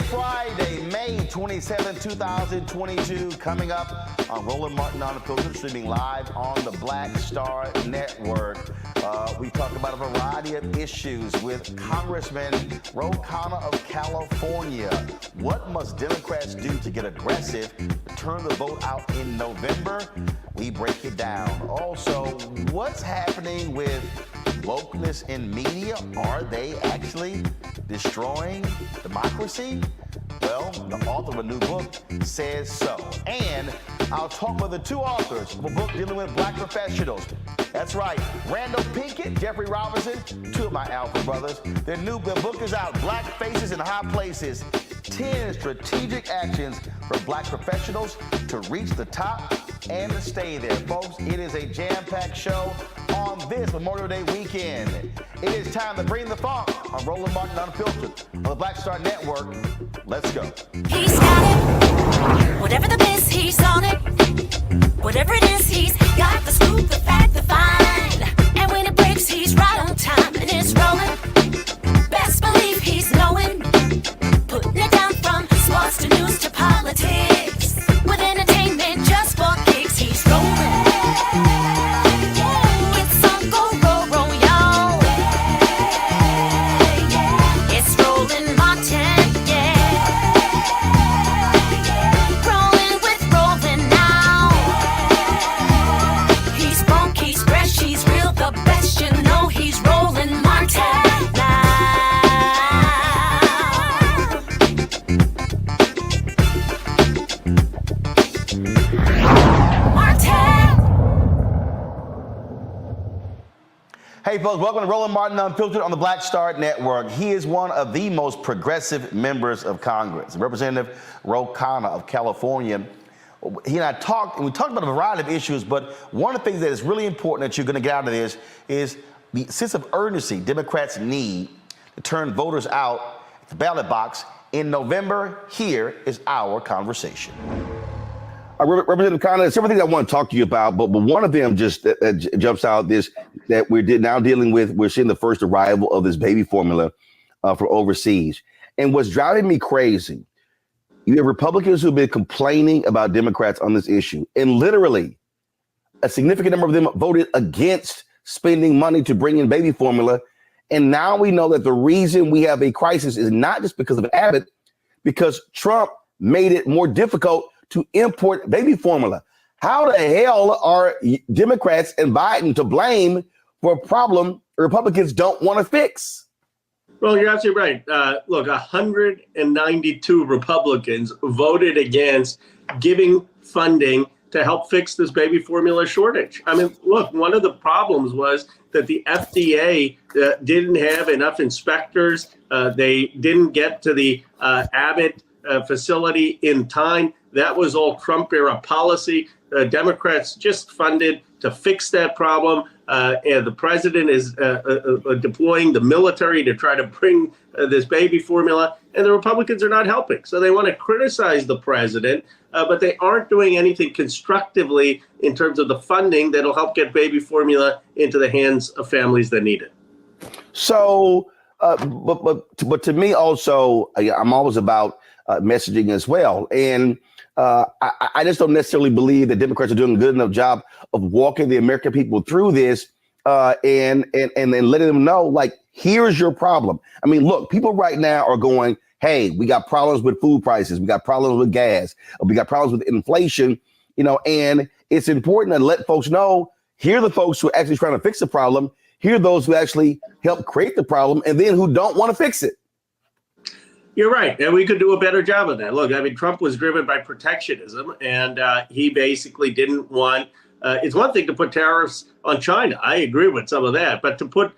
Friday, May 27, 2022, coming up on Roland Martin Unfiltered, streaming live on the Black Star Network. We talk about a variety of issues with Congressman Khanna of California. What must Democrats do to get aggressive, to turn the vote out in November? We break it down. Also, what's happening with wokeness in media? Are they actually destroying democracy? Well, the author of a new book says so. And I'll talk with the two authors of a book dealing with black professionals. That's right, Randal Pinkett, Jeffrey Robinson, two of my alpha brothers. Their book is out, Black Faces in High Places, 10 strategic actions for black professionals to reach the top and to stay there. Folks, it is a jam-packed show on this Memorial Day weekend. It is time to bring the funk on Roland Martin Unfiltered on the Black Star Network. Let's go. He's got it. Whatever the biz, he's on it. Whatever it is, he's got the scoop, the fact, the find. And when it breaks, he's right on time and it's rolling. Best believe he's knowing. Putting it down from sports to news to politics. With entertainment just for kicks, he's rolling. It's Uncle Roro, y'all. It's Roland Martin, yeah. Rolling with Roland now. He's funk, he's fresh, he's real, the best, you know he's Roland Martin now. Hey folks, welcome to Roland Martin Unfiltered on the Black Star Network. He is one of the most progressive members of Congress, Representative Khanna of California. He and I talked, and we talked about a variety of issues, but one of the things that is really important that you're going to get out of this is the sense of urgency Democrats need to turn voters out at the ballot box in November. Here is our conversation. Representative Khanna, there's several things I want to talk to you about, but one of them just jumps out, this that we're now dealing with. We're seeing the first arrival of this baby formula from overseas. And what's driving me crazy, you have Republicans who've been complaining about Democrats on this issue, and literally a significant number of them voted against spending money to bring in baby formula. And now we know that the reason we have a crisis is not just because of Abbott, because Trump made it more difficult to import baby formula. How the hell are Democrats and Biden to blame for a problem Republicans don't want to fix? Well, you're absolutely right. Look, 192 Republicans voted against giving funding to help fix this baby formula shortage. I mean, look, one of the problems was that the FDA didn't have enough inspectors. They didn't get to the Abbott facility in time. That was all Trump-era policy. Democrats just funded to fix that problem. And the president is deploying the military to try to bring this baby formula. And the Republicans are not helping. So they want to criticize the president, but they aren't doing anything constructively in terms of the funding that'll help get baby formula into the hands of families that need it. So, but to me also, I'm always about messaging as well. And I just don't necessarily believe that Democrats are doing a good enough job of walking the American people through this and then letting them know, like, here's your problem. I mean, look, people right now are going, hey, we got problems with food prices. We got problems with gas. We got problems with inflation, and it's important to let folks know, here are the folks who are actually trying to fix the problem. Here are those who actually help create the problem and then who don't want to fix it. You're right. And we could do a better job of that. Look, I mean, Trump was driven by protectionism, and he basically didn't want it's one thing to put tariffs on China. I agree with some of that. But to put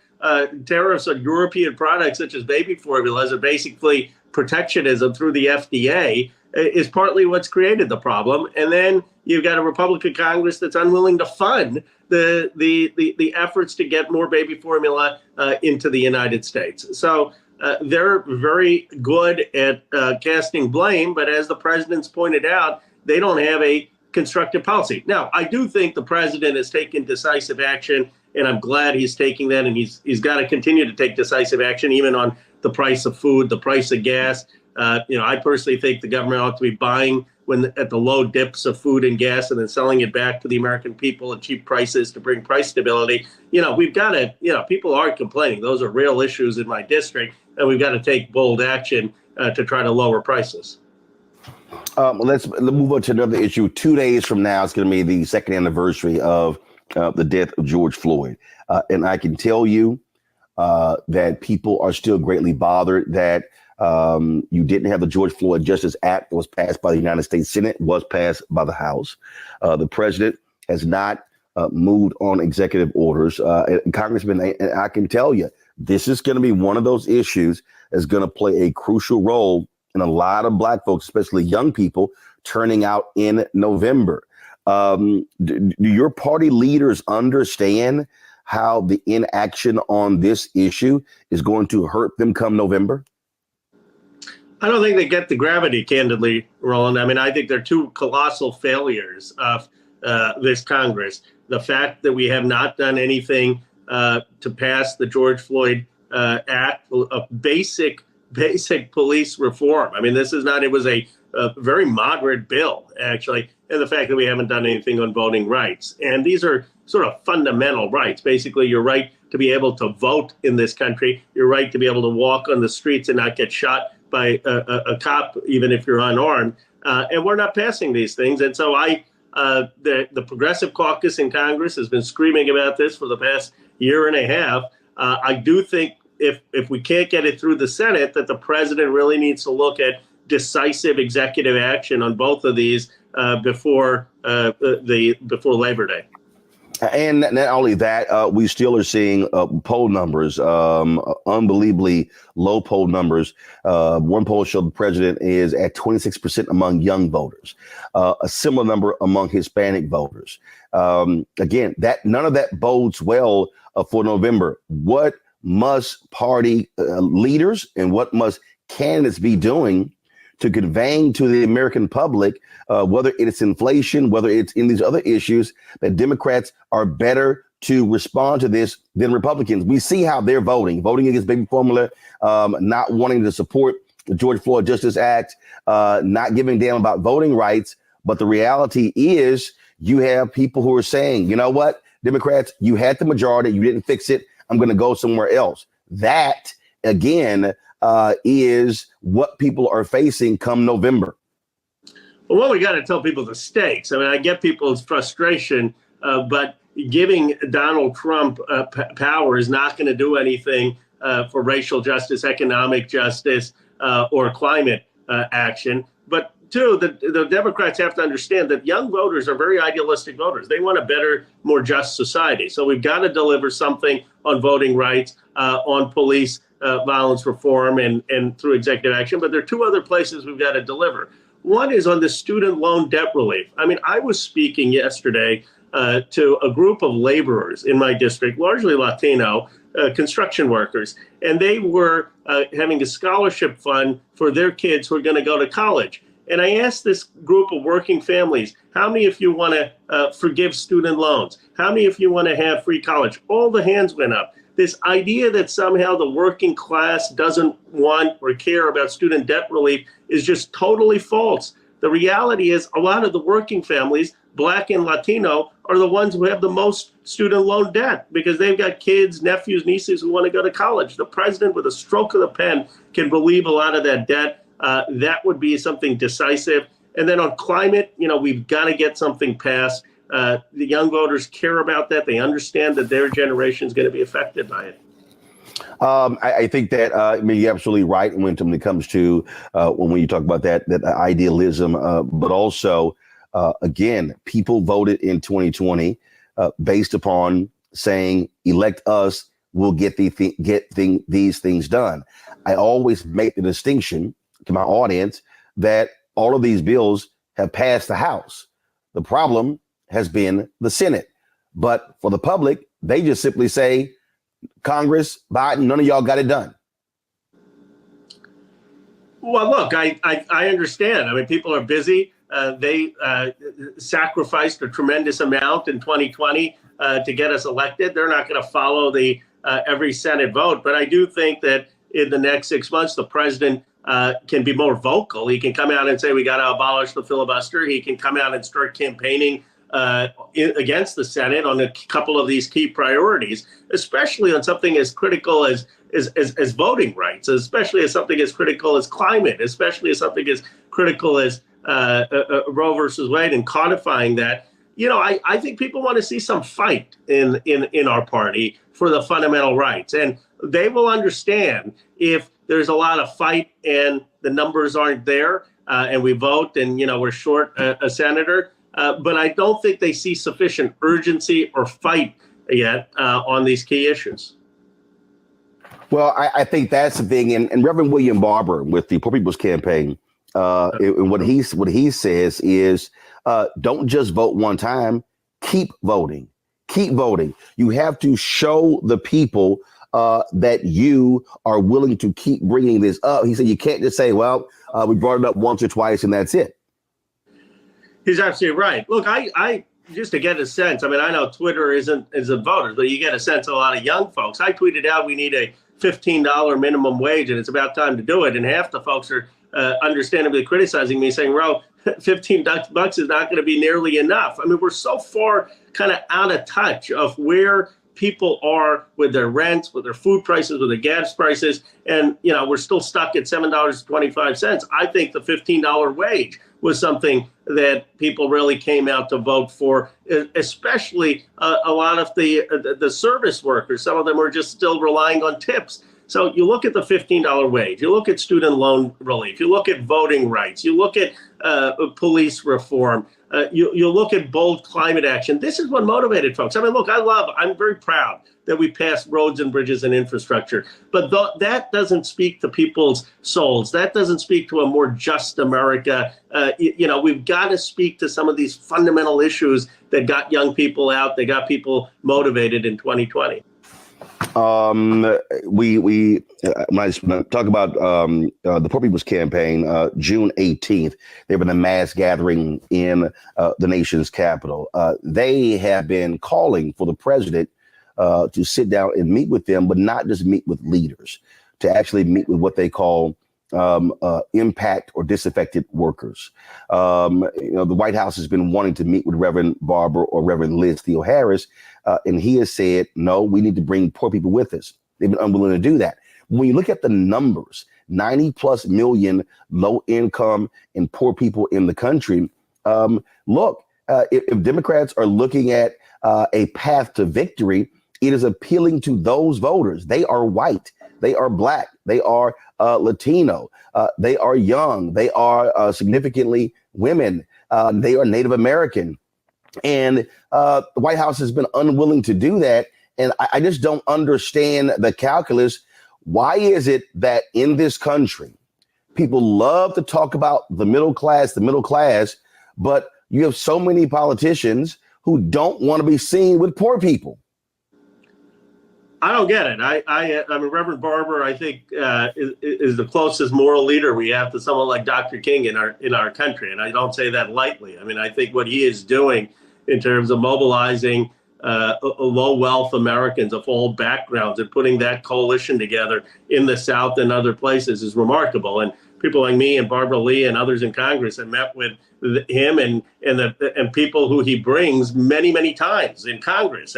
tariffs on European products such as baby formulas are basically protectionism through the FDA is partly what's created the problem. And then you've got a Republican Congress that's unwilling to fund the efforts to get more baby formula into the United States. So they're very good at casting blame, but as the president's pointed out, they don't have a constructive policy. Now, I do think the president has taken decisive action, and I'm glad he's taking that, and he's got to continue to take decisive action, even on the price of food, the price of gas, I personally think the government ought to be buying at the low dips of food and gas and then selling it back to the American people at cheap prices to bring price stability. We've got to, people aren't complaining. Those are real issues in my district, and we've got to take bold action to try to lower prices. Let's move on to another issue. 2 days from now, it's going to be the second anniversary of the death of George Floyd. And I can tell you that people are still greatly bothered that you didn't have the George Floyd Justice Act that was passed by the United States Senate, was passed by the House. The president has not moved on executive orders. Congressman, I can tell you, this is going to be one of those issues that's going to play a crucial role in a lot of Black folks, especially young people, turning out in November. Do your party leaders understand how the inaction on this issue is going to hurt them come November? I don't think they get the gravity, candidly, Roland. I mean, I think they're two colossal failures of this Congress. The fact that we have not done anything to pass the George Floyd Act, a basic police reform. I mean, this is not, it was a very moderate bill, actually, and the fact that we haven't done anything on voting rights. And these are sort of fundamental rights. Basically, your right to be able to vote in this country, your right to be able to walk on the streets and not get shot by a cop, even if you're unarmed. And we're not passing these things. And so the Progressive Caucus in Congress has been screaming about this for the past year and a half. I do think if we can't get it through the Senate, that the president really needs to look at decisive executive action on both of these before Labor Day. And not only that, we still are seeing poll numbers, unbelievably low poll numbers. One poll showed the president is at 26% among young voters, a similar number among Hispanic voters. Again, none of that bodes well for November. What must party leaders and what must candidates be doing to conveying to the American public, whether it's inflation, whether it's in these other issues, that Democrats are better to respond to this than Republicans? We see how they're voting against baby formula, not wanting to support the George Floyd Justice Act, not giving a damn about voting rights. But the reality is you have people who are saying, you know what, Democrats, you had the majority, you didn't fix it, I'm going to go somewhere else. That, again, is what people are facing come November. Well, we got to tell people the stakes. I mean, I get people's frustration, but giving Donald Trump power is not going to do anything for racial justice, economic justice, or climate action. But two, the Democrats have to understand that young voters are very idealistic voters. They want a better, more just society. So we've got to deliver something on voting rights, on police violence reform, and through executive action. But there are two other places we've got to deliver. One is on the student loan debt relief. I mean, I was speaking yesterday to a group of laborers in my district, largely Latino, construction workers, and they were having a scholarship fund for their kids who are going to go to college. And I asked this group of working families, how many of you want to forgive student loans? How many of you want to have free college? All the hands went up. This idea that somehow the working class doesn't want or care about student debt relief is just totally false. The reality is a lot of the working families, Black and Latino, are the ones who have the most student loan debt because they've got kids, nephews, nieces who want to go to college. The president, with a stroke of the pen, can relieve a lot of that debt. That would be something decisive. And then on climate, we've got to get something passed. The young voters care about that. They understand that their generation is going to be affected by it. I think that you're absolutely right when it comes to when you talk about that idealism, but also, again, people voted in 2020 based upon saying, elect us, we'll get these things done. I always make the distinction to my audience that all of these bills have passed the House. The problem has been the Senate. But for the public, they just simply say, Congress, Biden, none of y'all got it done. Well, look, I understand. I mean, people are busy. They sacrificed a tremendous amount in 2020 to get us elected. They're not going to follow the every Senate vote. But I do think that in the next 6 months, the president can be more vocal. He can come out and say we got to abolish the filibuster. He can come out and start campaigning against the Senate on a couple of these key priorities, especially on something as critical as voting rights, especially as something as critical as climate, especially as something as critical as Roe versus Wade and codifying that. I think people want to see some fight in our party for the fundamental rights. And they will understand if there's a lot of fight and the numbers aren't there and we vote and, we're short a senator. But I don't think they see sufficient urgency or fight yet on these key issues. Well, I think that's the thing. And Reverend William Barber with the Poor People's Campaign, and what he says is, don't just vote one time. Keep voting. Keep voting. You have to show the people that you are willing to keep bringing this up. He said you can't just say, well, we brought it up once or twice and that's it. He's absolutely right. Look, I just to get a sense, I know Twitter isn't voters, but you get a sense of a lot of young folks. I tweeted out we need a $15 minimum wage and it's about time to do it. And half the folks are understandably criticizing me, saying, "Ro, $15 is not going to be nearly enough." We're so far kind of out of touch of where people are with their rents, with their food prices, with their gas prices. And, we're still stuck at $7.25. I think the $15 wage was something that people really came out to vote for, especially a lot of the service workers. Some of them are just still relying on tips. So you look at the $15 wage, you look at student loan relief, you look at voting rights, you look at police reform, you look at bold climate action. This is what motivated folks. Look, I'm very proud that we passed roads and bridges and infrastructure, but that doesn't speak to people's souls. That doesn't speak to a more just America. We've got to speak to some of these fundamental issues that got young people out, that got people motivated in 2020. When I talk about the Poor People's Campaign, June 18th, they've been a mass gathering in the nation's capital. They have been calling for the president to sit down and meet with them, but not just meet with leaders, to actually meet with what they call impact or disaffected workers. The White House has been wanting to meet with Reverend Barber or Reverend Liz Theo Harris, and he has said, no, we need to bring poor people with us. They've been unwilling to do that. When you look at the numbers, 90 plus million low income and poor people in the country, if Democrats are looking at a path to victory, it is appealing to those voters. They are white, they are black, they are Latino, they are young, they are significantly women, they are Native American. And the White House has been unwilling to do that. And I just don't understand the calculus. Why is it that in this country, people love to talk about the middle class, but you have so many politicians who don't want to be seen with poor people? I don't get it. Reverend Barber, I think, is the closest moral leader we have to someone like Dr. King in our country, and I don't say that lightly. I think what he is doing in terms of mobilizing low wealth Americans of all backgrounds and putting that coalition together in the South and other places is remarkable. And people like me and Barbara Lee and others in Congress have met with him and people who he brings many, many times in Congress.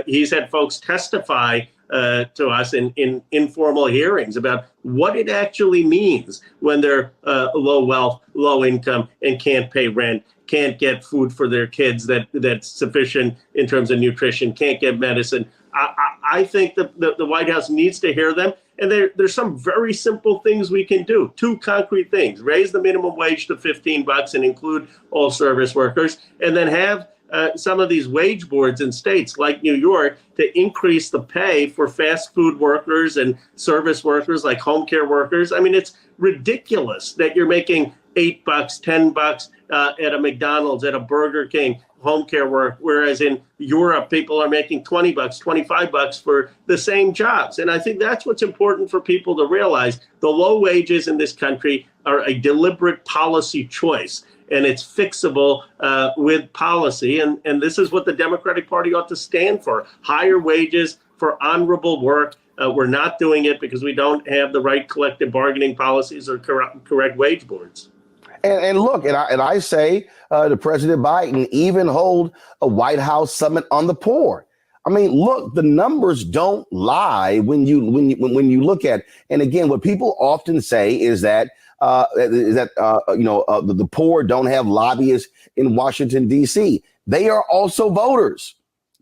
He's had folks testify to us in informal hearings about what it actually means when they're low wealth, low income, and can't pay rent, can't get food for their kids that's sufficient in terms of nutrition, can't get medicine. I think the White House needs to hear them. And there's some very simple things we can do. Two concrete things: raise the minimum wage to $15 and include all service workers, and then have some of these wage boards in states like New York to increase the pay for fast food workers and service workers like home care workers. It's ridiculous that you're making $8, $10 at a McDonald's, at a Burger King, home care work, whereas in Europe, people are making $20, $25 for the same jobs. And I think that's what's important for people to realize. The low wages in this country are a deliberate policy choice, and it's fixable with policy. And this is what the Democratic Party ought to stand for: higher wages for honorable work, We're not doing it because we don't have the right collective bargaining policies or correct wage boards. And look, and I say to President Biden, even hold a White House summit on the poor. I mean, look, the numbers don't lie when you look at. And again, what people often say is that the poor don't have lobbyists in Washington, D.C. They are also voters.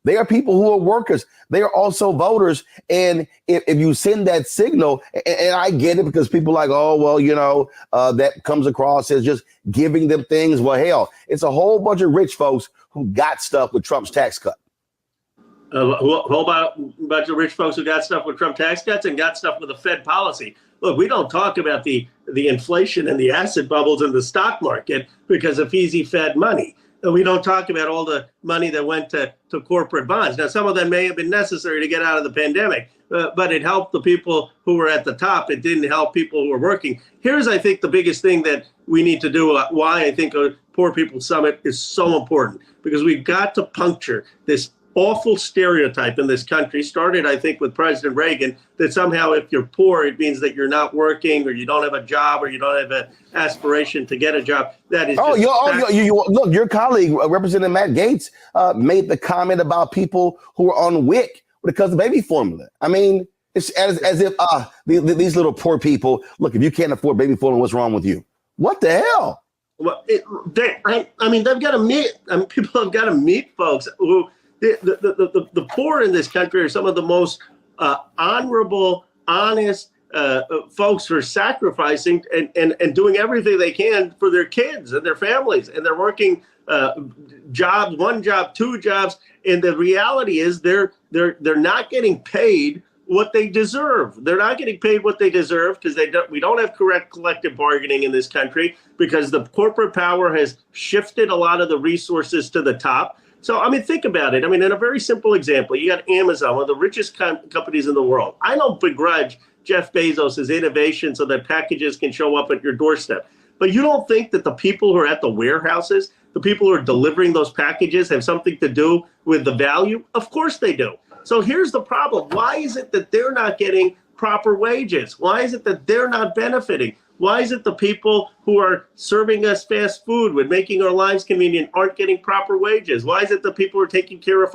They are people who are workers. They are also voters. And if you send that signal, and I get it because people are like, oh, well, that comes across as just giving them things. Well, hell, it's a whole bunch of rich folks who got stuff with Trump's tax cut. Whole bunch of rich folks who got stuff with Trump tax cuts and got stuff with the Fed policy. Look, we don't talk about the inflation and the asset bubbles in the stock market because of easy Fed money. We don't talk about all the money that went to corporate bonds. Now, some of them may have been necessary to get out of the pandemic, but it helped the people who were at the top. It didn't help people who were working. Here's, I think, the biggest thing that we need to do, why I think a Poor People's Summit is so important, because we've got to puncture this awful stereotype in this country, started, I think, with President Reagan, that somehow if you're poor, it means that you're not working or you don't have a job or you don't have an aspiration to get a job. That is look, your colleague, Representative Matt Gaetz, made the comment about people who are on WIC because of baby formula. I mean, it's as if these little poor people, look, if you can't afford baby formula, what's wrong with you? What the hell? Well, they've got to meet, people have got to meet folks who, the poor in this country are some of the most honorable, honest folks who are sacrificing and doing everything they can for their kids and their families, and they're working jobs, one job, two jobs, and the reality is they're not getting paid what they deserve. They're not getting paid what they deserve because we don't have correct collective bargaining in this country, because the corporate power has shifted a lot of the resources to the top. So, think about it. In a very simple example, you got Amazon, one of the richest companies in the world. I don't begrudge Jeff Bezos' innovation so that packages can show up at your doorstep. But you don't think that the people who are at the warehouses, the people who are delivering those packages, have something to do with the value? Of course they do. So here's the problem. Why is it that they're not getting proper wages? Why is it that they're not benefiting? Why is it the people who are serving us fast food with making our lives convenient aren't getting proper wages? Why is it the people who are taking care of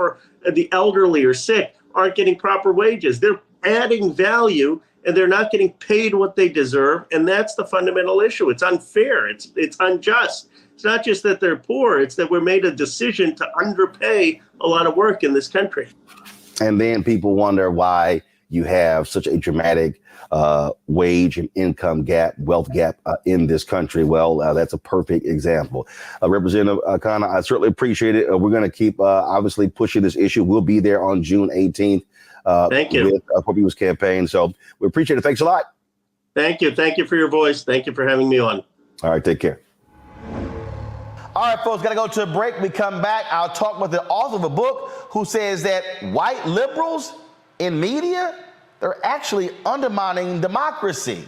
the elderly or sick aren't getting proper wages? They're adding value and they're not getting paid what they deserve. And that's the fundamental issue. It's unfair. It's unjust. It's not just that they're poor. It's that we made a decision to underpay a lot of work in this country. And then people wonder why you have such a dramatic wage and income gap, wealth gap in this country. Well, that's a perfect example. Representative Khanna, I certainly appreciate it. We're going to keep obviously pushing this issue. We'll be there on June 18th. Thank you. With Poor People's Campaign. So we appreciate it. Thanks a lot. Thank you. Thank you for your voice. Thank you for having me on. All right. Take care. All right, folks, got to go to a break. We come back. I'll talk with the author of a book who says that white liberals in media, they're actually undermining democracy.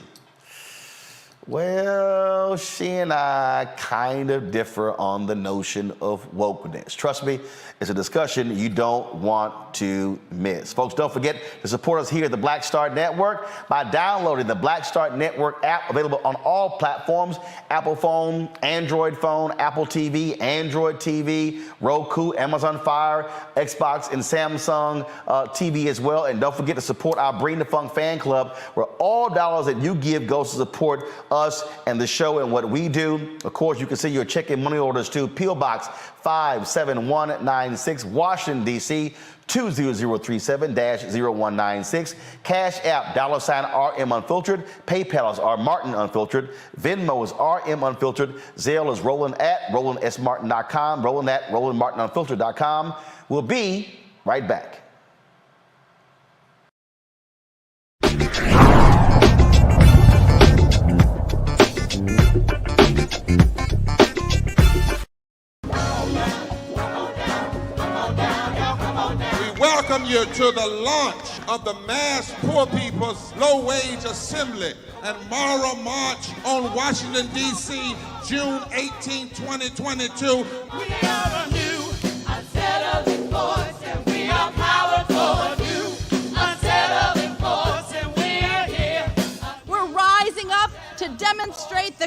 Well, she and I kind of differ on the notion of wokeness. Trust me, it's a discussion you don't want to miss. Folks, don't forget to support us here at the Black Star Network by downloading the Black Star Network app, available on all platforms: Apple phone, Android phone, Apple TV, Android TV, Roku, Amazon Fire, Xbox, and Samsung TV as well. And don't forget to support our Bring the Funk fan club, where all dollars that you give goes to support us and the show and what we do. Of course, you can send your check and money orders to P.O. Box 57196, Washington, D.C. 20037-0196. Cash App, $RM Unfiltered. PayPal is R Martin Unfiltered. Venmo is RM Unfiltered. Zelle is Roland at RolandSMartin.com. Roland at RolandMartinUnfiltered.com. We'll be right back. Welcome you to the launch of the Mass Poor People's Low Wage Assembly and Moral March on Washington, D.C., June 18, 2022. We are a new, unsettling force, and we are powerful, a new, unsettling force.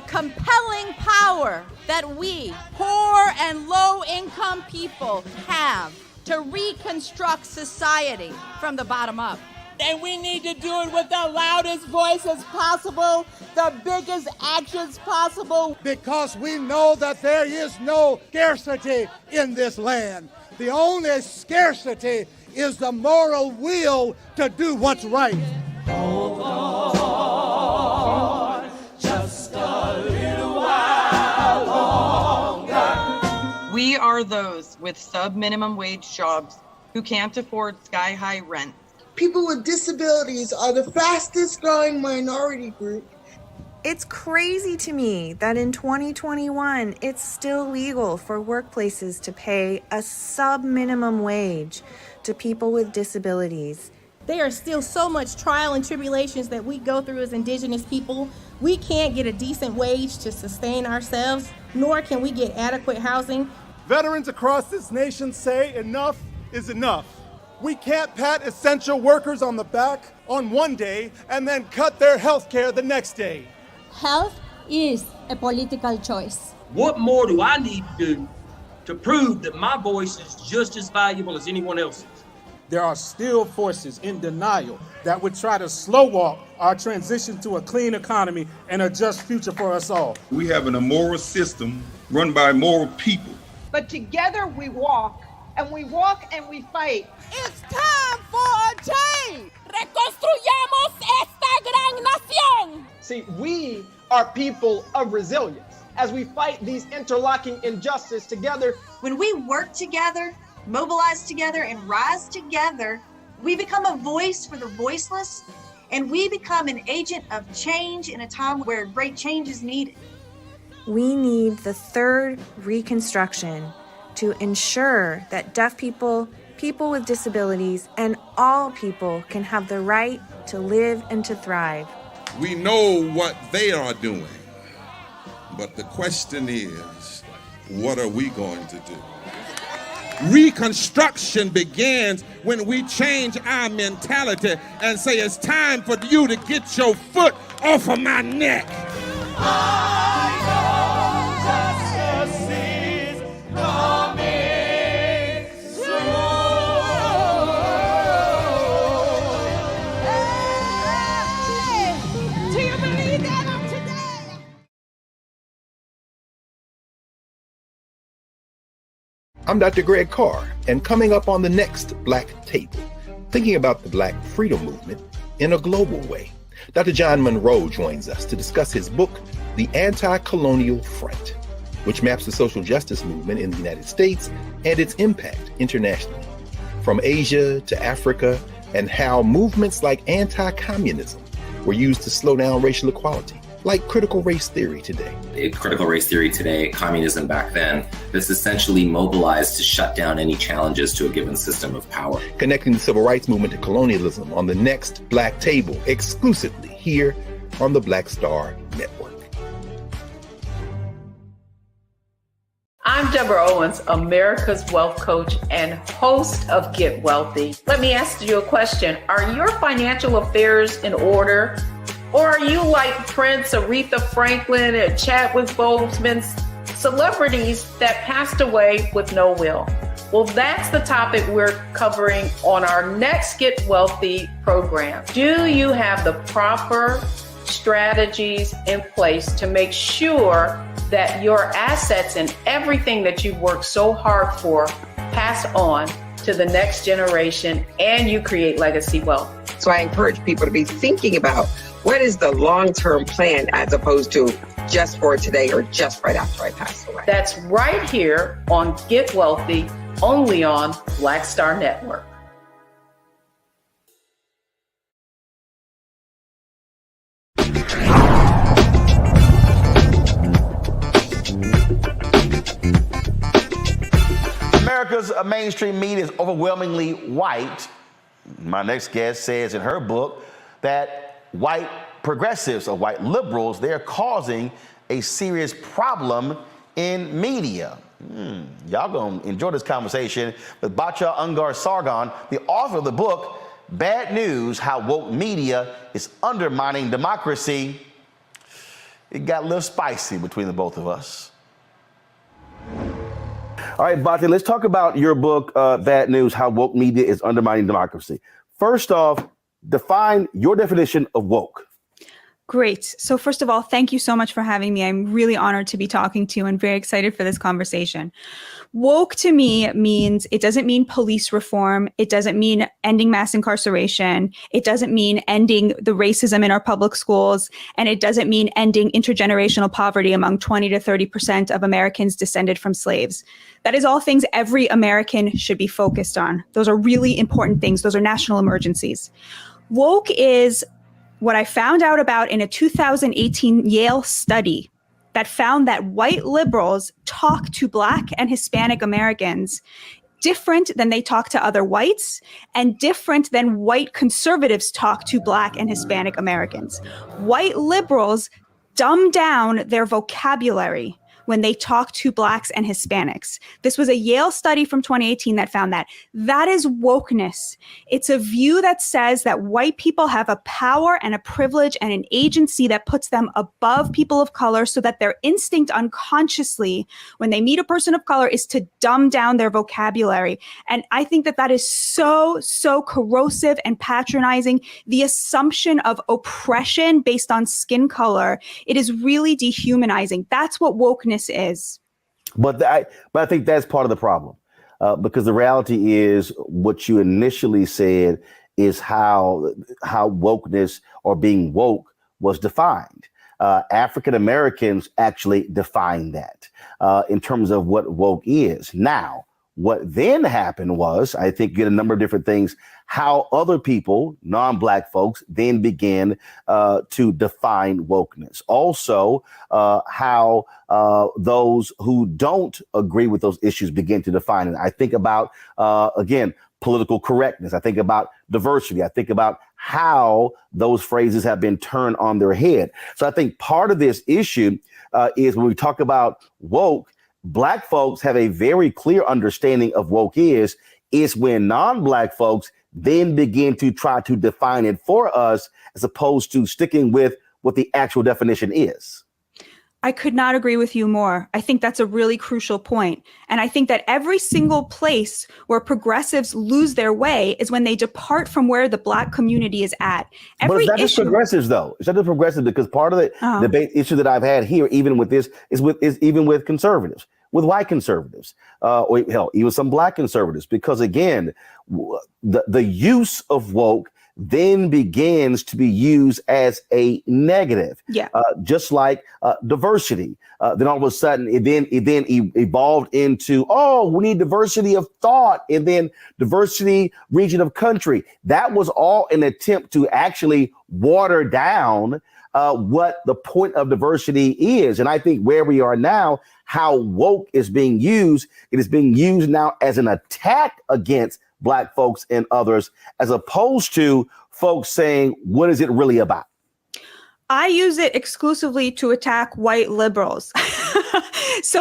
compelling power that we, poor and low-income people, have to reconstruct society from the bottom up. And we need to do it with the loudest voices possible, the biggest actions possible. Because we know that there is no scarcity in this land. The only scarcity is the moral will to do what's right. Hold on, just a little while longer. We are those with sub-minimum wage jobs who can't afford sky-high rent. People with disabilities are the fastest growing minority group. It's crazy to me that in 2021, it's still legal for workplaces to pay a sub-minimum wage to people with disabilities. There are still so much trial and tribulations that we go through as Indigenous people. We can't get a decent wage to sustain ourselves, nor can we get adequate housing. Veterans across this nation say enough is enough. We can't pat essential workers on the back on one day and then cut their health care the next day. Health is a political choice. What more do I need to do to prove that my voice is just as valuable as anyone else's? There are still forces in denial that would try to slow walk our transition to a clean economy and a just future for us all. We have an immoral system run by immoral people. But together we walk, and we walk and we fight. It's time for a change! Reconstruyamos esta gran nación! See, we are people of resilience. As we fight these interlocking injustices together, when we work together, mobilize together, and rise together, we become a voice for the voiceless, and we become an agent of change in a time where great change is needed. We need the third reconstruction to ensure that deaf people, people with disabilities, and all people can have the right to live and to thrive. We know what they are doing, but the question is, what are we going to do? Reconstruction begins when we change our mentality and say it's time for you to get your foot off of my neck. I'm Dr. Greg Carr, and coming up on the next Black Table, thinking about the Black freedom movement in a global way. Dr. John Monroe joins us to discuss his book, The Anti-Colonial Front, which maps the social justice movement in the United States and its impact internationally, from Asia to Africa, and how movements like anti-communism were used to slow down racial equality, like critical race theory today. Critical race theory today, communism back then, that's essentially mobilized to shut down any challenges to a given system of power. Connecting the civil rights movement to colonialism on the next Black Table, exclusively here on the Black Star Network. I'm Deborah Owens, America's Wealth Coach and host of Get Wealthy. Let me ask you a question. Are your financial affairs in order? Or are you like Prince, Aretha Franklin, and Chadwick Boseman, celebrities that passed away with no will? Well, that's the topic we're covering on our next Get Wealthy program. Do you have the proper strategies in place to make sure that your assets and everything that you've worked so hard for pass on to the next generation and you create legacy wealth? So I encourage people to be thinking about what is the long-term plan as opposed to just for today or just right after I pass away. That's right here on Get Wealthy, only on Black Star Network. America's mainstream media is overwhelmingly white. My next guest says in her book that white progressives or white liberals, they're causing a serious problem in media. Y'all gonna enjoy this conversation with Batya Ungar-Sargon, the author of the book, Bad News, How Woke Media is Undermining Democracy. it got a little spicy between the both of us. All right, Batya, let's talk about your book, Bad News, How Woke Media is Undermining Democracy. First off, define your definition of woke. Great. So first of all, thank you so much for having me. I'm really honored to be talking to you and very excited for this conversation. Woke to me means, it doesn't mean police reform. It doesn't mean ending mass incarceration. It doesn't mean ending the racism in our public schools. And it doesn't mean ending intergenerational poverty among 20 to 30% of Americans descended from slaves. That is all things every American should be focused on. Those are really important things. Those are national emergencies. Woke is what I found out about in a 2018 Yale study that found that white liberals talk to Black and Hispanic Americans different than they talk to other whites and different than white conservatives talk to Black and Hispanic Americans. White liberals dumb down their vocabulary when they talk to Blacks and Hispanics. This was a Yale study from 2018 that found that. That is wokeness. It's a view that says that white people have a power and a privilege and an agency that puts them above people of color, so that their instinct unconsciously, when they meet a person of color, is to dumb down their vocabulary. And I think that that is so corrosive and patronizing. The assumption of oppression based on skin color, it is really dehumanizing. That's what wokeness is. But I think that's part of the problem, because the reality is what you initially said is how wokeness or being woke was defined. African Americans actually define that in terms of what woke is. Now, what then happened was, I think, get a number of different things, how other people, non-Black folks, then began to define wokeness. Also, how those who don't agree with those issues begin to define it. I think about, again, political correctness. I think about diversity. I think about how those phrases have been turned on their head. So I think part of this issue is when we talk about woke, Black folks have a very clear understanding of woke is when non-Black folks then begin to try to define it for us, as opposed to sticking with what the actual definition is. I could not agree with you more. I think that's a really crucial point. And I think that every single place where progressives lose their way is when they depart from where the Black community is at. But it's not just progressives, though. It's not just progressives, because part of the debate issue that I've had here, even with this, is even with conservatives, with white conservatives, or hell, even some Black conservatives, because again, the use of woke then begins to be used as a negative. Yeah. Just like diversity. Then all of a sudden it then evolved into, oh, we need diversity of thought, and then diversity region of country. That was all an attempt to actually water down what the point of diversity is. And I think where we are now, how woke is being used, it is being used now as an attack against Black folks and others, as opposed to folks saying, what is it really about? I use it exclusively to attack white liberals.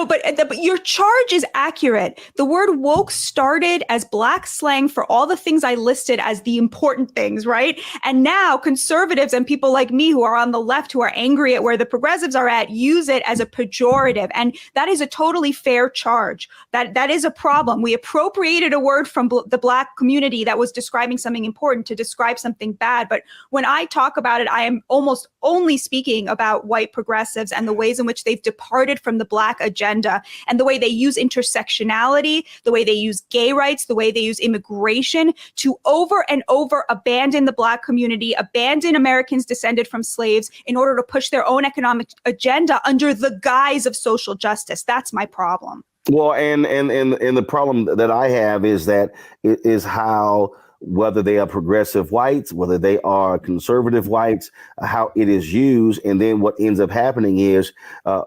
But your charge is accurate. The word woke started as Black slang for all the things I listed as the important things, right? And now conservatives and people like me who are on the left, who are angry at where the progressives are at, use it as a pejorative. And that is a totally fair charge. That is a problem. We appropriated a word from the Black community that was describing something important to describe something bad. But when I talk about it, I am almost only speaking about white progressives and the ways in which they've departed from the Black agenda, and the way they use intersectionality, the way they use gay rights, the way they use immigration to over and over abandon the Black community, abandon Americans descended from slaves in order to push their own economic agenda under the guise of social justice. That's my problem. Well, and the problem that I have is that it is how, whether they are progressive whites, whether they are conservative whites, how it is used. And then what ends up happening is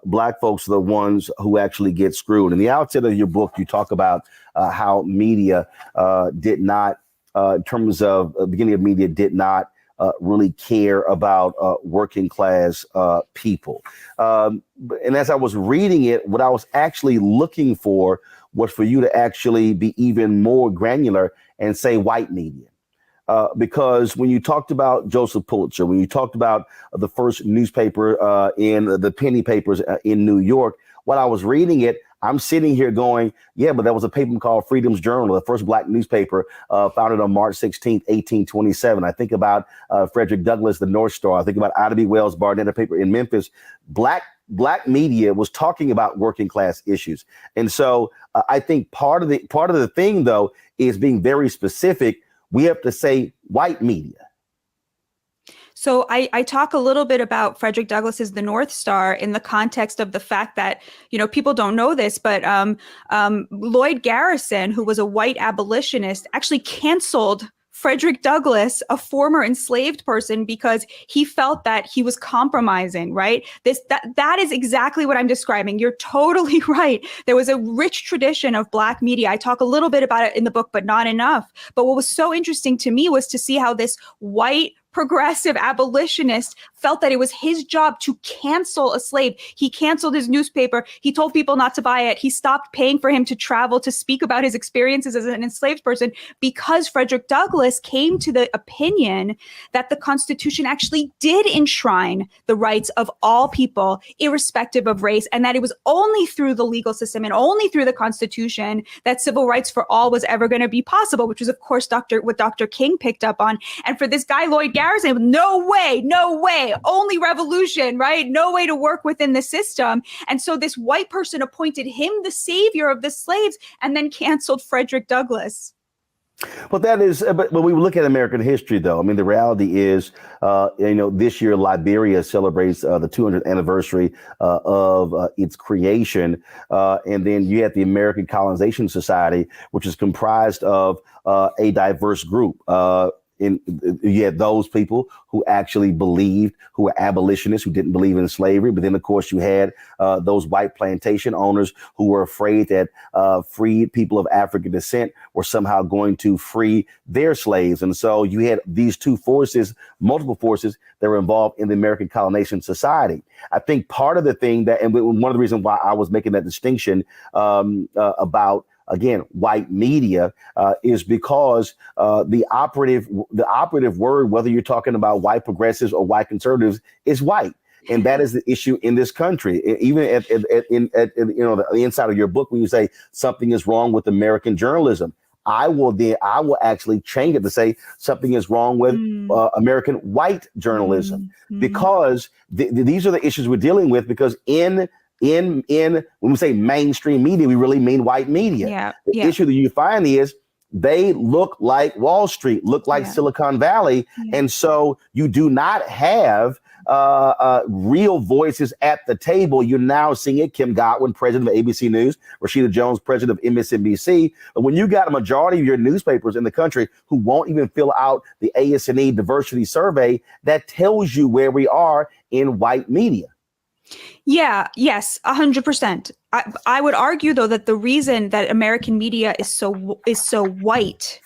Black folks are the ones who actually get screwed. In the outset of your book, you talk about how media did not, in terms of the beginning of media, did not really care about working class people. And as I was reading it, what I was actually looking for was for you to actually be even more granular and say white media. because when you talked about Joseph Pulitzer, when you talked about the first newspaper in the penny papers in New York, while I was reading it, I'm sitting here going, yeah, but there was a paper called Freedom's Journal, the first black newspaper founded on March 16th, 1827. I think about Frederick Douglass, the North Star. I think about Ida B. Wells Barnett, a paper in Memphis. Black media was talking about working class issues. And so I think part of the thing, though, is being very specific. We have to say white media. So I talk a little bit about Frederick Douglass's The North Star in the context of the fact that, people don't know this, but Lloyd Garrison, who was a white abolitionist, actually canceled Frederick Douglass, a former enslaved person, because he felt that he was compromising, right? That is exactly what I'm describing. You're totally right. There was a rich tradition of black media. I talk a little bit about it in the book, but not enough. But what was so interesting to me was to see how this white progressive abolitionist felt that it was his job to cancel a slave. He canceled his newspaper. He told people not to buy it. He stopped paying for him to travel to speak about his experiences as an enslaved person, because Frederick Douglass came to the opinion that the Constitution actually did enshrine the rights of all people, irrespective of race, and that it was only through the legal system and only through the Constitution that civil rights for all was ever going to be possible, which was, of course, what Dr. King picked up on. And for this guy, Lloyd Garrison, no way, only revolution, right? No way to work within the system. And so this white person appointed him the savior of the slaves and then canceled Frederick Douglass. But that is, but when we look at American history, though, I mean, the reality is, this year Liberia celebrates the 200th anniversary of its creation. And then you had the American Colonization Society, which is comprised of a diverse group. You had those people who actually believed, who were abolitionists, who didn't believe in slavery. But then, of course, you had those white plantation owners who were afraid that freed people of African descent were somehow going to free their slaves. And so you had these two forces, multiple forces that were involved in the American Colonization Society. I think part of the thing that, and one of the reasons why I was making that distinction about, again, white media, is because the operative word, whether you're talking about white progressives or white conservatives, is white. And that is the issue in this country. Even at the inside of your book, when you say something is wrong with American journalism, I will actually change it to say something is wrong with American white journalism, because these are the issues we're dealing with. Because in when we say mainstream media, we really mean white media. The issue that you find is they look like Wall Street, look like Silicon Valley. And so you do not have real voices at the table. You're now seeing it. Kim Godwin, president of ABC News, Rashida Jones, president of MSNBC. But when you got a majority of your newspapers in the country who won't even fill out the AS&E diversity survey, that tells you where we are in white media. Yeah, yes, 100%. I would argue, though, that the reason that American media is so white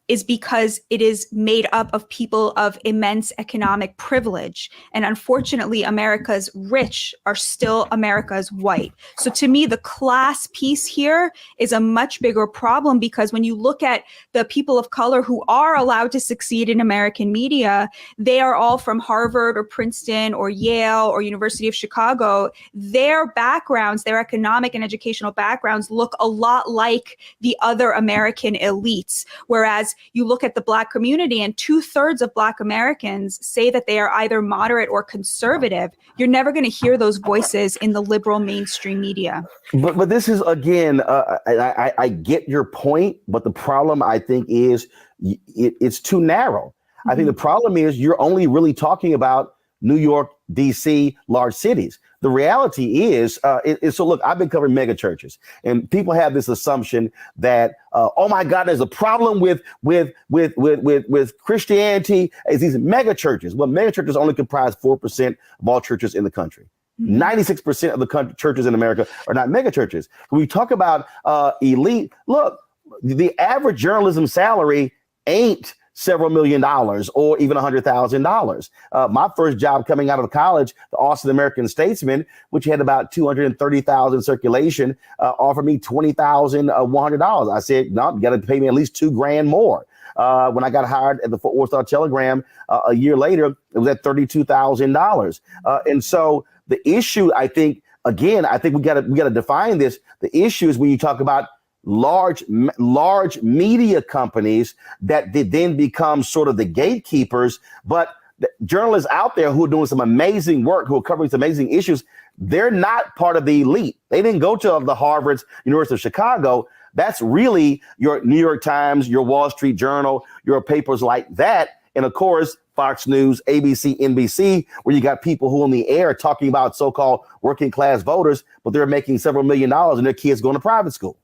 is because it is made up of people of immense economic privilege. And unfortunately, America's rich are still America's white. So to me, the class piece here is a much bigger problem, because when you look at the people of color who are allowed to succeed in American media, they are all from Harvard or Princeton or Yale or University of Chicago. Their backgrounds, their economic and educational backgrounds look a lot like the other American elites. Whereas you look at the Black community, and 2/3 of Black Americans say that they are either moderate or conservative. You're never going to hear those voices in the liberal mainstream media. But this is, again, I get your point, but the problem, I think, is it's too narrow. I think the problem is you're only really talking about New York, DC, large cities. The reality is, so look, I've been covering mega churches, and people have this assumption that, oh my God, there's a problem with Christianity is these mega churches. Well, mega churches only comprise 4% of all churches in the country. 96% of the churches in America are not mega churches. When we talk about elite, look, the average journalism salary ain't several $1 million or even $100,000. My first job coming out of college, the Austin American-Statesman, which had about 230,000 circulation, offered me $20,100. I said, no, you got to pay me at least $2,000 more. When I got hired at the Fort Worth Star-Telegram a year later, it was at $32,000. And so the issue, I think we got to define this. The issue is when you talk about large media companies that then become sort of the gatekeepers, but journalists out there who are doing some amazing work, who are covering some amazing issues, they're not part of the elite. They didn't go to the Harvard's, University of Chicago. That's really your New York Times, your Wall Street Journal, your papers like that. And of course, Fox News, ABC, NBC, where you got people who on the air talking about so-called working class voters, but they're making several $1 million and their kids going to private school.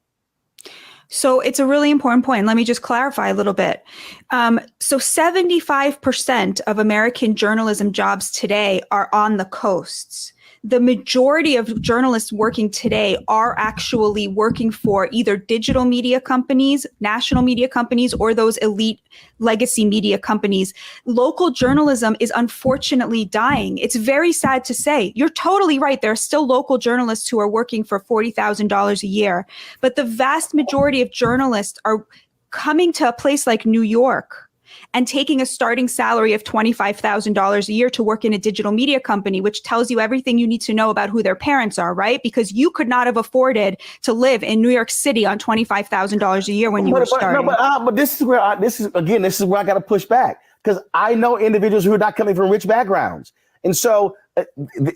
So it's a really important point. Let me just clarify a little bit. So 75% of American journalism jobs today are on the coasts. The majority of journalists working today are actually working for either digital media companies, national media companies, or those elite legacy media companies. Local journalism is unfortunately dying. It's very sad to say. You're totally right. There are still local journalists who are working for $40,000 a year, but the vast majority of journalists are coming to a place like New York and taking a starting salary of $25,000 a year to work in a digital media company, which tells you everything you need to know about who their parents are, right? Because you could not have afforded to live in New York City on $25,000 a year when you were starting. But this is where I got to push back, because I know individuals who are not coming from rich backgrounds. And so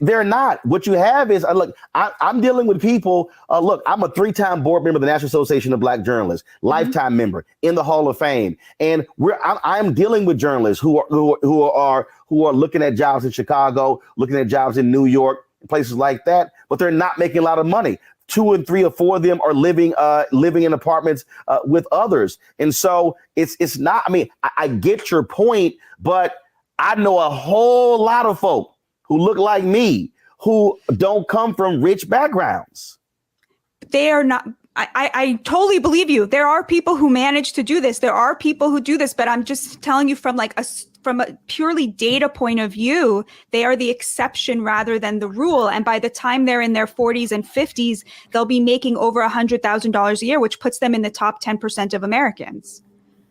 they're not. What you have is, look, I'm dealing with people. Look, I'm a 3-time board member of the National Association of Black Journalists, lifetime member in the Hall of Fame, and I'm dealing with journalists who are looking at jobs in Chicago, looking at jobs in New York, places like that, but they're not making a lot of money. 2 and 3 or 4 of them are living in apartments with others, and so it's not. I mean, I get your point, but I know a whole lot of folk who look like me who don't come from rich backgrounds. They are not. I totally believe you. There are people who manage to do this. There are people who do this, but I'm just telling you from a purely data point of view, they are the exception rather than the rule. And by the time they're in their 40s and 50s, they'll be making over $100,000 a year, which puts them in the top 10% of Americans.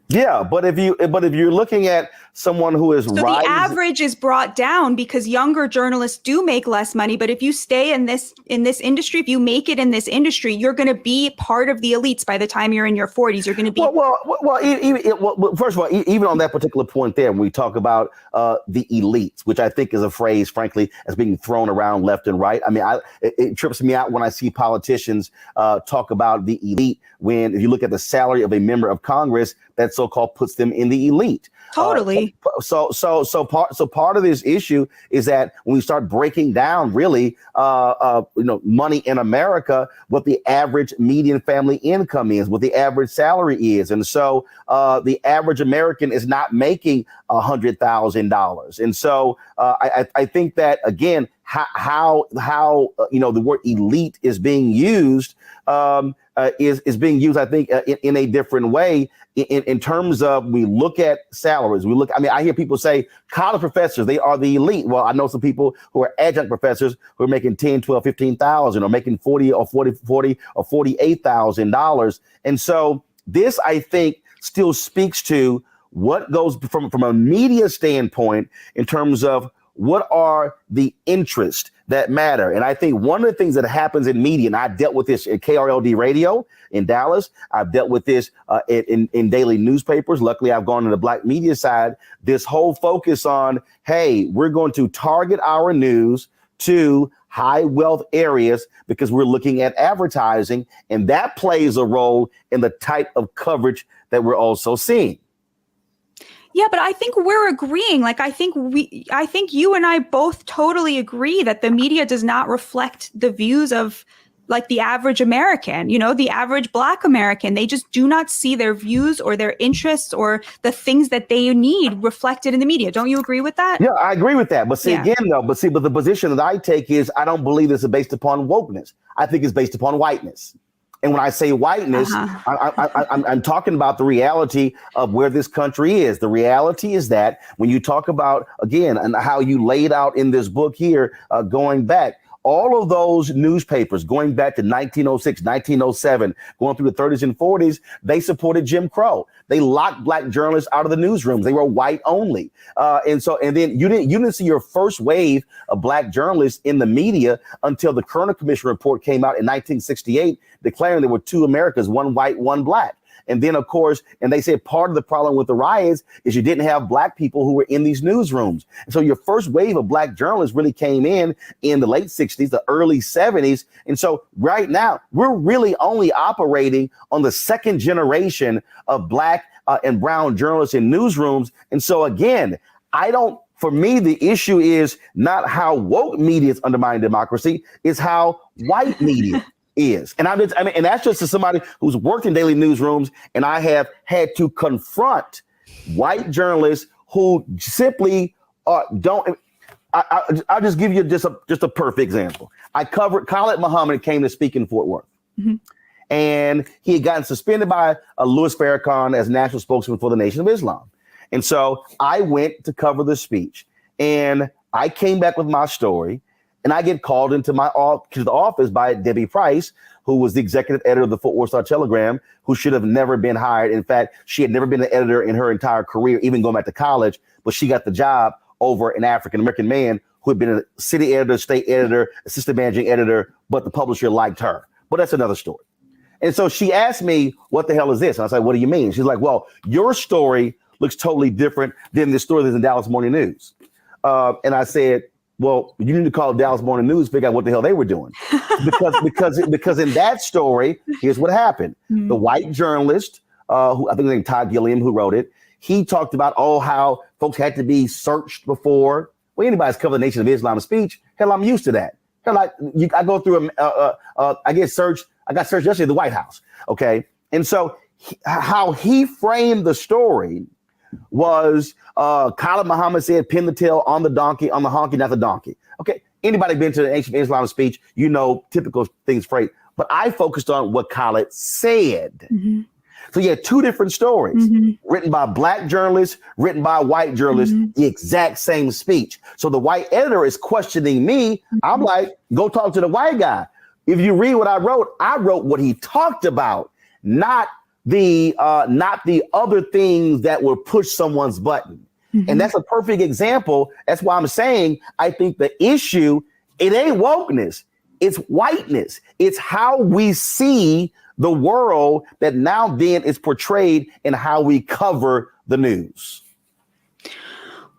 Yeah, but if you're looking at someone who is the average is brought down because younger journalists do make less money. But if you stay in this industry, if you make it in this industry, you're going to be part of the elites by the time you're in your 40s. You're going to be well. First of all, even on that particular point there, when we talk about the elites, which I think is a phrase, frankly, as being thrown around left and right. I mean, it trips me out when I see politicians talk about the elite when, if you look at the salary of a member of Congress, that so-called puts them in the elite. Totally. So part of this issue is that when we start breaking down really, money in America, what the average median family income is, what the average salary is, and so the average American is not making $100,000, and so I think that again, how the word elite is being used is being used, I think, in a different way. In terms of, we look at salaries, I hear people say college professors, they are the elite. Well, I know some people who are adjunct professors who are making 10, 12, 15,000 or making 40 or $48,000. And so this, I think, still speaks to what goes from a media standpoint in terms of what are the interests that matter. And I think one of the things that happens in media, and I dealt with this at KRLD Radio in Dallas, I've dealt with this in daily newspapers. Luckily, I've gone to the black media side. This whole focus on, hey, we're going to target our news to high wealth areas because we're looking at advertising, and that plays a role in the type of coverage that we're also seeing. Yeah, but I think we're agreeing. I think you and I both totally agree that the media does not reflect the views of the average American, the average Black American. They just do not see their views or their interests or the things that they need reflected in the media. Don't you agree with that? Yeah, I agree with that. But but the position that I take is I don't believe this is based upon wokeness. I think it's based upon whiteness. And when I say whiteness, I'm talking about the reality of where this country is. The reality is that when you talk about, again, and how you laid out in this book here, going back, all of those newspapers going back to 1906, 1907, going through the 30s and 40s, they supported Jim Crow. They locked black journalists out of the newsrooms. They were white only. And then you didn't see your first wave of black journalists in the media until the Kerner Commission report came out in 1968, declaring there were two Americas, one white, one black. And then, of course, and they said part of the problem with the riots is you didn't have black people who were in these newsrooms. And so your first wave of black journalists really came in the late 60s, the early 70s. And so right now, we're really only operating on the second generation of black and brown journalists in newsrooms. And so, again, for me, the issue is not how woke media is undermining democracy, it's how white media is. And and that's just as somebody who's worked in daily newsrooms, and I have had to confront white journalists who simply don't. I'll just give you just a perfect example. I covered Khalid Muhammad came to speak in Fort Worth, and he had gotten suspended by Louis Farrakhan as national spokesman for the Nation of Islam. And so I went to cover the speech, and I came back with my story. And I get called into the office by Debbie Price, who was the executive editor of the Fort Worth Star-Telegram, who should have never been hired. In fact, she had never been an editor in her entire career, even going back to college, but she got the job over an African-American man who had been a city editor, state editor, assistant managing editor, but the publisher liked her. But that's another story. And so she asked me, what the hell is this? And I was like, what do you mean? She's like, well, your story looks totally different than the story that's in Dallas Morning News. And I said, well, you need to call Dallas Morning News, figure out what the hell they were doing. Because in that story, here's what happened. The white journalist, who I think his name Todd Gilliam, who wrote it, he talked about, how folks had to be searched before. Well, anybody's covered the Nation of Islam speech. Hell, I'm used to that. Hell, I go through I get searched. I got searched yesterday at the White House. Okay. And so how he framed the story was Khalid Muhammad said, pin the tail on the donkey, on the honky, not the donkey. Okay. Anybody been to the Ancient Islam speech, typical things phrased. But I focused on what Khalid said. So you had two different stories written by black journalists, written by white journalists, the exact same speech. So the white editor is questioning me. I'm like, go talk to the white guy. If you read what I wrote what he talked about, not the other things that would push someone's button. And that's a perfect example. That's why I'm saying I think the issue, it ain't wokeness, it's whiteness. It's how we see the world that now then is portrayed in how we cover the news.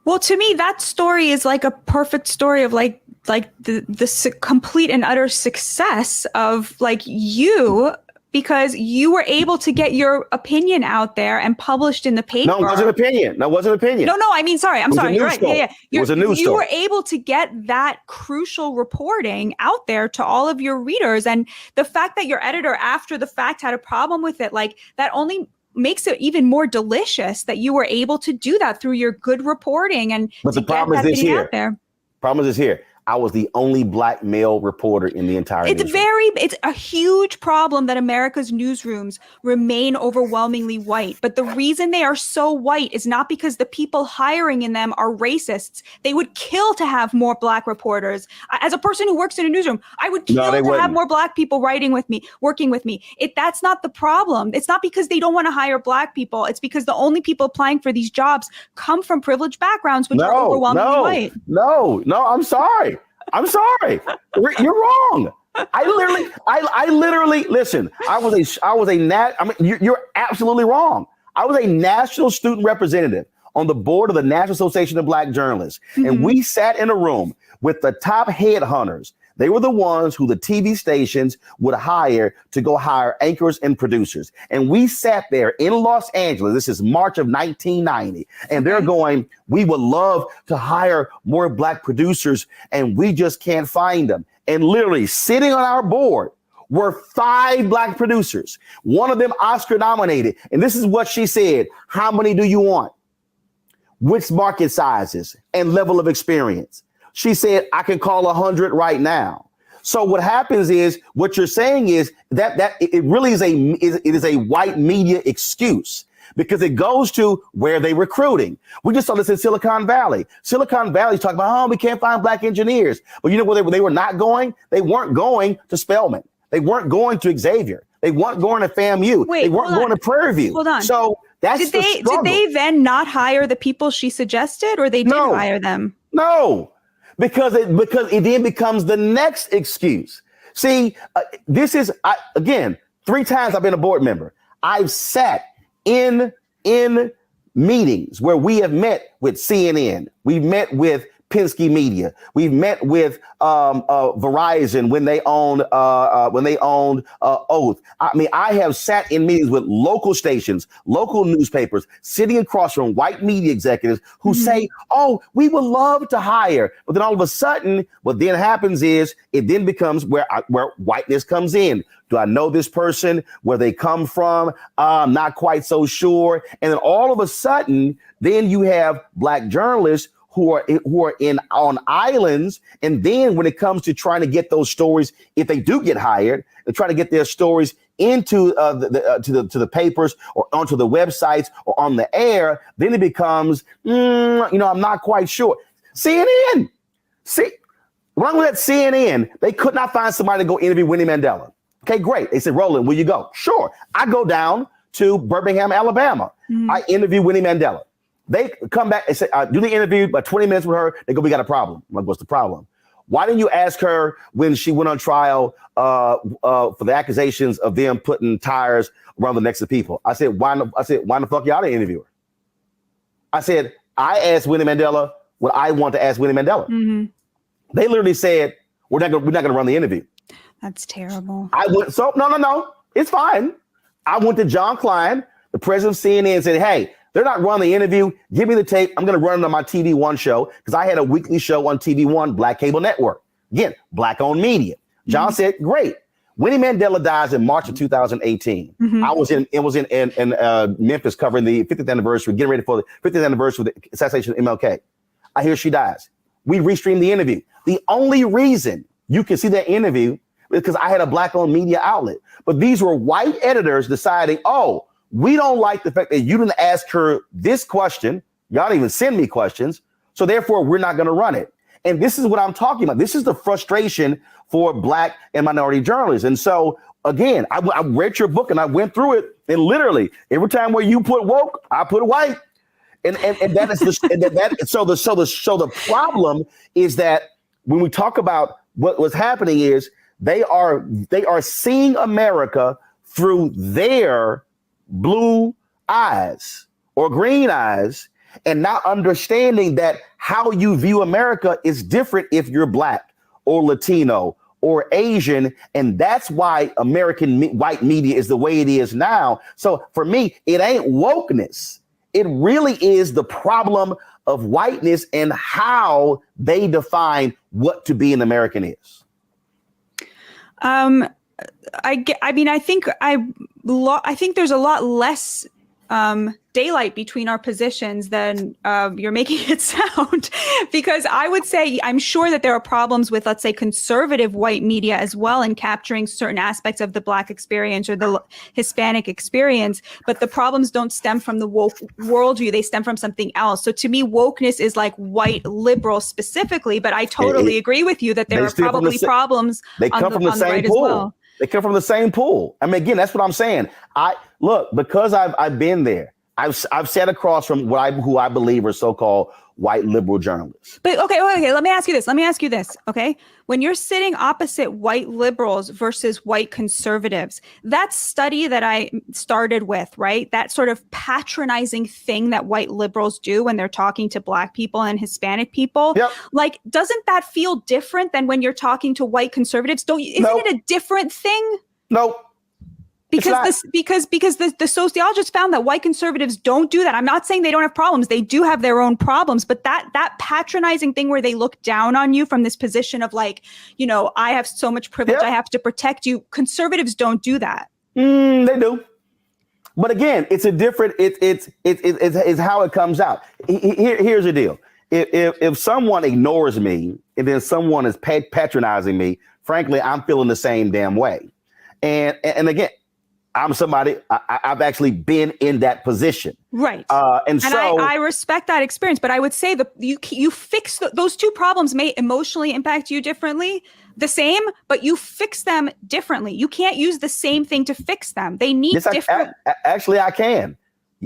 Well, to me, that story is like a perfect story of like the complete and utter success of you, because you were able to get your opinion out there and published in the paper. No, it wasn't opinion. No, I mean, sorry. I'm sorry. You're right. Yeah. It was a news story. You were able to get that crucial reporting out there to all of your readers. And the fact that your editor after the fact had a problem with it, that only makes it even more delicious that you were able to do that through your good reporting. But the problem is this here. Problem is here. I was the only black male reporter in the entire newsroom. It's a huge problem that America's newsrooms remain overwhelmingly white. But the reason they are so white is not because the people hiring in them are racists. They would kill to have more black reporters. As a person who works in a newsroom, I would kill to have more black people writing with me, working with me. That's not the problem. It's not because they don't want to hire black people. It's because the only people applying for these jobs come from privileged backgrounds, which are overwhelmingly white. No, I'm sorry. You're wrong. I literally listen. You're absolutely wrong. I was a national student representative on the board of the National Association of Black Journalists. And we sat in a room with the top headhunters. They were the ones who the TV stations would hire to go hire anchors and producers. And we sat there in Los Angeles. This is March of 1990. And they're going, we would love to hire more black producers and we just can't find them. And literally sitting on our board were 5 black producers, one of them Oscar nominated. And this is what she said. How many do you want? Which market sizes and level of experience? She said, I can call 100 right now. So what happens is, what you're saying is that it really is a white media excuse. because it goes to where they recruiting. We just saw this in Silicon Valley. Silicon Valley's talking about, oh, we can't find black engineers. But you know where they were not going? They weren't going to Spelman. They weren't going to Xavier. They weren't going to FAMU. Wait, they weren't going to Prairie View. Hold on. So that's did they then not hire the people she suggested, or they did hire them? No, because it then becomes the next excuse. See, this is again, 3 times I've been a board member. I've sat in meetings where we have met with CNN. We've met with Penske Media. We've met with Verizon when they owned Oath. I mean, I have sat in meetings with local stations, local newspapers, sitting across from white media executives who say, "Oh, we would love to hire," but then all of a sudden, what then happens is it then becomes where whiteness comes in. Do I know this person? Where they come from? I'm not quite so sure. And then all of a sudden, then you have black journalists who are on islands, and then when it comes to trying to get those stories, if they do get hired, they're trying to get their stories into to the papers or onto the websites or on the air. Then it becomes, I'm not quite sure. CNN, when I was at CNN, they could not find somebody to go interview Winnie Mandela. Okay, great. They said, Roland, will you go? Sure. I go down to Birmingham, Alabama. I interview Winnie Mandela. They come back and say, do the interview, about 20 minutes with her. They go, we got a problem. I'm like, what's the problem? Why didn't you ask her when she went on trial for the accusations of them putting tires around the necks of people? I said, why the fuck y'all didn't interview her? I said, I asked Winnie Mandela what I want to ask Winnie Mandela. They literally said, we're not going to run the interview. That's terrible. No, it's fine. I went to John Klein, the president of CNN, and said, hey, they're not running the interview. Give me the tape. I'm going to run it on my TV One show, because I had a weekly show on TV One, Black Cable Network. Again, black-owned media. John said, great. Winnie Mandela dies in March of 2018. I was in Memphis covering the 50th anniversary, getting ready for the 50th anniversary of the assassination of MLK. I hear she dies. We restreamed the interview. The only reason you can see that interview is because I had a black-owned media outlet. But these were white editors deciding, oh, we don't like the fact that you didn't ask her this question. Y'all didn't even send me questions. So therefore, we're not going to run it. And this is what I'm talking about. This is the frustration for black and minority journalists. And so, again, I read your book and I went through it. And literally, every time where you put woke, I put white. And that is so the problem is that when we talk about what was happening is they are seeing America through their blue eyes or green eyes, and not understanding that how you view America is different if you're black or Latino or Asian. And that's why American white media is the way it is now. So for me, it ain't wokeness. It really is the problem of whiteness and how they define what to be an American is. I think there's a lot less daylight between our positions than you're making it sound, because I would say I'm sure that there are problems with, let's say, conservative white media as well in capturing certain aspects of the Black experience or the Hispanic experience, but the problems don't stem from the woke worldview, they stem from something else. So to me, wokeness is like white liberal specifically, but I totally agree with you that there are probably problems on the right as well. They come from the same pool. I mean, again, that's what I'm saying. Because I've been there. I've sat across from who I believe are so-called white liberal journalists. But okay. Let me ask you this. Okay, when you're sitting opposite white liberals versus white conservatives, that study that I started with, right? That sort of patronizing thing that white liberals do when they're talking to Black people and Hispanic people. Yep. Like, doesn't that feel different than when you're talking to white conservatives? Isn't it a different thing? Nope. Because the sociologists found that white conservatives don't do that. I'm not saying they don't have problems. They do have their own problems, but that patronizing thing where they look down on you from this position of like, I have so much privilege, I have to protect you. Conservatives don't do that. They do. But again, it's a different, it's how it comes out. Here's the deal. If someone ignores me and then someone is patronizing me, frankly, I'm feeling the same damn way. And again, I'm somebody, I've actually been in that position. Right. And so I respect that experience, but I would say that you fix those two problems may emotionally impact you differently, the same, but you fix them differently. You can't use the same thing to fix them. They need different. Actually, I can.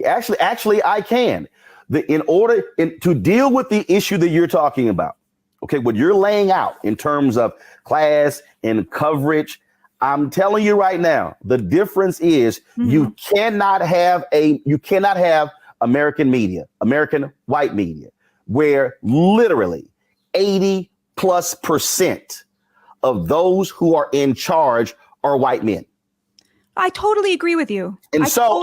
Actually, I can. To deal with the issue that you're talking about, okay, what you're laying out in terms of class and coverage, I'm telling you right now, the difference is you cannot have American media, American white media, where literally 80+% of those who are in charge are white men. I totally agree with you. And so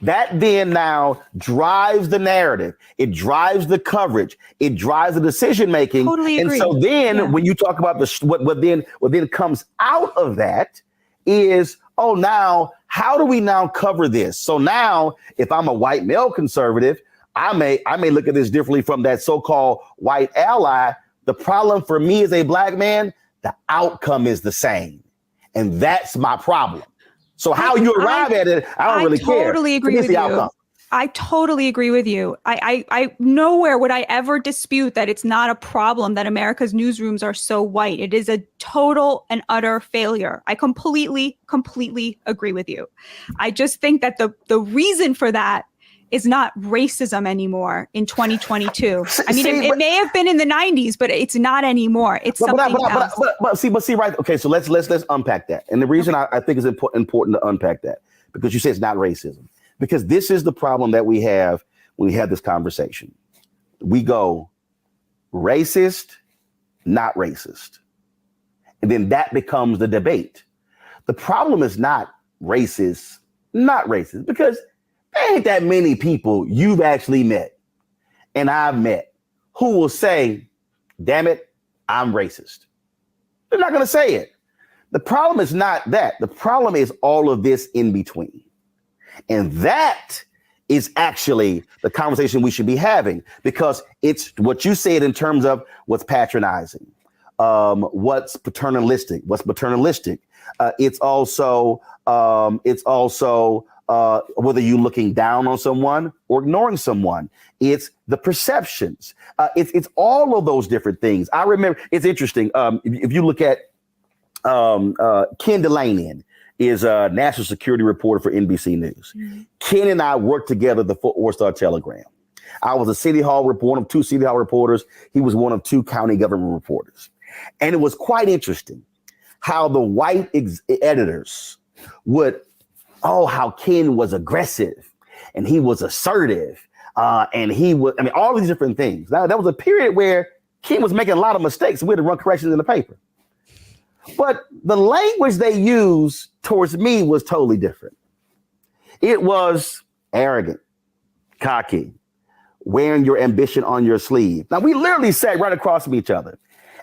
that then now drives the narrative. It drives the coverage. It drives the decision making. Totally agree. And so then when you talk about what then comes out of that is, oh, now how do we now cover this? So now if I'm a white male conservative, I may look at this differently from that so-called white ally. The problem for me as a black man, the outcome is the same. And that's my problem. So how you arrive at it, I don't really care. I totally agree with you. Outcome. I totally agree with you. I nowhere would I ever dispute that it's not a problem that America's newsrooms are so white. It is a total and utter failure. I completely agree with you. I just think that the reason for that is not racism anymore in 2022. I mean, it may have been in the 90s, but it's not anymore. It's something else. But see, right. Okay, so let's unpack that. And the reason I think it's important to unpack that, because you say it's not racism, because this is the problem that we have when we have this conversation. We go racist, not racist. And then that becomes the debate. The problem is not racist, not racist, because there ain't that many people you've actually met and I've met who will say, damn it, I'm racist. They're not going to say it. The problem is not that. The problem is all of this in between. And that is actually the conversation we should be having, because it's what you said in terms of what's patronizing, what's paternalistic. It's also whether you're looking down on someone or ignoring someone. It's the perceptions. It's all of those different things. I remember, it's interesting. If you look at Ken Delanian is a national security reporter for NBC News. Mm-hmm. Ken and I worked together at the Fort Worth Star-Telegram. I was a city hall reporter, one of two city hall reporters. He was one of two county government reporters. And it was quite interesting how the white editors would, how Ken was aggressive and he was assertive. And he was, all these different things. Now, that was a period where Ken was making a lot of mistakes. And we had to run corrections in the paper. But the language they used towards me was totally different. It was arrogant, cocky, wearing your ambition on your sleeve. Now, we literally sat right across from each other.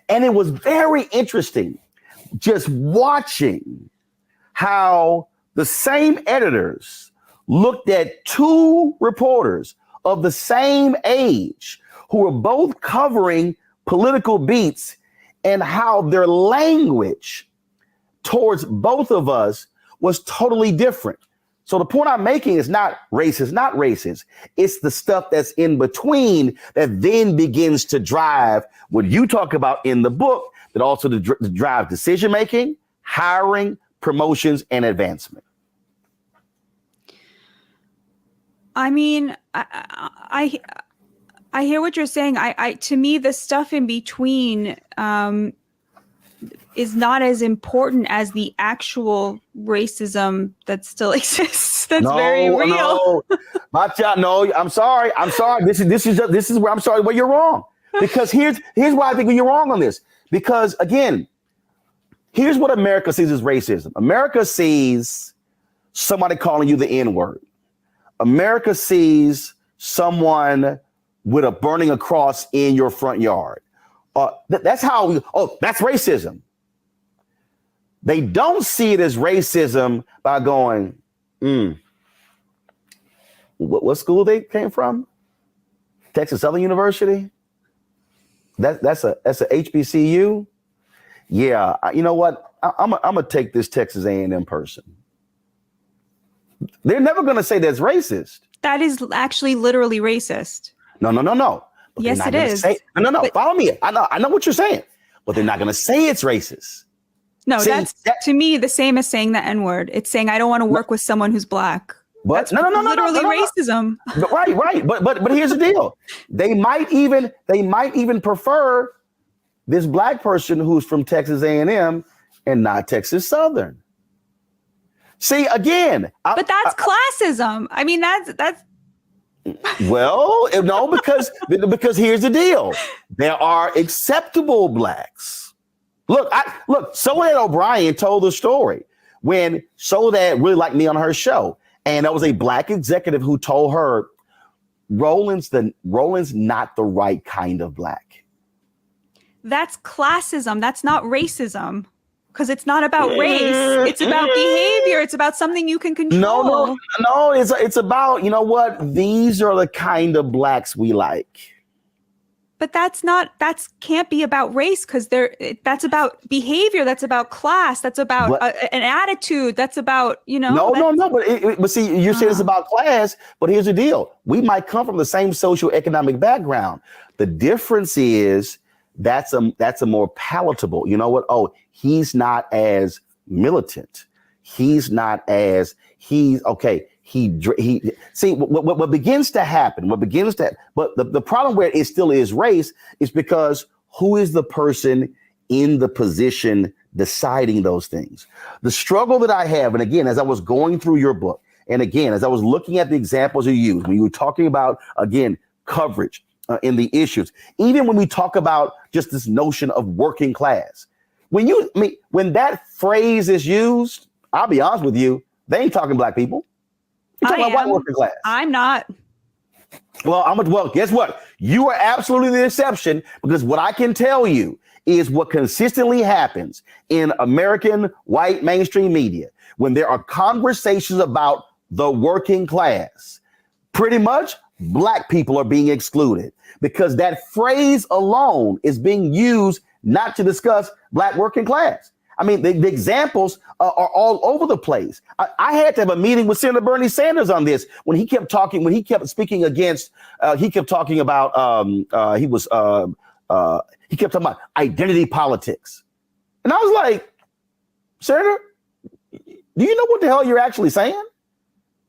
And it was very interesting just watching how the same editors looked at two reporters of the same age who were both covering political beats, and how their language towards both of us was totally different. So the point I'm making is not racist. It's the stuff that's in between that then begins to drive what you talk about in the book, that also to drive decision-making, hiring, promotions, and advancement. I mean, I hear what you're saying. To me, the stuff in between is not as important as the actual racism that still exists. That's very real. No, Batya, no, I'm sorry. This is where I'm sorry. Where you're wrong. Because here's why I think you're wrong on this. Because again, here's what America sees as racism. America sees somebody calling you the N-word. America sees someone with a burning a cross in your front yard. That's that's racism. They don't see it as racism by going, what school they came from? Texas Southern University? That's a HBCU? Yeah, you know what? I'm gonna take this Texas A&M person. They're never going to say that's racist. That is actually literally racist. No. But yes, it is. No. But, follow me. I know what you're saying, but they're not going to say it's racist. No, that's to me the same as saying the N-word. It's saying I don't want to work with someone who's black. But that's literally racism. But, right. But here's the deal. They might even prefer this black person who's from Texas A&M and not Texas Southern. See, again. But that's classism. I mean, that's. Well, no, because here's the deal. There are acceptable blacks. Look, Soledad O'Brien told the story when Soledad really liked me on her show. And there was a black executive who told her, Roland's not the right kind of black. That's classism. That's not racism. Because it's not about race. It's about behavior. It's about something you can control. No. It's about, you know what? These are the kind of blacks we like. But that can't be about race because that's about behavior. That's about class. That's about an attitude. That's about, No. But see, you're saying it's about class. But here's the deal. We might come from the same socioeconomic background. The difference is that's a more palatable. You know what? Oh, he's not as militant. He's not as okay. He see what begins to happen. But the problem where it still is race is because who is the person in the position deciding those things? The struggle that I have, and again, as I was going through your book, and again, as I was looking at the examples you used, when you were talking about, again, coverage in the issues, even when we talk about just this notion of working class, when that phrase is used, I'll be honest with you, they ain't talking black people. You're talking about white working class. I'm not. Well, guess what? You are absolutely the exception, because what I can tell you is what consistently happens in American white mainstream media when there are conversations about the working class. Pretty much black people are being excluded because that phrase alone is being used not to discuss black working class. I mean, the examples are all over the place. I had to have a meeting with Senator Bernie Sanders on this when he kept speaking against, he kept talking about identity politics. And I was like, Senator, do you know what the hell you're actually saying?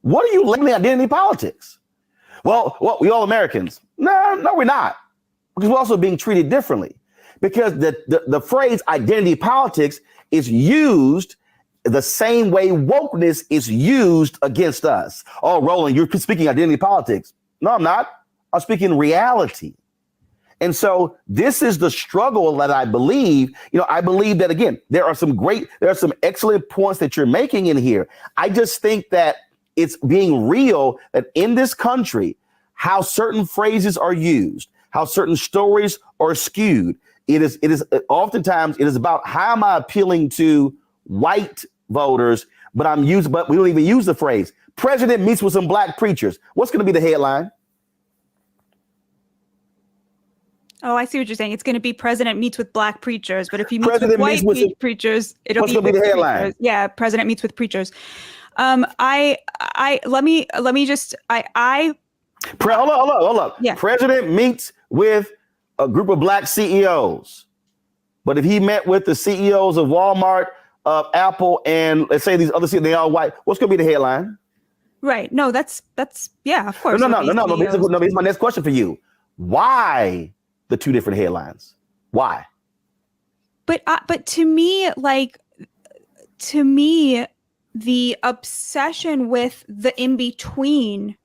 What are you labeling identity politics? Well, we all Americans. No, we're not. Because we're also being treated differently. Because the phrase identity politics is used the same way wokeness is used against us. Oh, Roland, you're speaking identity politics. No, I'm not. I'm speaking reality. And so this is the struggle that I believe. I believe that, again, there are some excellent points that you're making in here. I just think that it's being real that in this country, how certain phrases are used, how certain stories are skewed. It is oftentimes about how am I appealing to white voters, but we don't even use the phrase president meets with some black preachers. What's going to be the headline? Oh, I see what you're saying. It's going to be president meets with black preachers, but if he meets with white preachers, it'll be the headline. Preachers. Yeah, president meets with preachers. Hold up. Yeah. President meets with a group of black CEOs. But if he met with the CEOs of Walmart, Apple, and let's say these other CEOs, they all white, what's going to be the headline? Right. No, that's yeah, of course. No. Here's my next question for you. Why the two different headlines? Why? But to me, the obsession with the in-between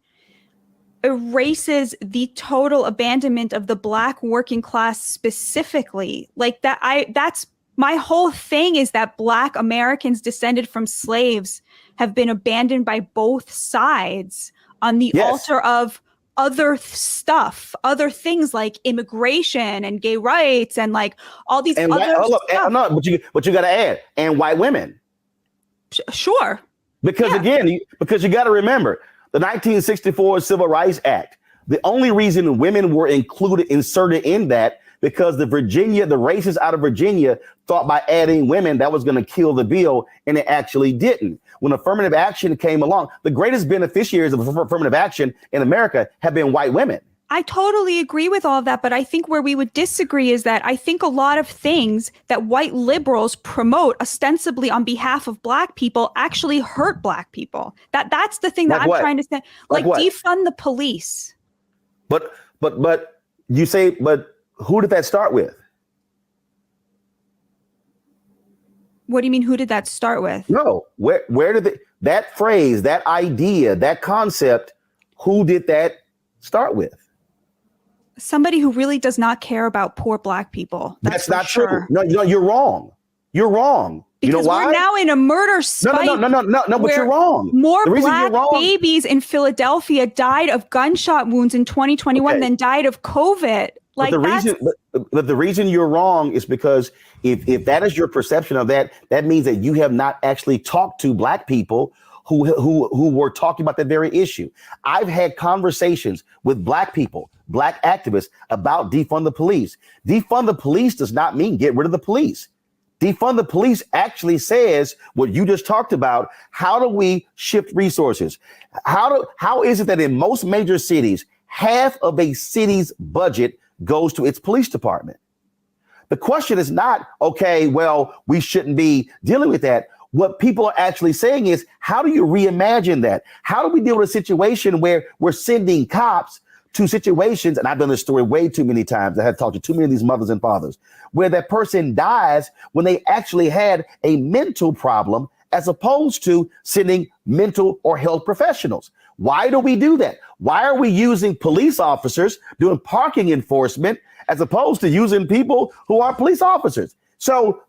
erases the total abandonment of the black working class specifically. That's my whole thing, is that black Americans descended from slaves have been abandoned by both sides on the altar of other stuff, other things like immigration and gay rights and all these and other stuff. But you got to add, and white women. Sure. Because you got to remember, the 1964 Civil Rights Act, the only reason women were inserted in that because the racists out of Virginia thought by adding women that was going to kill the bill, and it actually didn't. When affirmative action came along, the greatest beneficiaries of affirmative action in America have been white women. I totally agree with all of that, but I think where we would disagree is that I think a lot of things that white liberals promote ostensibly on behalf of Black people actually hurt Black people. That's the thing that I'm trying to say. Like defund the police. But you say, but who did that start with? What do you mean, who did that start with? No, where did that phrase, that idea, that concept, who did that start with? Somebody who really does not care about poor Black people. That's not true. No, you're wrong. You're wrong. Because you know why? We're now in a murder spike. No, but you're wrong. More Black babies in Philadelphia died of gunshot wounds in 2021 than died of COVID. Like but the reason you're wrong is because if that is your perception of that, that means that you have not actually talked to Black people who were talking about that very issue. I've had conversations with Black people, Black activists about defund the police. Defund the police does not mean get rid of the police. Defund the police actually says what you just talked about. How do we shift resources? How is it that in most major cities, half of a city's budget goes to its police department? The question is not, okay, well, we shouldn't be dealing with that. What people are actually saying is, how do you reimagine that? How do we deal with a situation where we're sending cops to situations, and I've done this story way too many times. I had talked to too many of these mothers and fathers, where that person dies when they actually had a mental problem, as opposed to sending mental or health professionals. Why do we do that? Why are we using police officers doing parking enforcement as opposed to using people who are police officers? So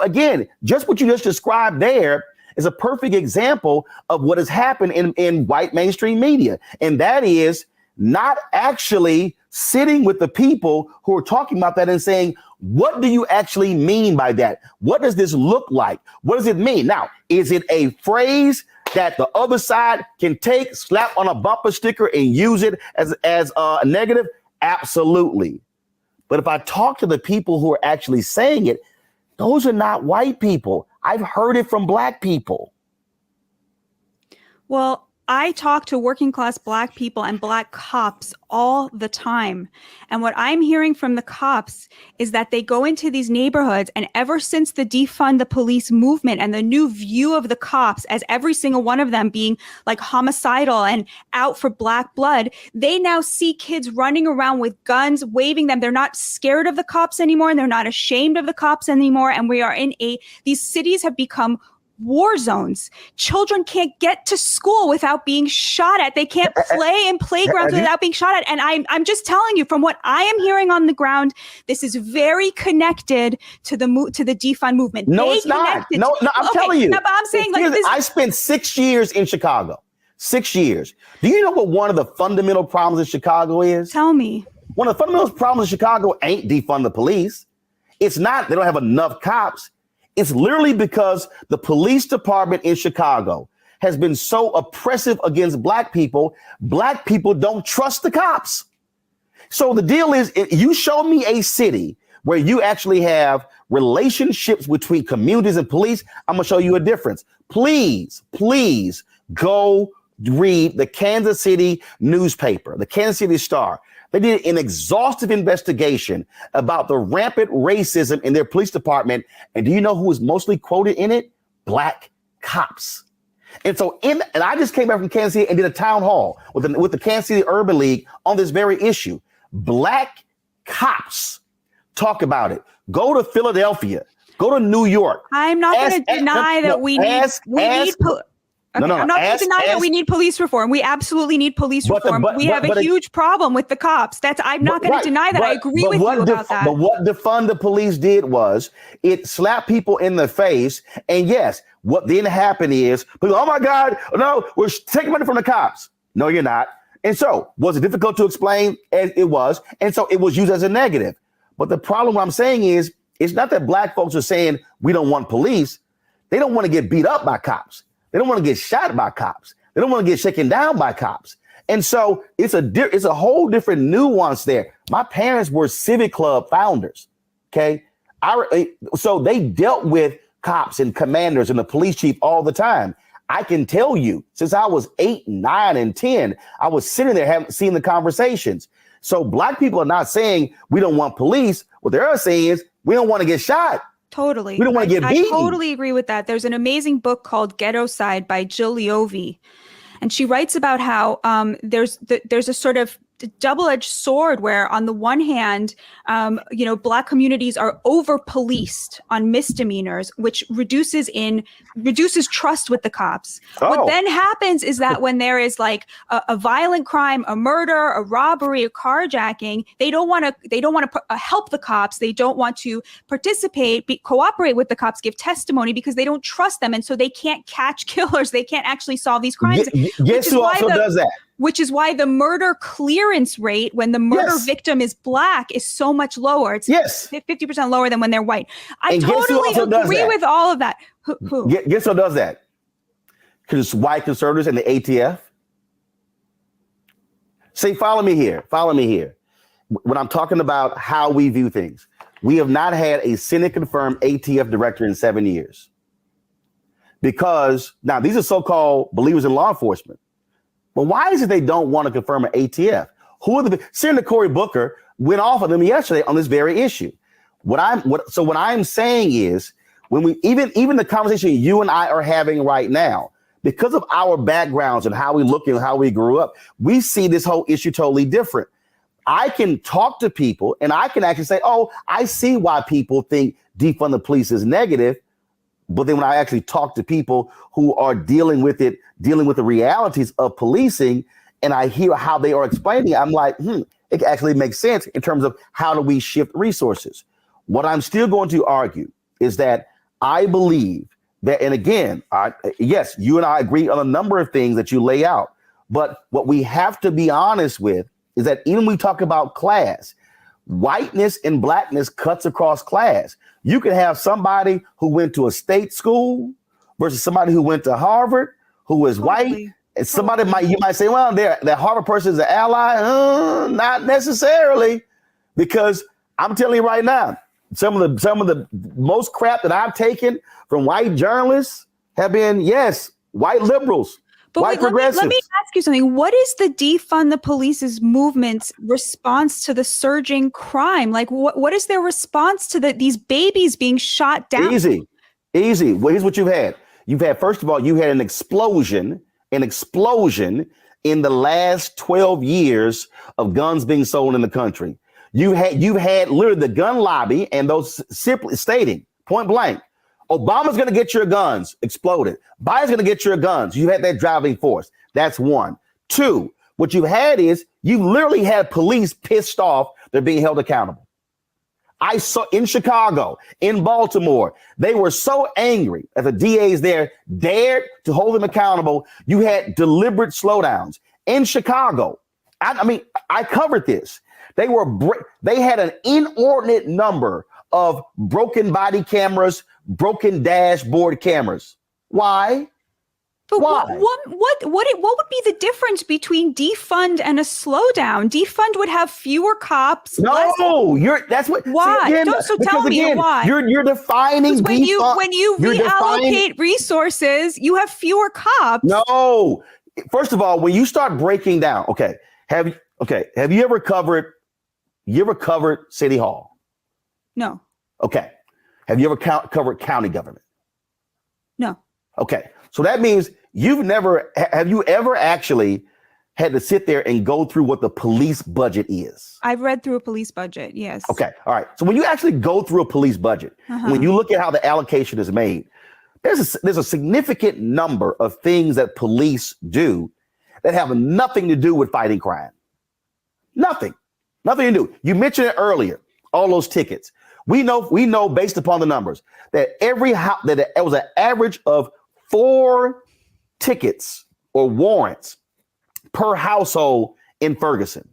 again, just what you just described there is a perfect example of what has happened in white mainstream media. And that is not actually sitting with the people who are talking about that and saying, what do you actually mean by that? What does this look like? What does it mean? Now, is it a phrase that the other side can take, slap on a bumper sticker and use it as a negative? Absolutely. But if I talk to the people who are actually saying it, those are not white people. I've heard it from Black people. Well, I talk to working class Black people and Black cops all the time. And what I'm hearing from the cops is that they go into these neighborhoods, and ever since the defund the police movement and the new view of the cops as every single one of them being like homicidal and out for Black blood, they now see kids running around with guns, waving them. They're not scared of the cops anymore, and they're not ashamed of the cops anymore. And we are these cities have become war zones. Children can't get to school without being shot at. They can't play in playgrounds without being shot at. And I'm just telling you, from what I am hearing on the ground, this is very connected to the defund movement. No, it's not. No, I'm telling you. No, but I'm saying I spent 6 years in Chicago. 6 years. Do you know what one of the fundamental problems in Chicago is? Tell me. One of the fundamental problems in Chicago ain't defund the police. It's not they don't have enough cops. It's literally because the police department in Chicago has been so oppressive against Black people don't trust the cops. So the deal is, you show me a city where you actually have relationships between communities and police, I'm going to show you a difference. Please go read the Kansas City newspaper, the Kansas City Star. They did an exhaustive investigation about the rampant racism in their police department. And do you know who was mostly quoted in it? Black cops. And so and I just came back from Kansas City and did a town hall with the Kansas City Urban League on this very issue. Black cops talk about it. Go to Philadelphia. Go to New York. I'm not going to deny that we need I'm not going to deny that we need police reform. We absolutely need police reform. We have a huge problem with the cops. I'm not going to deny that. I agree with you about that. But what defund the police did was it slapped people in the face. And yes, what then happened is, oh my God, no, we're taking money from the cops. No, you're not. And so was it difficult to explain? It was. And so it was used as a negative. But the problem I'm saying is, it's not that Black folks are saying we don't want police. They don't want to get beat up by cops. They don't want to get shot by cops. They don't want to get shaken down by cops. And so it's a whole different nuance there. My parents were Civic Club founders. Okay. So they dealt with cops and commanders and the police chief all the time. I can tell you, since I was 8, 9, and 10, I was sitting there seeing the conversations. So black people are not saying we don't want police. What they're saying is we don't want to get shot. Totally. We don't want to get beaten. I totally agree with that. There's an amazing book called Ghetto Side by Jill Leovy. And she writes about how there's a sort of double-edged sword where on the one hand, Black communities are over-policed on misdemeanors, which reduces trust with the cops. Oh. What then happens is that when there is like a violent crime, a murder, a robbery, a carjacking, they don't want to help the cops. They don't want to participate, cooperate with the cops, give testimony because they don't trust them, and so they can't catch killers. They can't actually solve these crimes. Guess who also does that? Which is why the murder clearance rate when the murder victim is Black is so much lower. It's 50% lower than when they're white. I totally agree with all of that. Who? Guess who does that? Because white conservatives and the ATF. See, follow me here. When I'm talking about how we view things, we have not had a Senate-confirmed ATF director in 7 years. Because now these are so-called believers in law enforcement. But why is it they don't want to confirm an ATF? Senator Cory Booker went off of them yesterday on this very issue. What I'm saying is, when we even the conversation you and I are having right now, because of our backgrounds and how we look and how we grew up, we see this whole issue totally different. I can talk to people and I can actually say, oh, I see why people think defund the police is negative. But then when I actually talk to people who are dealing with the realities of policing, and I hear how they are explaining it, I'm like, it actually makes sense in terms of how do we shift resources. What I'm still going to argue is that I believe that, and again, yes, you and I agree on a number of things that you lay out, but what we have to be honest with is that even when we talk about class, whiteness and Blackness cuts across class. You can have somebody who went to a state school versus somebody who went to Harvard, who is white. And somebody you might say, well, that Harvard person is an ally. Not necessarily, because I'm telling you right now, some of the most crap that I've taken from white journalists have been, yes, white liberals. But wait, let me ask you something. What is the defund the police's movement's response to the surging crime? Like, what is their response to these babies being shot down? Easy. Well, here's what you've had. First of all, you had an explosion in the last 12 years of guns being sold in the country. You've had literally the gun lobby and those simply stating point blank, Obama's going to get your guns exploded. Biden's going to get your guns. You had that driving force. That's one. Two, what you've had is you literally had police pissed off. They're being held accountable. I saw in Chicago, in Baltimore, they were so angry that the DAs there dared to hold them accountable. You had deliberate slowdowns in Chicago. I covered this. They had an inordinate number of broken body cameras, broken dashboard cameras. Why? But why? What would be the difference between defund and a slowdown? Defund would have fewer cops. That's what. Why? Tell me why. You're defining when you reallocate resources, you have fewer cops. No. First of all, when you start breaking down, have you ever covered City Hall? No. Okay. Have you ever covered county government? No. Okay. So that means have you ever actually had to sit there and go through what the police budget is? I've read through a police budget, yes. Okay. All right. So when you actually go through a police budget, when you look at how the allocation is made, there's a significant number of things that police do that have nothing to do with fighting crime. Nothing to do. You mentioned it earlier, all those tickets. We know based upon the numbers that that it was an average of 4 tickets or warrants per household in Ferguson.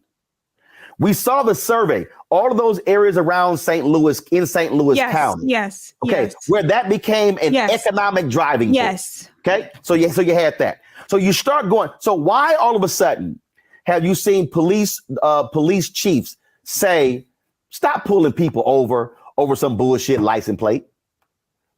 We saw the survey, all of those areas around St. Louis, in St. Louis County. Yes. Okay. Yes. Where that became an economic driving force. Yes. Okay. So you had that. So you start going. So why all of a sudden have you seen police chiefs say, stop pulling people over some bullshit license plate.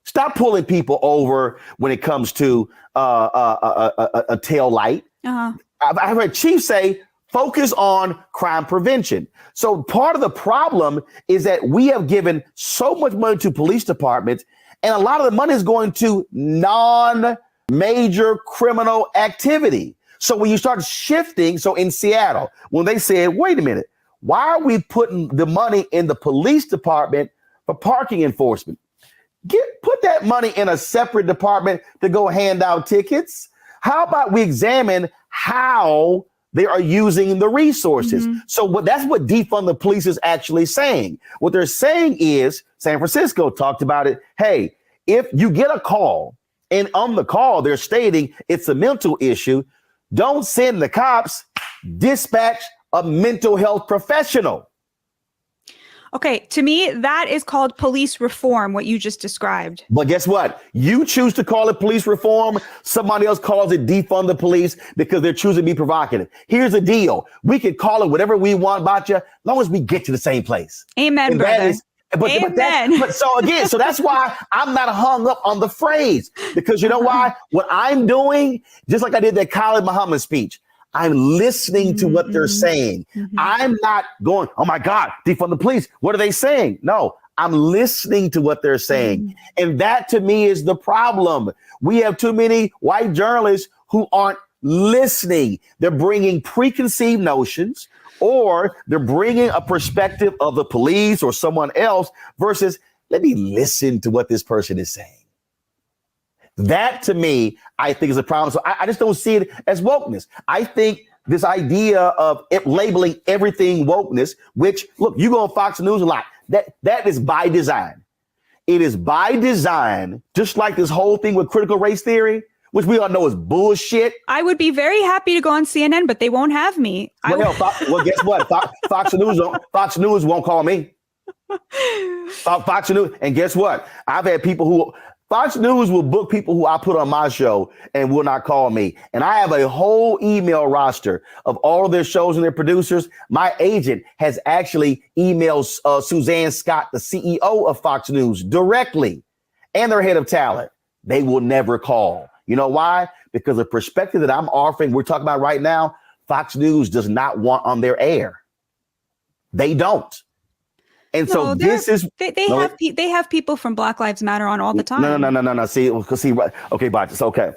Stop pulling people over when it comes to a tail light. I heard Chief say, focus on crime prevention. So part of the problem is that we have given so much money to police departments, and a lot of the money is going to non-major criminal activity. So when you start shifting, so in Seattle, when they said, wait a minute, why are we putting the money in the police department for parking enforcement? Put that money in a separate department to go hand out tickets. How about we examine how they are using the resources? So that's what defund the police is actually saying. What they're saying is, San Francisco talked about it. Hey, if you get a call and on the call, they're stating it's a mental issue, don't send the cops, dispatch a mental health professional. Okay, to me, that is called police reform, what you just described. But guess what? You choose to call it police reform. Somebody else calls it defund the police because they're choosing to be provocative. Here's the deal. We can call it whatever we want, Batya, as long as we get to the same place. Amen, and brother. So that's why I'm not hung up on the phrase, because you know why? What I'm doing, just like I did that Khalid Muhammad speech, I'm listening to what they're saying. I'm not going, oh my God, defund the police. What are they saying? No, I'm listening to what they're saying. And that to me is the problem. We have too many white journalists who aren't listening. They're bringing preconceived notions, or they're bringing a perspective of the police or someone else versus let me listen to what this person is saying. That to me, I think is a problem. So I just don't see it as wokeness. I think this idea of labeling everything wokeness, which look, you go on Fox News a lot, that is by design. It is by design, just like this whole thing with critical race theory, which we all know is bullshit. I would be very happy to go on CNN, but they won't have me. Well, guess what? Fox News won't call me. Fox News, and guess what? I've had people who Fox News will book people who I put on my show and will not call me. And I have a whole email roster of all of their shows and their producers. My agent has actually emailed Suzanne Scott, the CEO of Fox News, directly, and their head of talent. They will never call. You know why? Because the perspective that I'm offering, we're talking about right now, Fox News does not want on their air. They don't. And so this is they have people from Black Lives Matter on all the time. No. See, okay, but it's okay.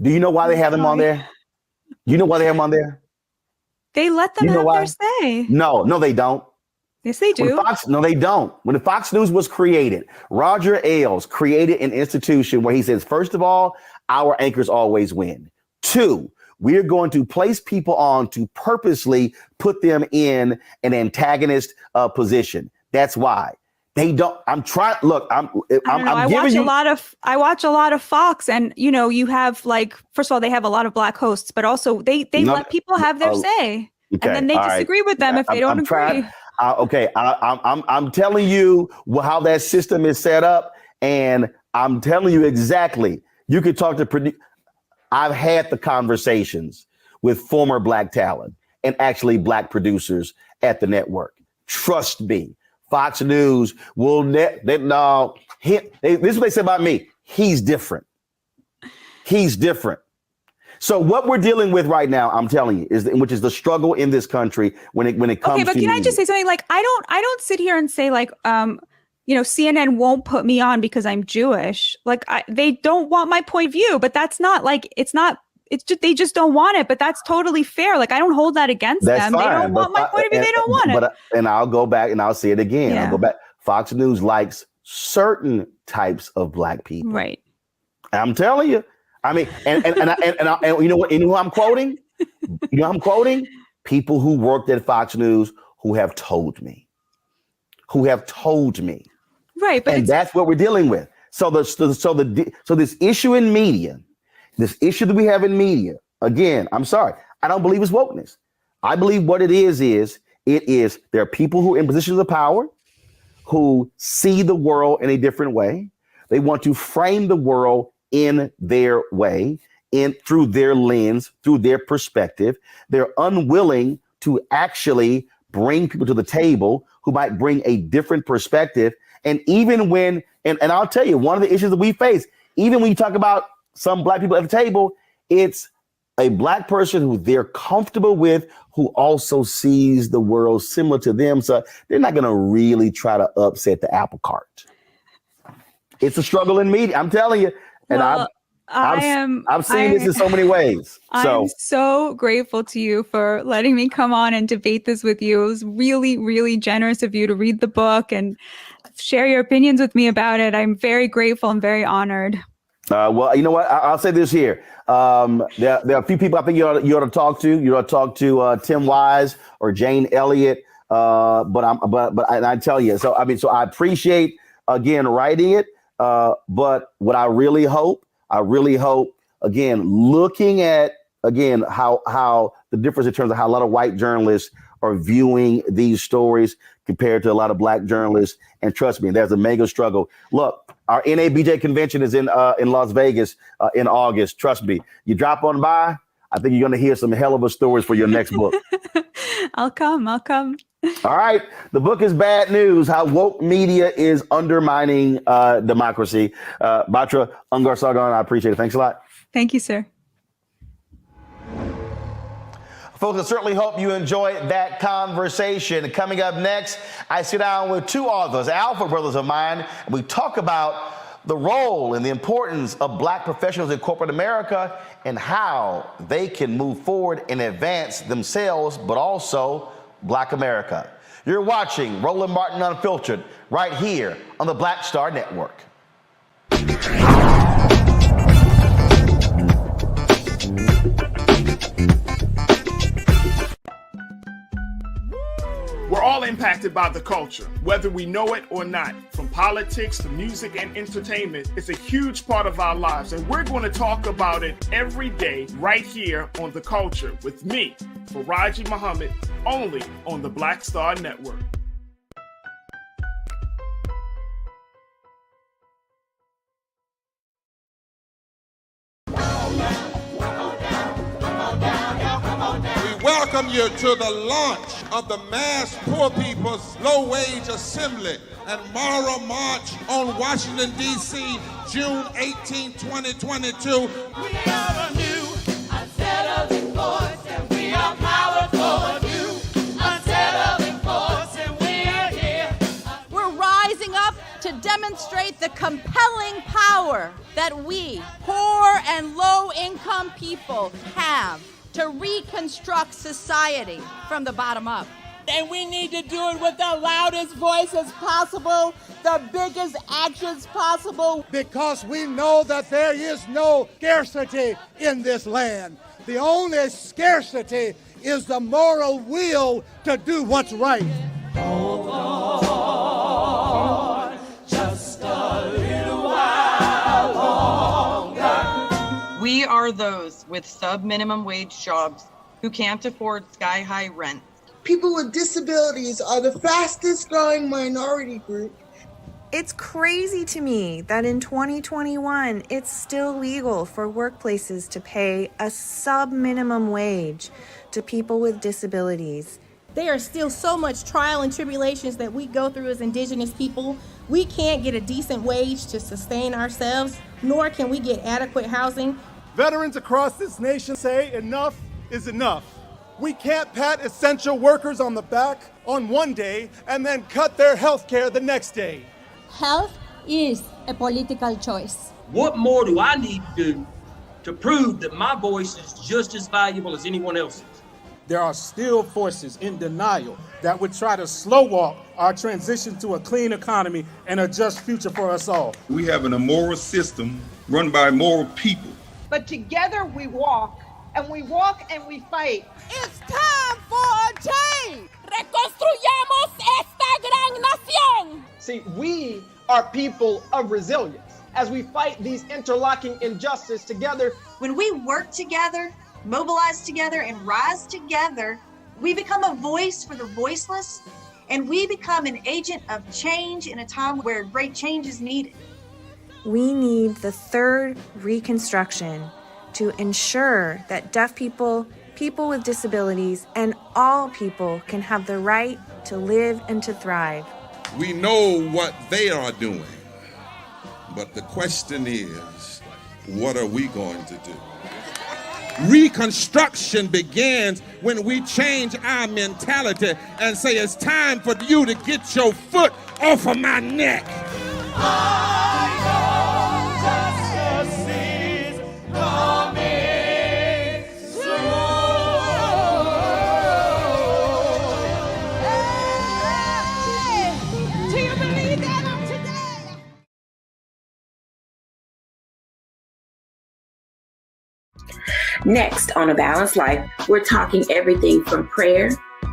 Do you know why they have them on there? Do you know why they have them on there? They let them have their say. No, they don't. Yes, they do. No, they don't. When the Fox News was created, Roger Ailes created an institution where he says, first of all, our anchors always win. 2, we're going to place people on to purposely put them in an antagonist position. That's why they don't. I'm trying. Look, I watch a lot of Fox, and you have first of all, they have a lot of black hosts, but also they let people have their say, and then they disagree with them if they don't agree. I'm telling you how that system is set up, and I'm telling you exactly. You could talk to. I've had the conversations with former black talent and actually black producers at the network. Trust me. Fox News will this is what they say about me. He's different. He's different. So what we're dealing with right now, I'm telling you, which is the struggle in this country when it comes to. Okay, but can I just say something? I don't sit here and say CNN won't put me on because I'm Jewish. They don't want my point of view, but that's not it's just they just don't want it, but that's totally fair. I don't hold that against them. Fine, they don't want my point of view. They don't want it. And I'll go back and I'll say it again. Yeah. I'll go back. Fox News likes certain types of black people. Right. I'm telling you. I mean, and you know what? You know who I'm quoting? You know who I'm quoting? People who worked at Fox News who have told me. Right. But that's what we're dealing with. So this issue in media. This issue that we have in media, again, I'm sorry, I don't believe it's wokeness. I believe what it is there are people who are in positions of power who see the world in a different way. They want to frame the world in their way, through their lens, through their perspective. They're unwilling to actually bring people to the table who might bring a different perspective. And even when, and I'll tell you, one of the issues that we face, even when you talk about some black people at the table, it's a black person who they're comfortable with, who also sees the world similar to them. So they're not going to really try to upset the apple cart. It's a struggle in media, I'm telling you. And Well, I've seen this in so many ways. I'm so grateful to you for letting me come on and debate this with you. It was really, really generous of you to read the book and share your opinions with me about it. I'm very grateful and very honored. Well, you know what? I'll say this here. There are a few people I think you ought to talk to. You ought to talk to Tim Wise or Jane Elliott. But I tell you, so I appreciate again writing it. But what I really hope, again, looking at again how the difference in terms of how a lot of white journalists are viewing these stories compared to a lot of black journalists. And trust me, there's a mega struggle. Look, our NABJ convention is in Las Vegas in August. Trust me, you drop on by, I think you're going to hear some hell of a stories for your next book. I'll come. All right. The book is Bad News: How Woke Media is Undermining Democracy. Batya Ungar-Sargon, I appreciate it. Thanks a lot. Thank you, sir. Folks, I certainly hope you enjoyed that conversation. Coming up next, I sit down with two authors, alpha brothers of mine, and we talk about the role and the importance of black professionals in corporate America and how they can move forward and advance themselves, but also Black America. You're watching Roland Martin Unfiltered right here on the Black Star Network. We're all impacted by the culture, whether we know it or not. From politics to music and entertainment, it's a huge part of our lives, and we're going to talk about it every day right here on The Culture with me, Faraji Muhammad, only on the Black Star Network. Welcome you to the launch of the Mass Poor People's Low-Wage Assembly and Moral March on Washington, D.C., June 18, 2022. We are a new, unsettling force, and we are powerful. New, unsettling force, and we're here. We're rising up to demonstrate the compelling power that we, poor and low-income people, have to reconstruct society from the bottom up. And we need to do it with the loudest voices possible, the biggest actions possible. Because we know that there is no scarcity in this land. The only scarcity is the moral will to do what's right. Hold on, just a little while longer. We are those with sub-minimum wage jobs who can't afford sky-high rent. People with disabilities are the fastest growing minority group. It's crazy to me that in 2021, it's still legal for workplaces to pay a sub-minimum wage to people with disabilities. There are still so much trial and tribulations that we go through as Indigenous people. We can't get a decent wage to sustain ourselves, nor can we get adequate housing. Veterans across this nation say enough is enough. We can't pat essential workers on the back on one day and then cut their health care the next day. Health is a political choice. What more do I need to do to prove that my voice is just as valuable as anyone else's? There are still forces in denial that would try to slow walk our transition to a clean economy and a just future for us all. We have an immoral system run by immoral people. But together we walk, and we walk and we fight. It's time for a change. Reconstruyamos esta gran nación. See, we are people of resilience as we fight these interlocking injustices together. When we work together, mobilize together, and rise together, we become a voice for the voiceless, and we become an agent of change in a time where great change is needed. We need the third Reconstruction to ensure that deaf people, people with disabilities, and all people can have the right to live and to thrive. We know what they are doing, but the question is, what are we going to do? Reconstruction begins when we change our mentality and say it's time for you to get your foot off of my neck. Next on A Balanced Life, we're talking everything from prayer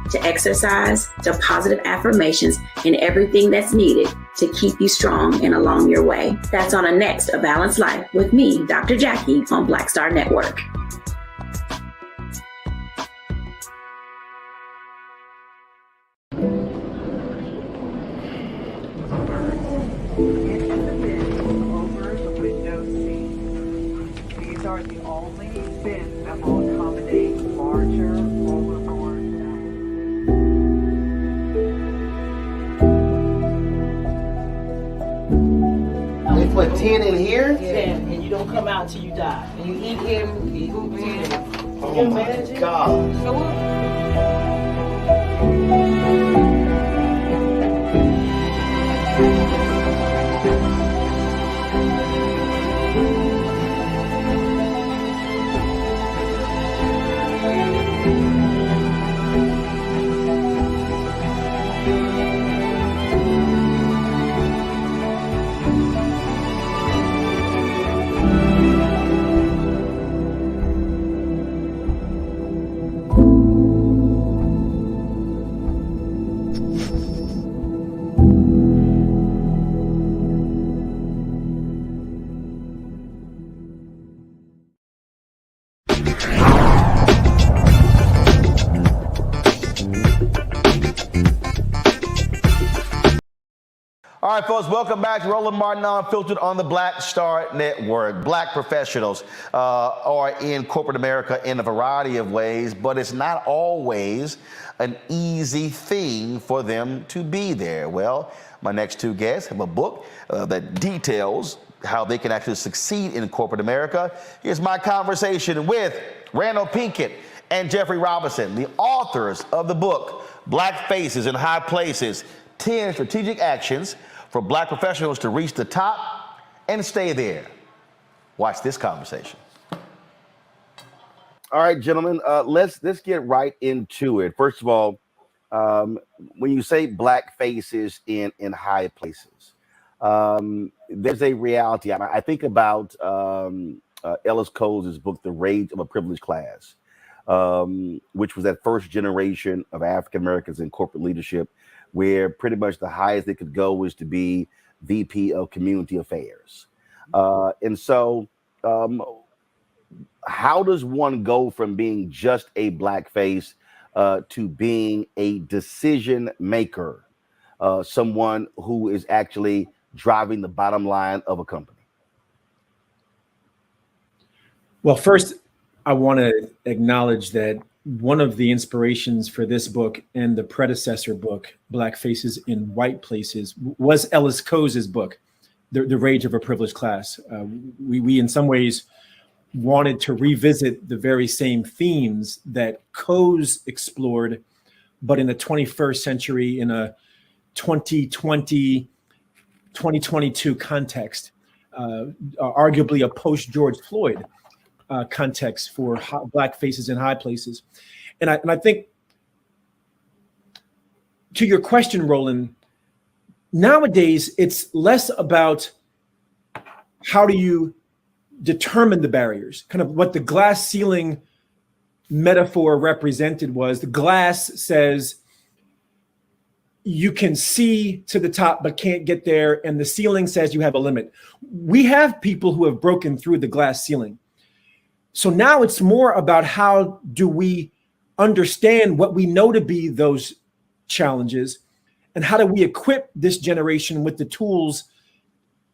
to exercise to positive affirmations and everything that's needed to keep you strong and along your way. That's on a next A Balanced Life with me, Dr. Jackie, on Black Star Network. They put 10 in here? 10, and you don't come out till you die. And you eat him, you eat him. Oh my God. All right, folks, welcome back to Roland Martin Unfiltered on the Black Star Network. Black professionals are in corporate America in a variety of ways, but it's not always an easy thing for them to be there. Well, my next two guests have a book that details how they can actually succeed in corporate America. Here's my conversation with Randal Pinkett and Jeffrey Robinson, the authors of the book, Black Faces in High Places, 10 Strategic Actions for Black Professionals to Reach the Top and Stay There. Watch this conversation. All right, gentlemen, let's get right into it. First of all, when you say Black faces in high places, there's a reality. I think about Ellis Coles' book, The Rage of a Privileged Class, which was that first generation of African Americans in corporate leadership, where pretty much the highest they could go was to be VP of Community Affairs. And so how does one go from being just a Black face to being a decision maker, someone who is actually driving the bottom line of a company? Well, first, I want to acknowledge that one of the inspirations for this book and the predecessor book, Black Faces in White Places, was Ellis Coles' book, The Rage of a Privileged Class. We in some ways wanted to revisit the very same themes that Coles explored, but in the 21st century, in a 2020, 2022 context, arguably a post-George Floyd context for Black faces in high places. And I think, to your question, Roland, nowadays it's less about how do you determine the barriers, kind of what the glass ceiling metaphor represented was. The glass says you can see to the top but can't get there, and the ceiling says you have a limit. We have people who have broken through the glass ceiling. So now it's more about how do we understand what we know to be those challenges, and how do we equip this generation with the tools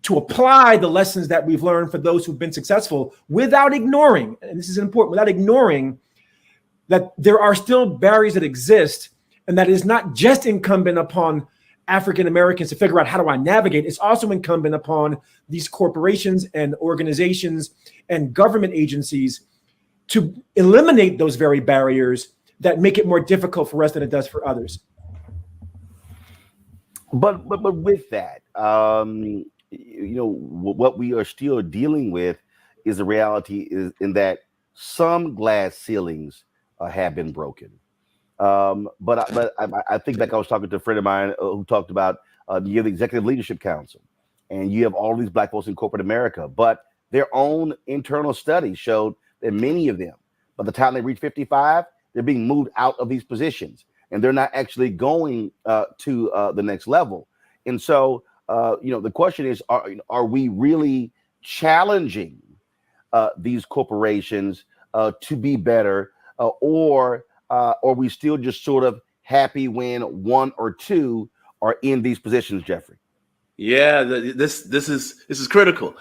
to apply the lessons that we've learned for those who've been successful without ignoring, and this is important, without ignoring that there are still barriers that exist, and that is not just incumbent upon African Americans to figure out how do I navigate. It's also incumbent upon these corporations and organizations and government agencies to eliminate those very barriers that make it more difficult for us than it does for others. But with that, what we are still dealing with is the reality is in that some glass ceilings have been broken. But I think back, I was talking to a friend of mine who talked about you have the Executive Leadership Council, and you have all these Black folks in corporate America, but their own internal studies showed that many of them, by the time they reach 55, they're being moved out of these positions, and they're not actually going to the next level. And so, the question is, are we really challenging these corporations to be better, or are we still just sort of happy when one or two are in these positions, Jeffrey? Yeah, this is critical.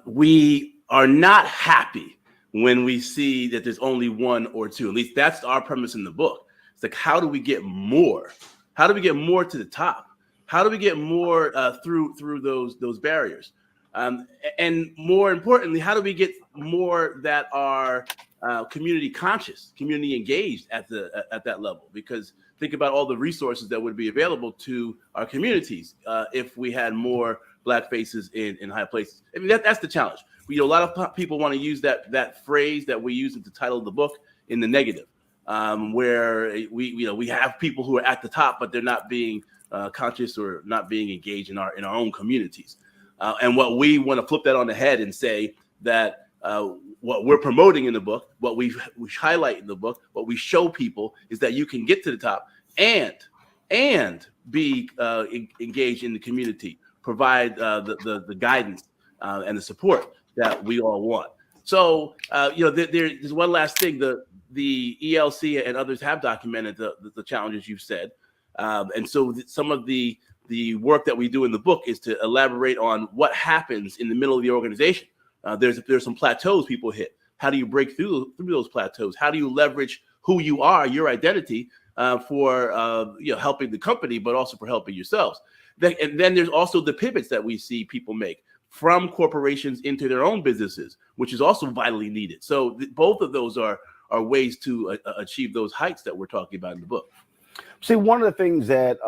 We are not happy when we see that there's only one or two. At least that's our premise in the book. It's like, how do we get more? How do we get more to the top? How do we get more through those barriers? And more importantly, how do we get more that are community conscious, community engaged at that level? Because think about all the resources that would be available to our communities if we had more Black faces in high places. I mean, that's the challenge. A lot of people want to use that phrase that we use in the title of the book in the negative, where we have people who are at the top, but they're not being conscious or not being engaged in our own communities. And what we want to flip that on the head and say that what we're promoting in the book, what we highlight in the book, what we show people is that you can get to the top and be engaged in the community, provide the guidance and the support that we all want. So there's one last thing. The ELC and others have documented the challenges you've said, and so some of the work that we do in the book is to elaborate on what happens in the middle of the organization. There's some plateaus people hit. How do you break through those plateaus? How do you leverage who you are, your identity, for helping the company, but also for helping yourselves? And then there's also the pivots that we see people make from corporations into their own businesses, which is also vitally needed. So both of those are ways to achieve those heights that we're talking about in the book. See, one of the things that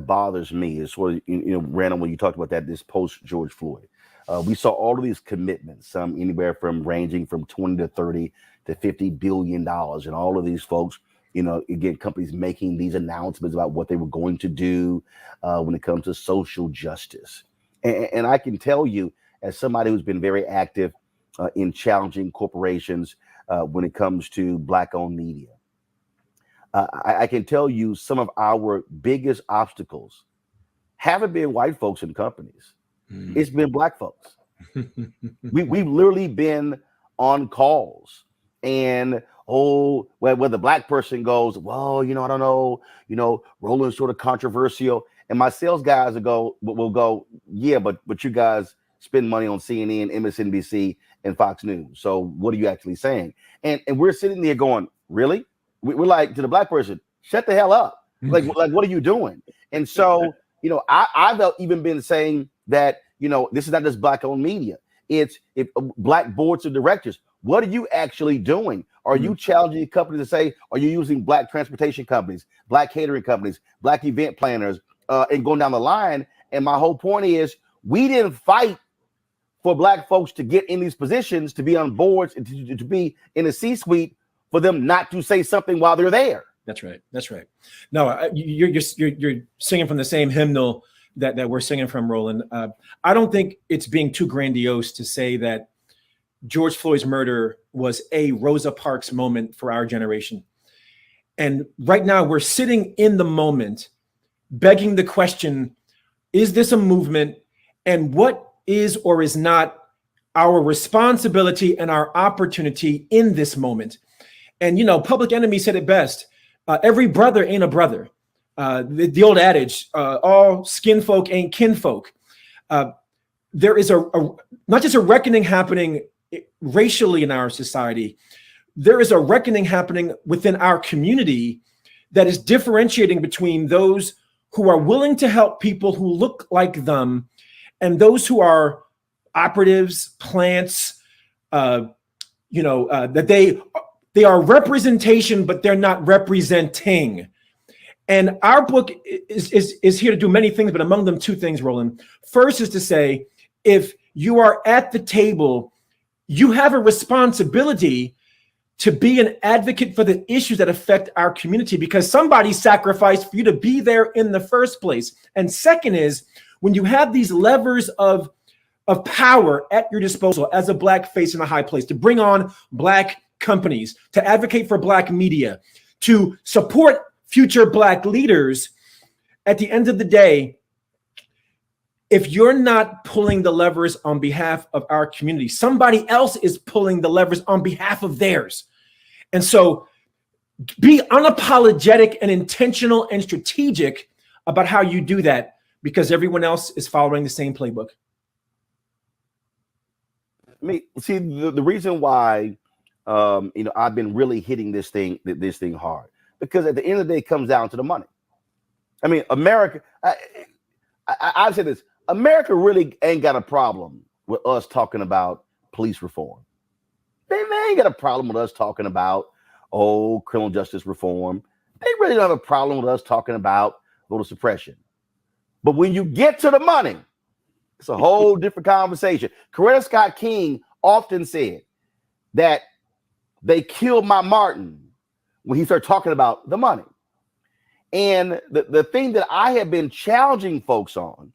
bothers me is sort of, Randall, when you talked about this post George Floyd, we saw all of these commitments, some anywhere from ranging from 20 to 30 to $50 billion, and all of these folks, again, companies making these announcements about what they were going to do when it comes to social justice. And I can tell you, as somebody who's been very active in challenging corporations when it comes to Black-owned media, I can tell you some of our biggest obstacles haven't been white folks in companies. It's been Black folks. We've literally been on calls, and where the Black person goes, well, I don't know, Roland's sort of controversial, and my sales guys will go, yeah, but you guys spend money on CNN, MSNBC, and Fox News. So what are you actually saying? And we're sitting there going, really? We're like, to the Black person, shut the hell up. Like what are you doing? And so, I've even been saying that, this is not just Black-owned media. It's Black boards of directors. What are you actually doing? Are you challenging companies to say, are you using Black transportation companies, Black catering companies, Black event planners, and going down the line? And my whole point is, we didn't fight for Black folks to get in these positions, to be on boards, and to be in a C-suite, for them not to say something while they're there. That's right. No, you're singing from the same hymnal that we're singing from, Roland. I don't think it's being too grandiose to say that George Floyd's murder was a Rosa Parks moment for our generation. And right now we're sitting in the moment, begging the question, is this a movement? And what is or is not our responsibility and our opportunity in this moment? And, Public Enemy said it best. Every brother ain't a brother. The old adage, all skin folk ain't kinfolk. There is not just a reckoning happening racially in our society, there is a reckoning happening within our community that is differentiating between those who are willing to help people who look like them and those who are operatives, plants, that they are representation, but they're not representing. And our book is here to do many things, but among them two things, Roland. First is to say, if you are at the table, you have a responsibility to be an advocate for the issues that affect our community because somebody sacrificed for you to be there in the first place. And second is, when you have these levers of power at your disposal as a Black face in a high place, to bring on Black companies, to advocate for Black media, to support future Black leaders, at the end of the day, if you're not pulling the levers on behalf of our community, somebody else is pulling the levers on behalf of theirs. And so be unapologetic and intentional and strategic about how you do that, because everyone else is following the same playbook. I mean, see, the reason why I've been really hitting this thing hard, because at the end of the day, it comes down to the money. I mean, America, I've said this, America really ain't got a problem with us talking about police reform. They ain't got a problem with us talking about, criminal justice reform. They really don't have a problem with us talking about voter suppression. But when you get to the money, it's a whole different conversation. Coretta Scott King often said that they killed my Martin when he started talking about the money. And the thing that I have been challenging folks on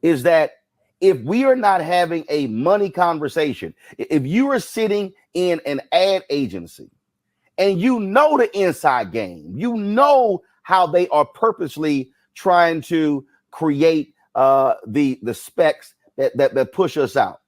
is that if we are not having a money conversation, if you are sitting in an ad agency and you know the inside game, you know how they are purposely trying to create the specs that push us out,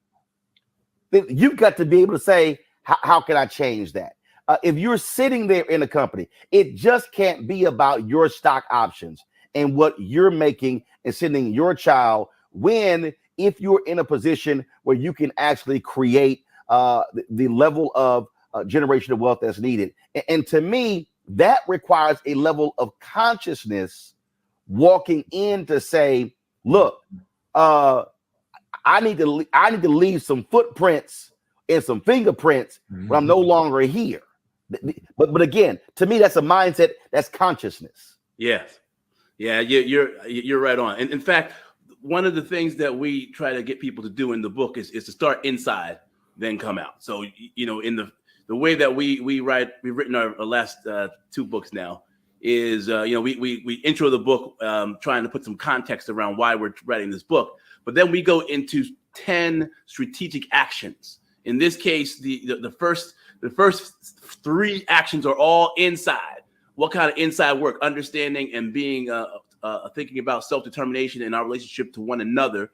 then you've got to be able to say, how can I change that? If you're sitting there in a company, it just can't be about your stock options and what you're making and sending your child, when if you're in a position where you can actually create the level of generational wealth that's needed. And to me, that requires a level of consciousness walking in to say, look, I need to leave some footprints and some fingerprints when I'm no longer here. But again, to me, that's a mindset, that's consciousness. Yes. Yeah, you're right on. And in fact, one of the things that we try to get people to do in the book is to start inside, then come out. So, in the way that we write, we've written our last two books now, is we intro the book trying to put some context around why we're writing this book, but then we go into 10 strategic actions. In this case, the first 3 actions are all inside. What kind of inside work? Understanding and being thinking about self-determination and our relationship to one another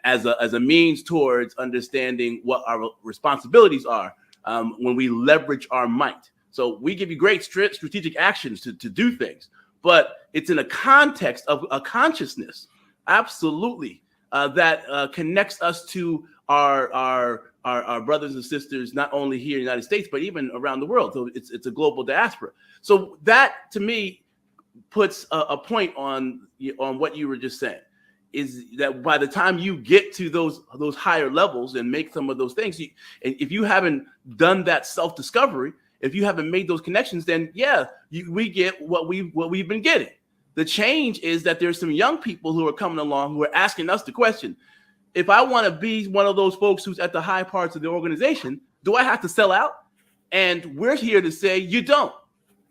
as a means towards understanding what our responsibilities are when we leverage our might. So we give you great strategic actions to do things, but it's in a context of a consciousness, absolutely, that connects us to our brothers and sisters, not only here in the United States, but even around the world. So it's a global diaspora. So that, to me, puts a point on what you were just saying, is that by the time you get to those higher levels and make some of those things, if you haven't done that self-discovery, if you haven't made those connections, then we get what we've been getting. The change is that there's some young people who are coming along who are asking us the question: if I want to be one of those folks who's at the high parts of the organization, do I have to sell out? And we're here to say you don't.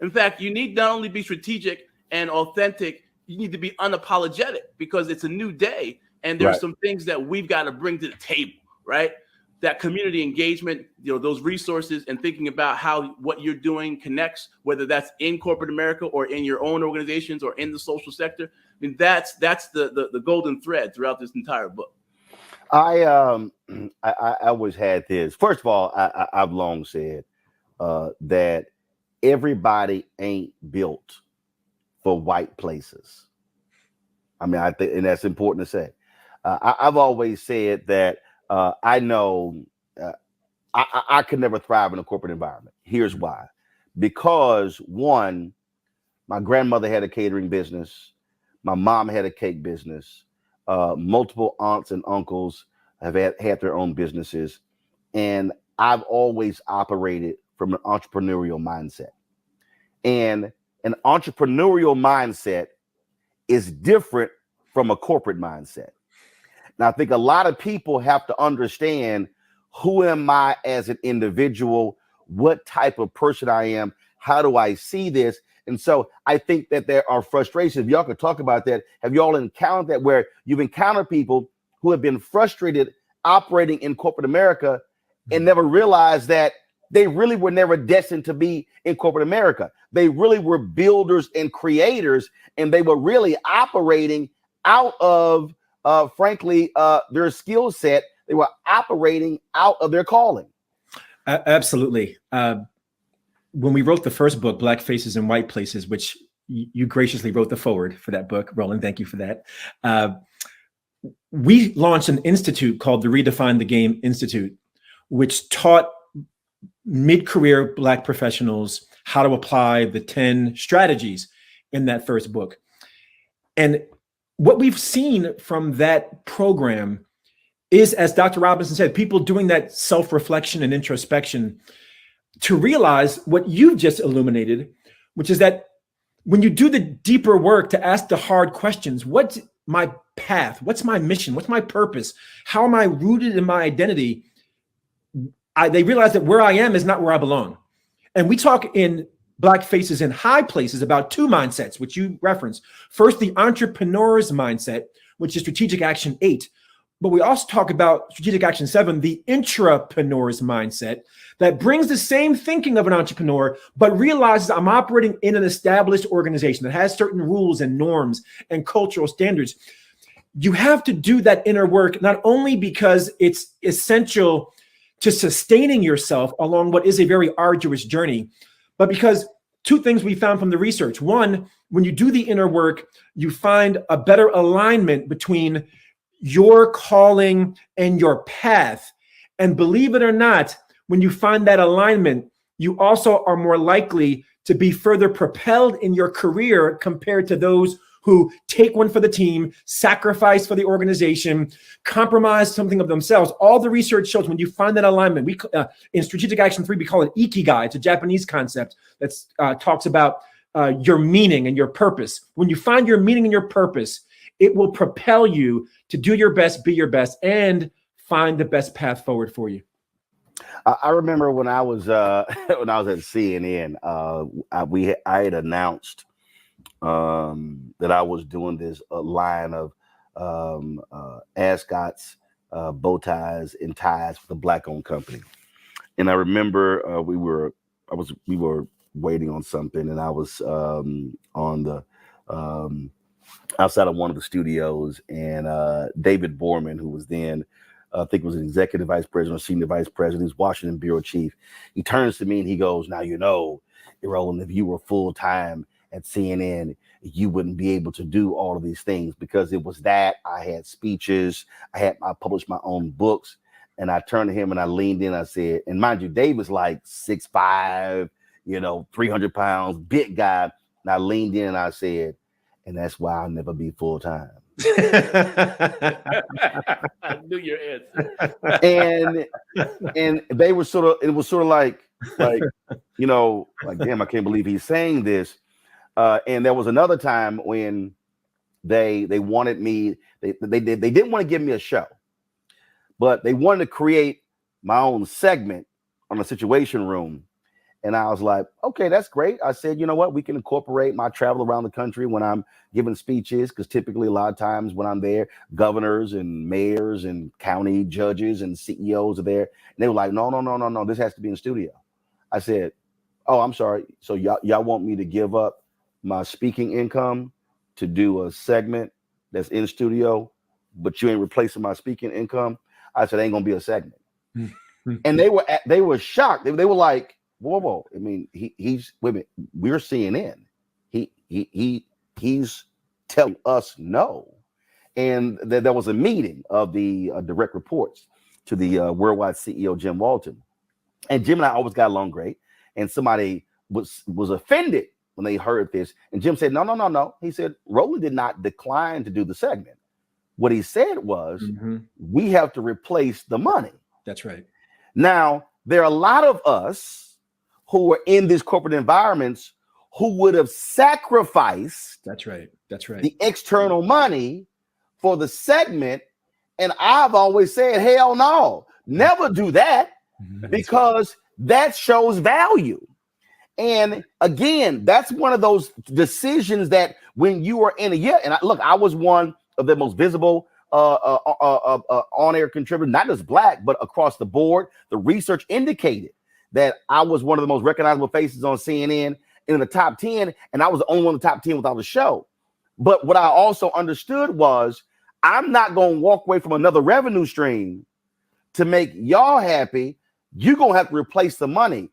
In fact, you need not only be strategic and authentic, you need to be unapologetic, because it's a new day and there's some things that we've got to bring to the table, right? That community engagement, those resources, and thinking about how what you're doing connects, whether that's in corporate America or in your own organizations or in the social sector. I mean, that's the golden thread throughout this entire book. I always had this. First of all, I've long said that everybody ain't built for white places. I mean, I think, and that's important to say. I've always said that I know I could never thrive in a corporate environment. Here's why. Because one, my grandmother had a catering business. My mom had a cake business. Multiple aunts and uncles have had their own businesses. And I've always operated from an entrepreneurial mindset. And an entrepreneurial mindset is different from a corporate mindset. Now, I think a lot of people have to understand, who am I as an individual? What type of person I am? How do I see this? And so I think that there are frustrations. If y'all could talk about that. Have y'all encountered that, where you've encountered people who have been frustrated operating in corporate America and never realized that they really were never destined to be in corporate America? They really were builders and creators, and they were really operating out of, frankly, their skill set. They were operating out of their calling. Absolutely. When we wrote the first book, Black Faces in White Places, which you graciously wrote the foreword for that book, Roland, thank you for that. We launched an institute called the Redefine the Game Institute, which taught mid-career Black professionals how to apply the 10 strategies in that first book. And what we've seen from that program is, as Dr. Robinson said, people doing that self-reflection and introspection to realize what you've just illuminated, which is that when you do the deeper work to ask the hard questions, what's my path? What's my mission? What's my purpose? How am I rooted in my identity? They realize that where I am is not where I belong. And we talk in Black Faces in High Places about two mindsets, which you referenced. First, the entrepreneur's mindset, which is Strategic Action 8. But we also talk about Strategic Action 7, the intrapreneur's mindset, that brings the same thinking of an entrepreneur, but realizes I'm operating in an established organization that has certain rules and norms and cultural standards. You have to do that inner work, not only because it's essential to sustaining yourself along what is a very arduous journey, but because two things we found from the research. One, when you do the inner work, you find a better alignment between your calling and your path. And believe it or not, when you find that alignment, you also are more likely to be further propelled in your career compared to those who take one for the team, sacrifice for the organization, compromise something of themselves. All the research shows when you find that alignment, we in Strategic Action 3, we call it Ikigai. It's a Japanese concept that talks about your meaning and your purpose. When you find your meaning and your purpose, it will propel you to do your best, be your best, and find the best path forward for you. I remember when I was at CNN, I had announced that I was doing this line of ascots, bow ties, and ties for the Black-owned company. And I remember we were waiting on something, and I was on the outside of one of the studios, and David Borman, who was then I think was an executive vice president or senior vice president, he's Washington bureau chief. He turns to me and he goes, "Now, you know, Roland, if you were full time at CNN, you wouldn't be able to do all of these things," because it was that I had speeches, I published my own books. And I turned to him and I leaned in. I said, and mind you, Dave was like 6'5", 300 pounds, big guy. And I leaned in and I said, "And that's why I'll never be full time." I knew your answer. And they were it was sort of like, damn, I can't believe he's saying this. And there was another time when they wanted me, they didn't want to give me a show, but they wanted to create my own segment on the Situation Room. And I was like, okay, that's great. I said, you know what? We can incorporate my travel around the country when I'm giving speeches, because typically a lot of times when I'm there, governors and mayors and county judges and CEOs are there. And they were like, no, this has to be in studio. I said, oh, I'm sorry. So y'all want me to give up my speaking income to do a segment that's in studio, but you ain't replacing my speaking income? I said, ain't gonna be a segment. And they were shocked. They were like, whoa. I mean, he's wait a minute, we're CNN. He's telling us no. And there was a meeting of the direct reports. to the worldwide CEO, Jim Walton. And Jim and I always got along great. And somebody was offended when they heard this. And Jim said, no. He said, Roland did not decline to do the segment. What he said was, we have to replace the money. That's right. Now, there are a lot of us who are in these corporate environments who would have sacrificed That's right. the external money for the segment. And I've always said, hell no, never do that, because that shows value. And again, that's one of those decisions that when you are in a year, and I was one of the most visible on-air contributors, not just Black, but across the board. The research indicated that I was one of the most recognizable faces on CNN in the top 10, and I was the only one in the top 10 without a show. But what I also understood was I'm not going to walk away from another revenue stream to make y'all happy. You're going to have to replace the money.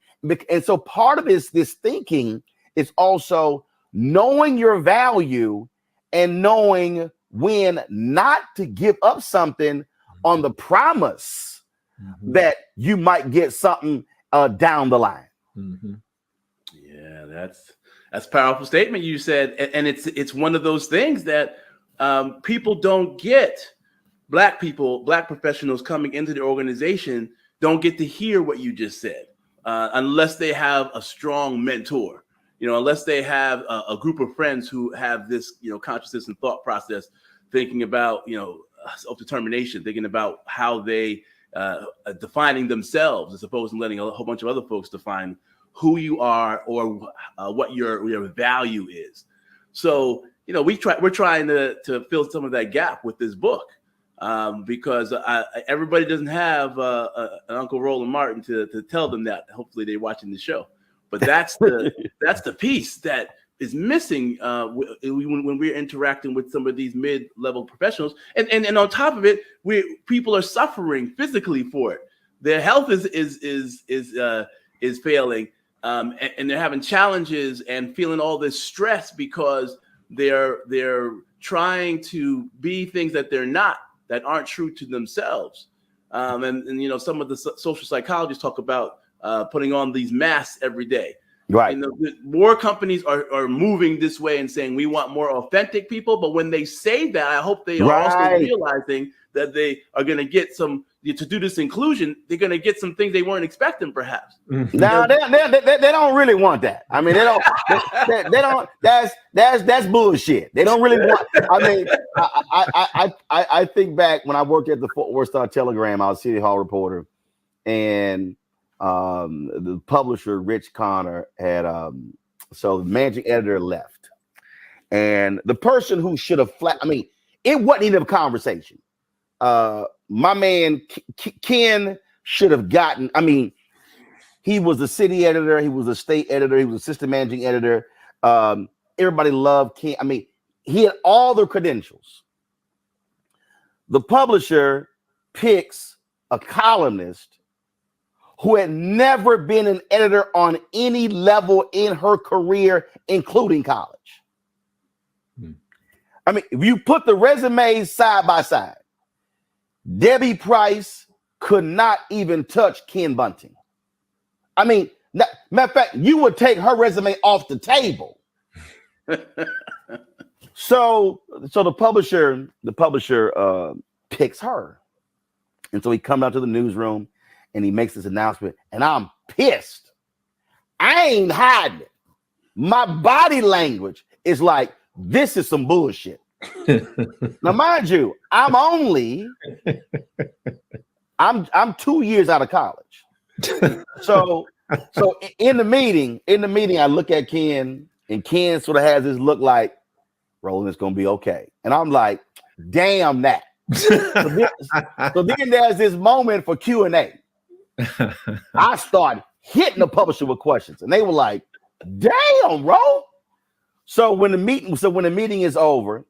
And so part of this thinking is also knowing your value and knowing when not to give up something on the promise that you might get something down the line. Yeah, that's a powerful statement you said. And it's one of those things that people don't get. Black people, Black professionals coming into the organization don't get to hear what you just said unless they have a strong mentor, unless they have a group of friends who have this, consciousness and thought process, thinking about, self-determination, thinking about how they defining themselves as opposed to letting a whole bunch of other folks define who you are or what your value is. So, we're trying to fill some of that gap with this book. Because everybody doesn't have an Uncle Roland Martin to tell them that. Hopefully they're watching the show. But that's the piece that is missing when we're interacting with some of these mid-level professionals. And on top of it, people are suffering physically for it. Their health is failing, and they're having challenges and feeling all this stress because they're trying to be things that they're not, that aren't true to themselves. And some of the social psychologists talk about putting on these masks every day. Right. More companies are moving this way and saying we want more authentic people. But when they say that, I hope they are also realizing that they are going to get to do this inclusion. They're going to get some things they weren't expecting, perhaps. No, they don't really want that. I mean, they don't. That's bullshit. They don't really want. I mean, I think back when I worked at the Fort Worth Star-Telegram. I was a City Hall reporter, and the publisher Rich Khanna had so the managing editor left, and the person who should have it wasn't even a conversation. My man Ken should have gotten. I mean, he was the city editor, he was a state editor, he was assistant managing editor. Everybody loved Ken. I mean, he had all the credentials. The publisher picks a columnist who had never been an editor on any level in her career, including college. I mean, if you put the resumes side by side, Debbie Price could not even touch Ken Bunting. I mean, matter of fact, you would take her resume off the table. So the publisher picks her. And so he comes out to the newsroom and he makes this announcement, and I'm pissed. I ain't hiding it. My body language is like, this is some bullshit. Now, mind you, I'm 2 years out of college. So in the meeting, I look at Ken, and Ken sort of has this look like, Roland, it's gonna be okay. And I'm like, damn that. So then there's this moment for Q&A. I started hitting the publisher with questions, and they were like, damn, bro. So when the meeting is over,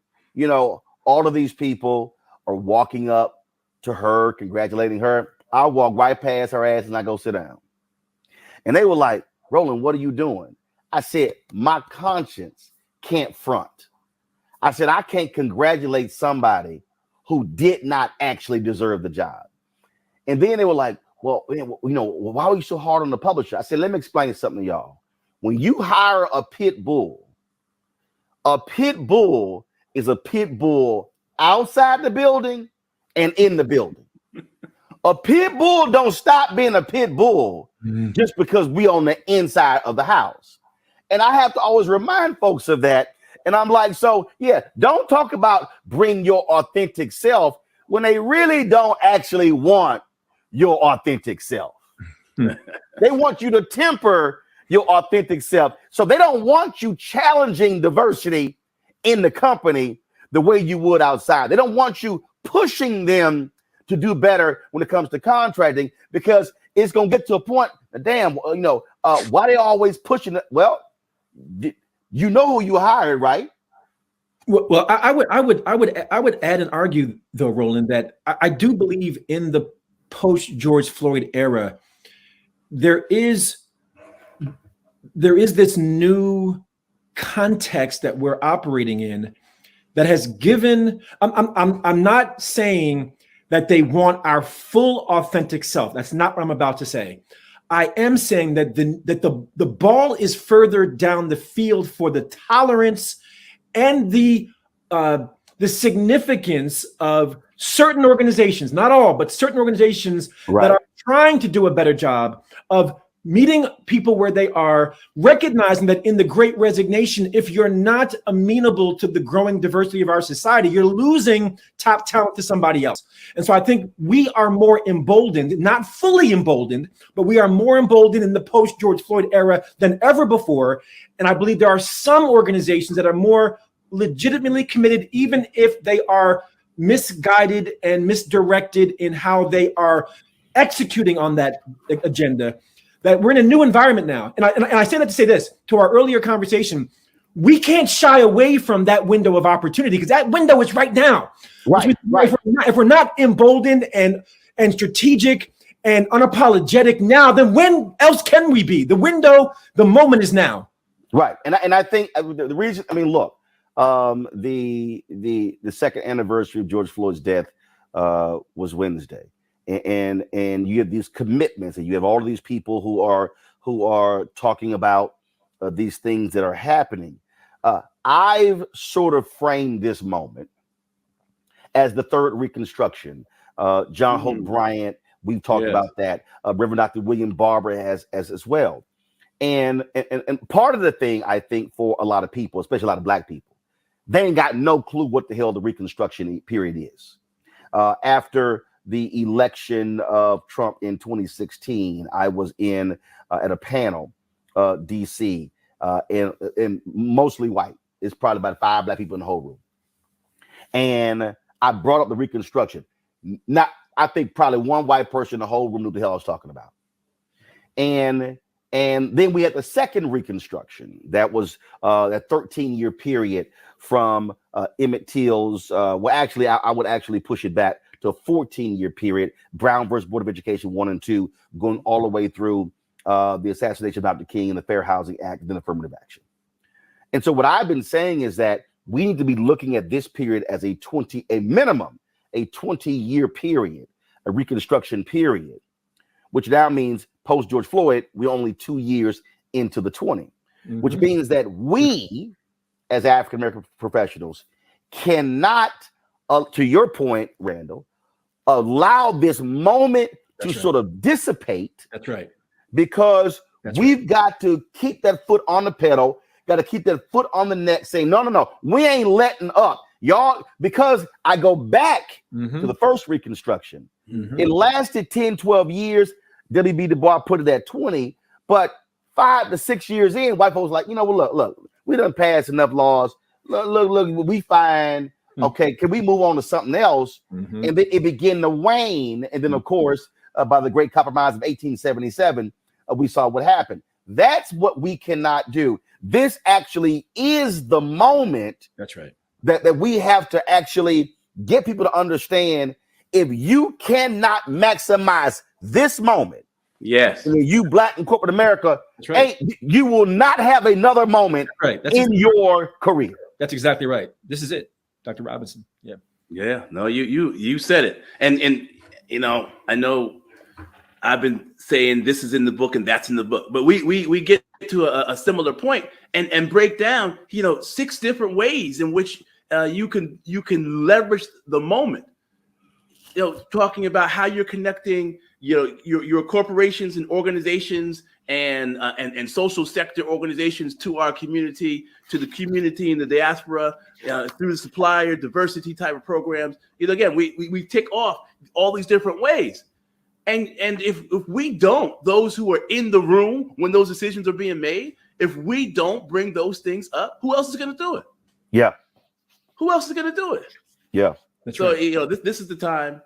all of these people are walking up to her, congratulating her. I walk right past her ass and I go sit down. And they were like, Roland, what are you doing? I said, my conscience can't front. I said, I can't congratulate somebody who did not actually deserve the job. And then they were like, well, why are you so hard on the publisher? I said, let me explain something to y'all. When you hire a pit bull is a pit bull outside the building and in the building. A pit bull don't stop being a pit bull just because we on the inside of the house. And I have to always remind folks of that. And I'm like, so yeah, don't talk about bring your authentic self when they really don't actually want your authentic self. They want you to temper your authentic self. So they don't want you challenging diversity in the company the way you would outside. They don't want you pushing them to do better when it comes to contracting, because it's going to get to a point, damn, why they always pushing it? Well, you know who you hired, right? Well, I would add and argue, though, Roland, that I do believe in the post George Floyd era, there is this new context that we're operating in that has given. I'm not saying that they want our full authentic self. That's not what I'm about to say. I am saying that the ball is further down the field for the tolerance and the significance of certain organizations, not all, but certain organizations that are trying to do a better job of meeting people where they are, recognizing that in the Great Resignation, if you're not amenable to the growing diversity of our society, you're losing top talent to somebody else. And so I think we are more emboldened, not fully emboldened, but we are more emboldened in the post-George Floyd era than ever before. And I believe there are some organizations that are more legitimately committed, even if they are misguided and misdirected in how they are executing on that agenda. That we're in a new environment now. And I say that to say this, to our earlier conversation, we can't shy away from that window of opportunity, because that window is right now. Right. If we're not emboldened and strategic and unapologetic now, then when else can we be? The window, the moment is now. Right. And I think the reason, look, the second anniversary of George Floyd's death was Wednesday. And you have these commitments, and you have all of these people who are talking about these things that are happening. I've sort of framed this moment as the third Reconstruction. John Hope Bryant, we've talked about that. Reverend Dr. William Barber has as well. And part of the thing, I think, for a lot of people, especially a lot of Black people, they ain't got no clue what the hell the Reconstruction period is. After the election of Trump in 2016, I was in at a panel, DC, and mostly white. It's probably about 5 Black people in the whole room. And I brought up the Reconstruction. I think probably one white person in the whole room knew what the hell I was talking about. And then we had the second Reconstruction. That was that 13-year period from Emmett Till's, I would actually push it back to a 14-year period, Brown versus Board of Education 1 and 2, going all the way through the assassination of Dr. King and the Fair Housing Act, and then affirmative action. And so what I've been saying is that we need to be looking at this period as a 20-year period, a Reconstruction period, which now means post George Floyd, we're only 2 years into the 20, which means that we, as African-American professionals, cannot, to your point, Randall, allow this moment to sort of dissipate. That's right. Because we've got to keep that foot on the pedal, got to keep that foot on the neck, saying, no, we ain't letting up. Y'all, because I go back to the first Reconstruction. It lasted 10, 12 years. W.B. Du Bois put it at 20, but 5 to 6 years in, white folks like, look, we done passed enough laws. Look, we fine. Okay, can we move on to something else? And then it began to wane. And then, of course, by the Great Compromise of 1877, we saw what happened. That's what we cannot do. This actually is the moment. That's right. That we have to actually get people to understand, if you cannot maximize this moment, you Black in corporate America, you will not have another moment in your career. That's exactly right. This is it. Dr. Robinson. Yeah. Yeah. No, you said it. And I know I've been saying this is in the book and that's in the book, but we get to a similar point and break down, 6 different ways in which you can leverage the moment. Talking about how you're connecting, your corporations and organizations and social sector organizations to our community, to the community in the diaspora, through the supplier diversity type of programs. Again, we tick off all these different ways. And if we don't, those who are in the room when those decisions are being made, if we don't bring those things up, who else is going to do it? Yeah. Who else is going to do it? Yeah. That's so, right. this is the time.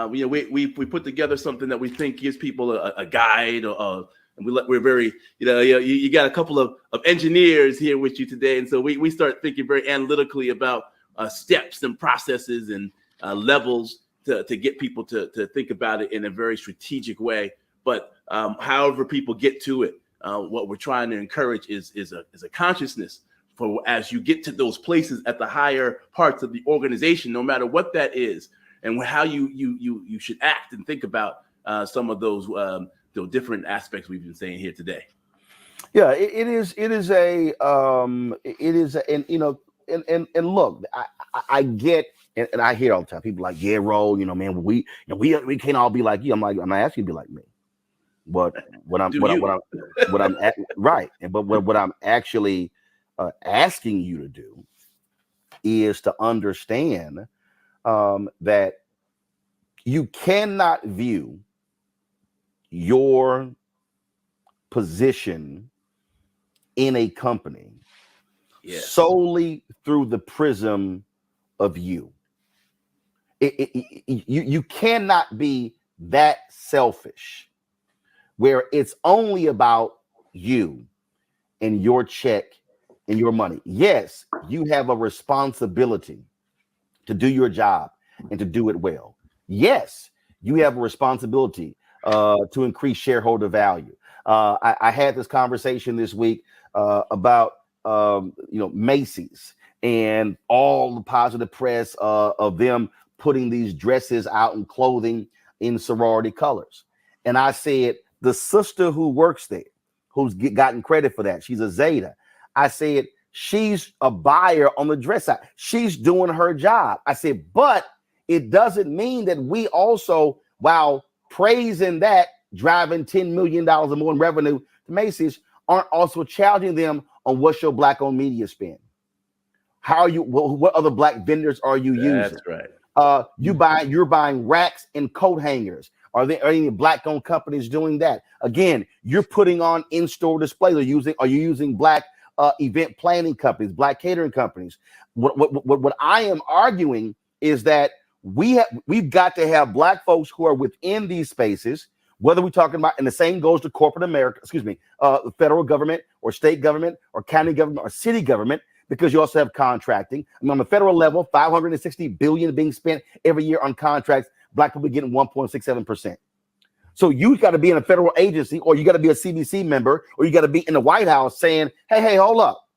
We put together something that we think gives people a guide, and we're very, you got a couple of engineers here with you today, and so we start thinking very analytically about steps and processes and levels to get people to think about it in a very strategic way. But however people get to it, what we're trying to encourage is a consciousness for as you get to those places at the higher parts of the organization, no matter what that is, and how you should act and think about some of those different aspects we've been saying here today. Yeah, it is, and look, I get, and I hear all the time people like, yeah, Roll, man, we can't all be like you. I'm not asking you to be like me, but what I'm right, but what I'm actually asking you to do is to understand that you cannot view your position in a company solely through the prism of you. You cannot be that selfish where it's only about you and your check and your money. Yes, you have a responsibility to do your job and to do it well. Yes, you have a responsibility to increase shareholder value. I had this conversation this week about Macy's and all the positive press of them putting these dresses out and clothing in sorority colors. And I said, the sister who works there, who's gotten credit for that, she's a Zeta. I said, she's a buyer on the dress side. She's doing her job. I said, but it doesn't mean that we also, while praising that, driving $10 million or more in revenue to Macy's, aren't also challenging them on what's your Black-owned media spend. How are you? What other Black vendors are you using? That's right. You're buying racks and coat hangers. Are any Black-owned companies doing that? Again, you're putting on in-store displays. Are you using Black event planning companies, Black catering companies? What I am arguing is that we've got to have Black folks who are within these spaces, whether we're talking about, and the same goes to corporate America, the federal government or state government or county government or city government, because you also have contracting. I mean, on the federal level, $560 billion being spent every year on contracts. Black people getting 1.67%. So you got to be in a federal agency, or you got to be a CBC member, or you got to be in the White House saying, hey, hold up.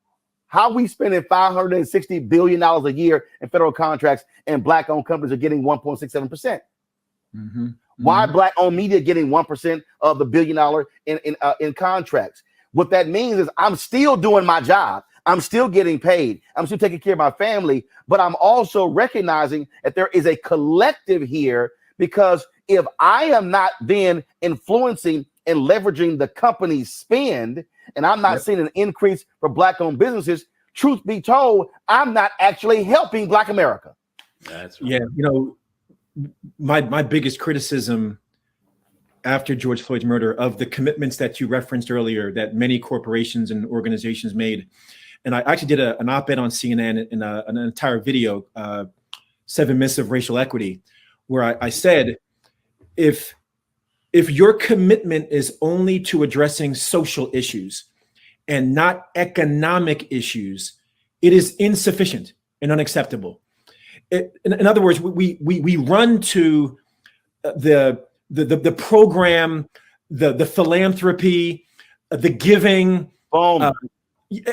How are we spending $560 billion a year in federal contracts and Black-owned companies are getting 1.67%? Mm-hmm. Why Black-owned media getting 1% of the $1 billion in contracts? What that means is I'm still doing my job. I'm still getting paid. I'm still taking care of my family, but I'm also recognizing that there is a collective here, because if I am not then influencing and leveraging the company's spend, and I'm not seeing an increase for Black-owned businesses, truth be told, I'm not actually helping Black America. That's right. Yeah, my biggest criticism after George Floyd's murder of the commitments that you referenced earlier that many corporations and organizations made. And I actually did an op-ed on CNN in an entire video, 7 Myths of Racial Equity, where I said, if your commitment is only to addressing social issues and not economic issues, it is insufficient and unacceptable. In other words, we run to the program, the philanthropy, the giving,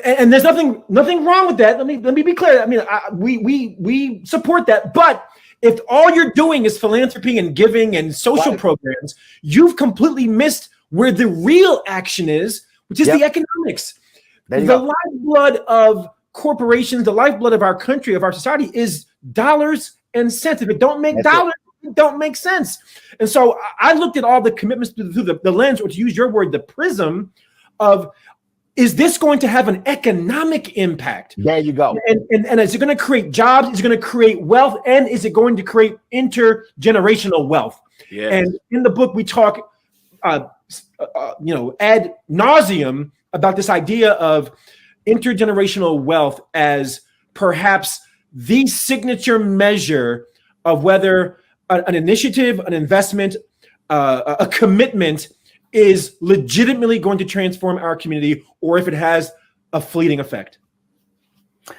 and there's nothing wrong with that. Let me be clear. I mean, we support that, but if all you're doing is philanthropy and giving and social programs, you've completely missed where the real action is, which is the economics. The lifeblood of corporations, the lifeblood of our country, of our society is dollars and cents. If it don't make dollars, it don't make sense. And so I looked at all the commitments through the lens, or to use your word, the prism of, is this going to have an economic impact? There you go. And is it going to create jobs? Is it going to create wealth? And is it going to create intergenerational wealth? Yes. And in the book, we talk, ad nauseum about this idea of intergenerational wealth as perhaps the signature measure of whether an initiative, an investment, a commitment is legitimately going to transform our community, or if it has a fleeting effect.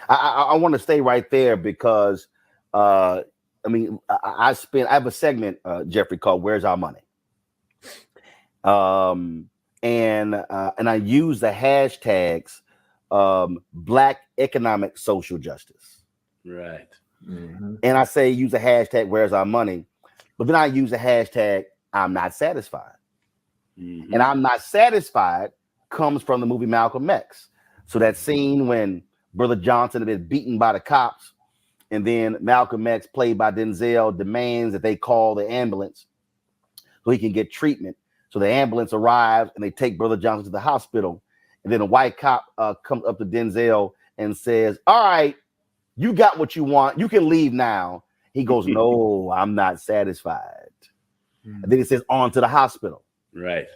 I want to stay right there because, I have a segment, Jeffrey, called "Where's Our Money?" And I use the hashtags Black economic social justice. Right. Mm-hmm. And I say use the hashtag "Where's Our Money?" But then I use the hashtag "I'm not satisfied." Mm-hmm. And "I'm not satisfied" comes from the movie Malcolm X. So that scene when Brother Johnson had been beaten by the cops, and then Malcolm X, played by Denzel, demands that they call the ambulance so he can get treatment. So the ambulance arrives and they take Brother Johnson to the hospital. And then a white cop comes up to Denzel and says, "All right, you got what you want. You can leave now." He goes, "No, I'm not satisfied." And then he says, "On to the hospital." Right.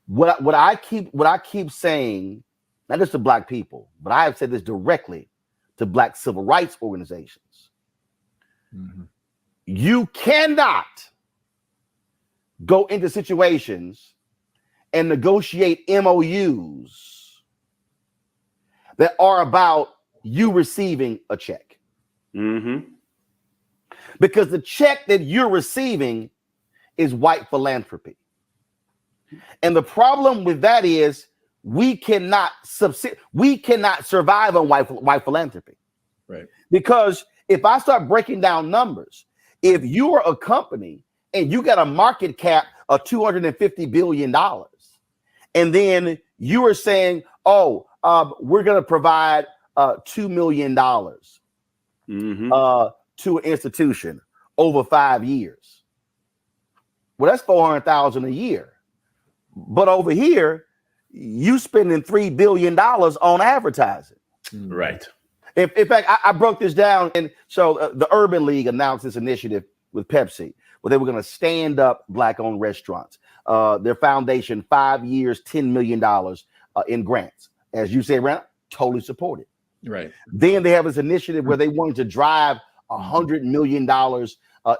What I keep saying, not just to Black people, but I have said this directly to Black civil rights organizations. Mm-hmm. You cannot go into situations and negotiate MOUs that are about you receiving a check. Mm-hmm. Because the check that you're receiving is white philanthropy. And the problem with that is we cannot survive on white philanthropy. Right. Because if I start breaking down numbers, if you are a company and you got a market cap of $250 billion, and then you are saying, we're going to provide $2 million to an institution over 5 years. Well, that's $400,000 a year. But over here, you spending $3 billion on advertising. Right. In fact, I broke this down. And so the Urban League announced this initiative with Pepsi, where they were going to stand up Black-owned restaurants. Their foundation, 5 years, $10 million in grants. As you said, Randall, totally supported. Right. Then they have this initiative where they wanted to drive $100 million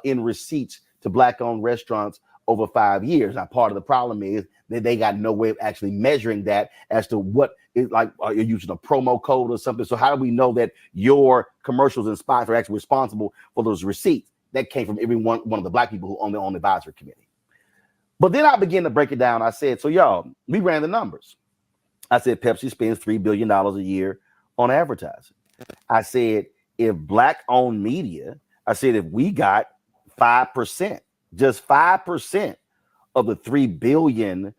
in receipts to Black-owned restaurants over 5 years. Now, part of the problem is that they got no way of actually measuring that as to what is like, are you using a promo code or something? So how do we know that your commercials and spots are actually responsible for those receipts? That came from every one of the Black people who own their own advisory committee. But then I began to break it down. I said, so y'all, we ran the numbers. I said, Pepsi spends $3 billion a year on advertising. I said, if Black-owned media, I said, if we got 5%, just 5% of the $3 billion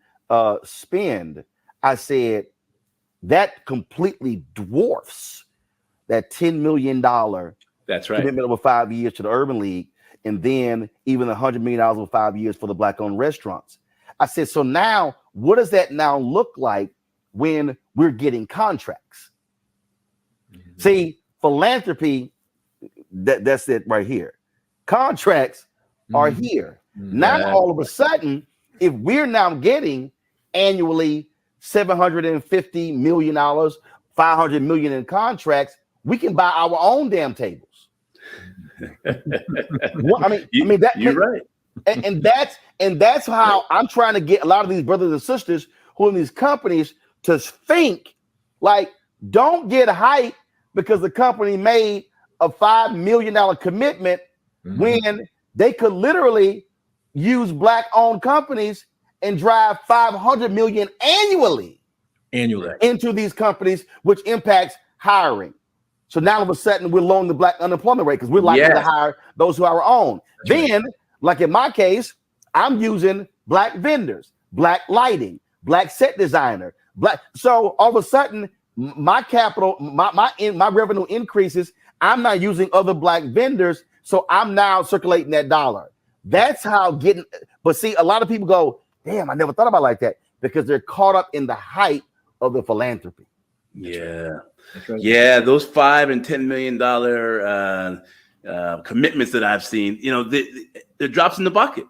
spend, I said, that completely dwarfs that $10 million That's right. commitment over 5 years to the Urban League, and then even $100 million over 5 years for the Black-owned restaurants. I said, so now what does that now look like when we're getting contracts? Mm-hmm. See, philanthropy, that's it right here. Contracts are here. Mm-hmm. Now, all of a sudden, if we're now getting annually $750 million, $500 million in contracts, we can buy our own damn tables. You're right. And that's how I'm trying to get a lot of these brothers and sisters who are in these companies to think like, don't get hyped because the company made a $5 million commitment when they could literally use Black-owned companies and drive $500 million annually into these companies, which impacts hiring, So now all of a sudden we're lowering the black unemployment rate because we're likely to hire those who are our own. Then, like in my case, I'm using black vendors, black lighting, black set designer, black. So all of a sudden, my capital, my revenue increases. I'm not using other black vendors, so I'm now circulating that dollar. That's how getting. But see, a lot of people go, "Damn, I never thought about it like that," because they're caught up in the hype of the philanthropy. Yeah, yeah, those $5 and $10 million commitments that I've seen, you know, the drops in the bucket.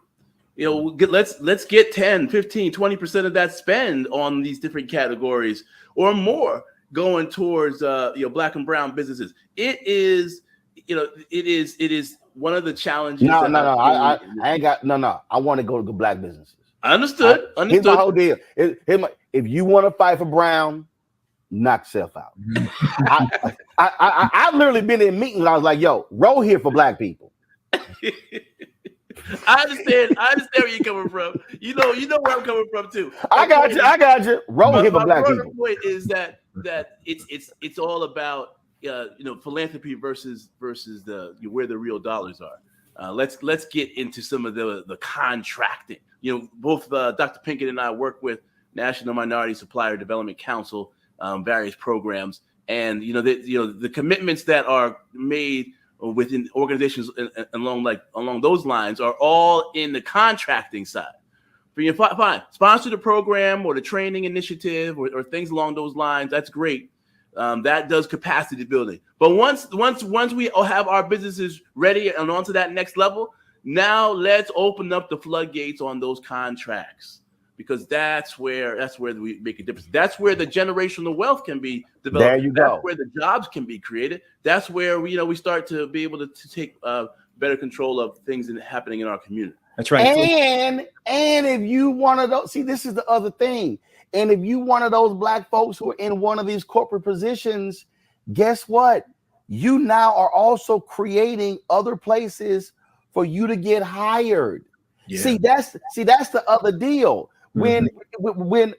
You know, let's get 10, 15, 20% of that spend on these different categories or more going towards black and brown businesses. It is one of the challenges. No, I ain't got no. I want to go to black businesses. Understood. Here's my whole deal. If you want to fight for brown, knock yourself out. I've literally been in meetings and I was like, yo, roll here for black people. I understand where you're coming from. You know where I'm coming from too. I got you. Roll here for black people. My point is that it's all about philanthropy versus the where the real dollars are. Let's get into some of the contracting. You know, both Dr. Pinkett and I work with National Minority Supplier Development Council, various programs, and the commitments that are made within organizations along those lines are all in the contracting side. Fine, sponsor the program or the training initiative or things along those lines. That's great. That does capacity building. But once we have our businesses ready and on to that next level, now let's open up the floodgates on those contracts, because that's where we make a difference. That's where the generational wealth can be developed. There you go. That's where the jobs can be created. That's where we start to be able to take better control of things happening in our community. That's right. And if you one of those, see, this is the other thing. And if you one of those black folks who are in one of these corporate positions, guess what? You now are also creating other places for you to get hired. Yeah. See, that's the other deal. When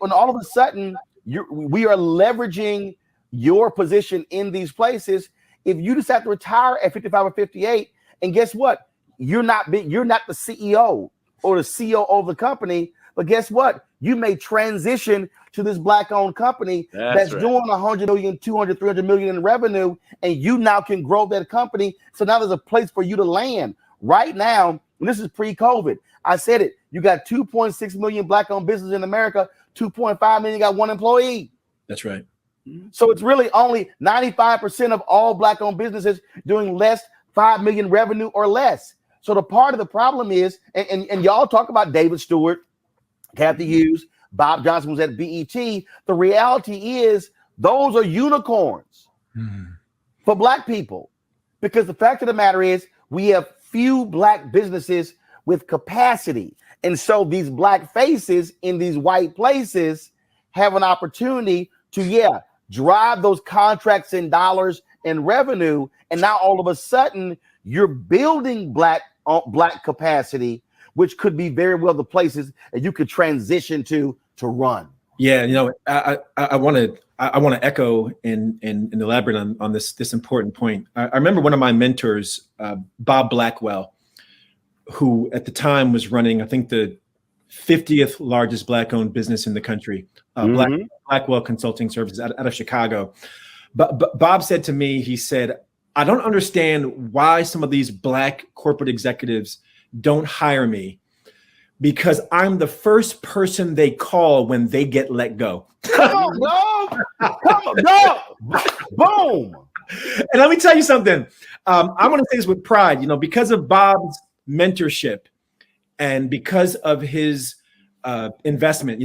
all of a sudden we are leveraging your position in these places. If you decide to retire at 55 or 58, and guess what? You're not the CEO or the CEO of the company, but guess what? You may transition to this black-owned company that's right, doing 100 million, 200, 300 million in revenue, and you now can grow that company. So now there's a place for you to land. Right now, and this is pre-COVID, I said it, you got 2.6 million black-owned businesses in America, 2.5 million got one employee. That's right. So it's really only 95% of all black-owned businesses doing less 5 million revenue or less. So the part of the problem is, and y'all talk about David Stewart, Kathy Hughes, Bob Johnson was at BET. The reality is those are unicorns for black people, because the fact of the matter is we have few black businesses with capacity. And so these black faces in these white places have an opportunity to, drive those contracts in dollars and revenue. And now all of a sudden you're building black capacity, which could be very well the places that you could transition to run. Yeah, I want to echo and elaborate on this important point. I remember one of my mentors, Bob Blackwell, who at the time was running, I think, the 50th largest black-owned business in the country, Blackwell Consulting Services out of Chicago. But Bob said to me, he said, I don't understand why some of these black corporate executives don't hire me, because I'm the first person they call when they get let go. Come on, go. Boom. And let me tell you something. I want to say this with pride, because of Bob's mentorship and because of his investment,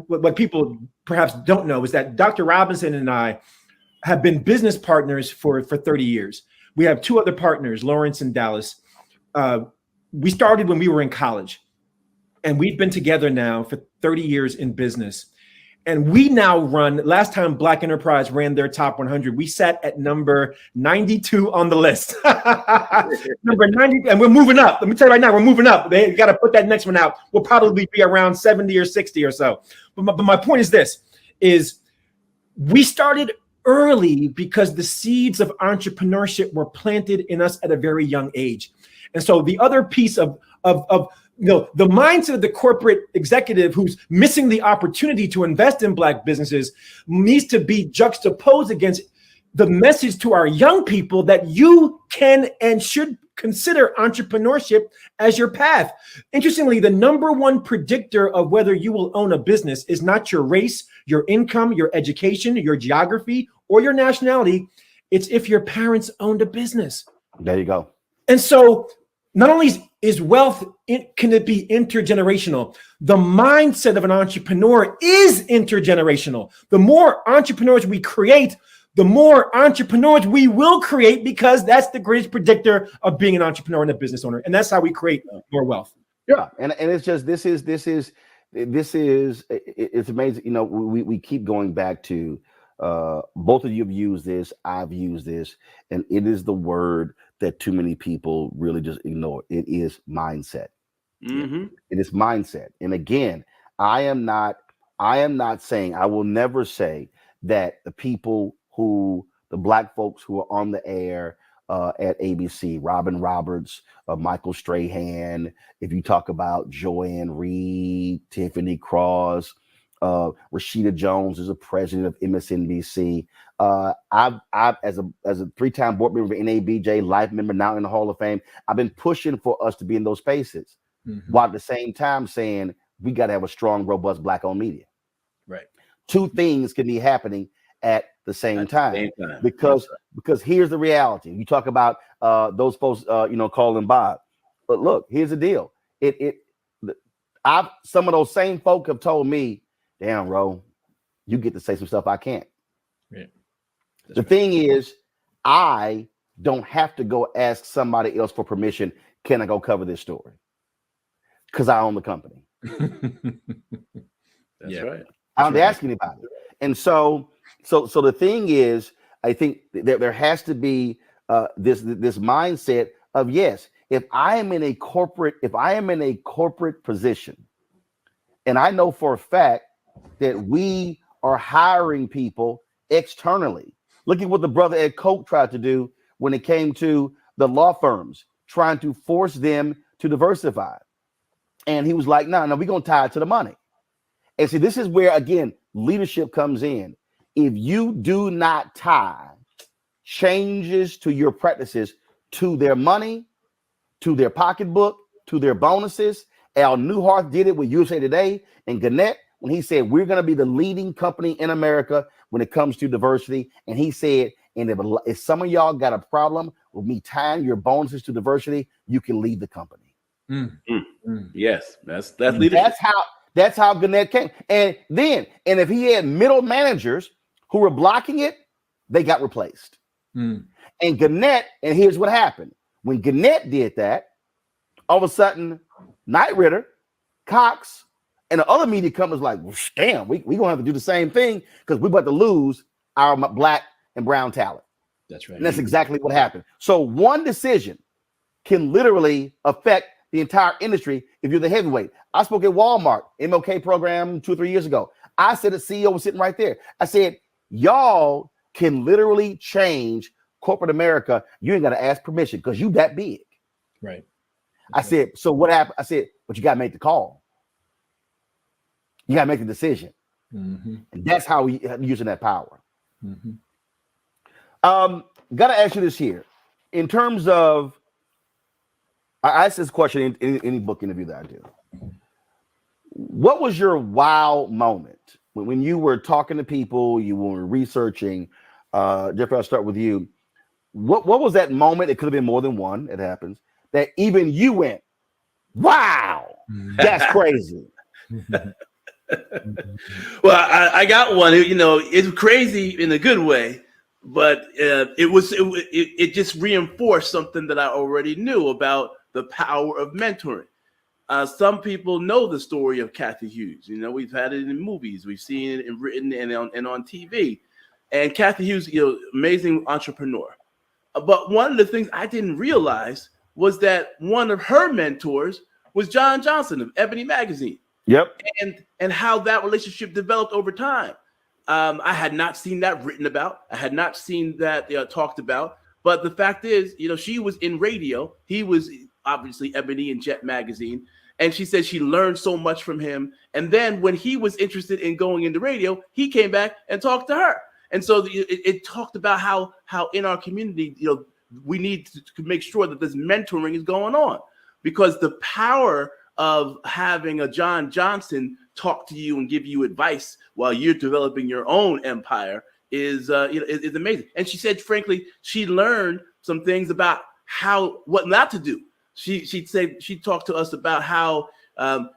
what people perhaps don't know is that Dr. Robinson and I have been business partners for 30 years. We have two other partners, Lawrence and Dallas. We started when we were in college, and we've been together now for 30 years in business. And we now run, last time Black Enterprise ran their top 100, we sat at number 92 on the list. Number 90, and we're moving up. Let me tell you right now, we're moving up. They got to put that next one out. We'll probably be around 70 or 60 or so. But my point is this, is we started early because the seeds of entrepreneurship were planted in us at a very young age. And so the other piece of the mindset of the corporate executive who's missing the opportunity to invest in Black businesses needs to be juxtaposed against the message to our young people that you can and should consider entrepreneurship as your path. Interestingly, the number one predictor of whether you will own a business is not your race, your income, your education, your geography, or your nationality. It's if your parents owned a business. There you go. And so not only is wealth, can it be intergenerational? The mindset of an entrepreneur is intergenerational. The more entrepreneurs we create, the more entrepreneurs we will create, because that's the greatest predictor of being an entrepreneur and a business owner. And that's how we create more wealth. Yeah. And it's just, this is it's amazing. You know, we keep going back to, both of you have used this, I've used this, and it is the word that too many people really just ignore. It is mindset. Mm-hmm. It is mindset. And again, I am not saying, I will never say that the people the Black folks who are on the air at ABC, Robin Roberts, Michael Strahan, if you talk about Joanne Reed, Tiffany Cross, Rashida Jones is a president of MSNBC. I've as a three-time board member of NABJ, life member, now in the Hall of Fame, I've been pushing for us to be in those spaces, while at the same time saying we got to have a strong, robust Black-owned media. Right. Two things can be happening at the same time. Because here's the reality. You talk about those folks, calling Bob, but look, here's the deal. Some of those same folk have told me, damn, Ro, you get to say some stuff I can't. Yeah. The thing is, I don't have to go ask somebody else for permission. Can I go cover this story? Because I own the company. That's right. I don't ask anybody. And so the thing is, I think that there has to be this mindset of, yes, if I am in a corporate position, and I know for a fact that we are hiring people externally. Look at what the brother Ed Koch tried to do when it came to the law firms, trying to force them to diversify. And he was like, no, we're going to tie it to the money. And see, this is where, again, leadership comes in. If you do not tie changes to your practices to their money, to their pocketbook, to their bonuses. Al Newhart did it with USA Today and Gannett when he said, we're going to be the leading company in America when it comes to diversity. And he said, and if some of y'all got a problem with me tying your bonuses to diversity, you can leave the company. Yes, that's leadership. That's how Gannett came. And if he had middle managers who were blocking it, they got replaced. And Gannett, and here's what happened. When Gannett did that, all of a sudden, Knight Ridder, Cox, and the other media companies like, well, damn, we're going to have to do the same thing because we're about to lose our Black and brown talent. That's right. And that's exactly what happened. So one decision can literally affect the entire industry if you're the heavyweight. I spoke at Walmart, MLK program 2 or 3 years ago. I said the CEO was sitting right there. I said, y'all can literally change corporate America. You ain't got to ask permission because you that big. Right. I said, so what happened? I said, but you got to make the call. You got to make the decision. And that's how we using that power. Got to ask you this here. In terms of, I asked this question in any book interview that I do. What was your wow moment when you were talking to people, you were researching? Jeffrey, I'll start with you. What was that moment? It could have been more than one. It happens. That even you went, wow, that's crazy. Well, I got one. It's crazy in a good way, but it just reinforced something that I already knew about the power of mentoring. Some people know the story of Kathy Hughes. We've had it in movies, we've seen it in written and on TV. And Kathy Hughes, amazing entrepreneur. But one of the things I didn't realize was that one of her mentors was John Johnson of Ebony Magazine. Yep. And how that relationship developed over time. I had not seen that written about. I had not seen that talked about. But the fact is, she was in radio. He was obviously Ebony and Jet magazine. And she said she learned so much from him. And then when he was interested in going into radio, he came back and talked to her. And so it talked about how in our community, we need to make sure that this mentoring is going on, because the power of having a John Johnson talk to you and give you advice while you're developing your own empire is amazing. And she said, frankly, she learned some things about what not to do. She talked to us about how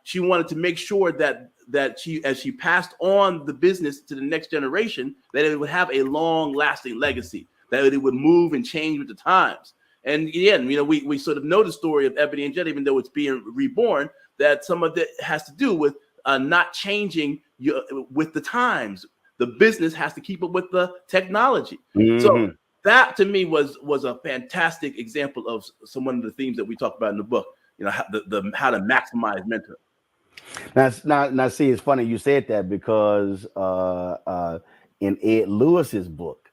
she wanted to make sure that she, as she passed on the business to the next generation, that it would have a long-lasting legacy, that it would move and change with the times. And again, we sort of know the story of Ebony and Jet, even though it's being reborn, that some of it has to do with not changing with the times. The business has to keep up with the technology. Mm-hmm. So that to me was a fantastic example of one of the themes that we talk about in the book. How to maximize mentoring. Now, see, it's funny you said that, because in Ed Lewis's book,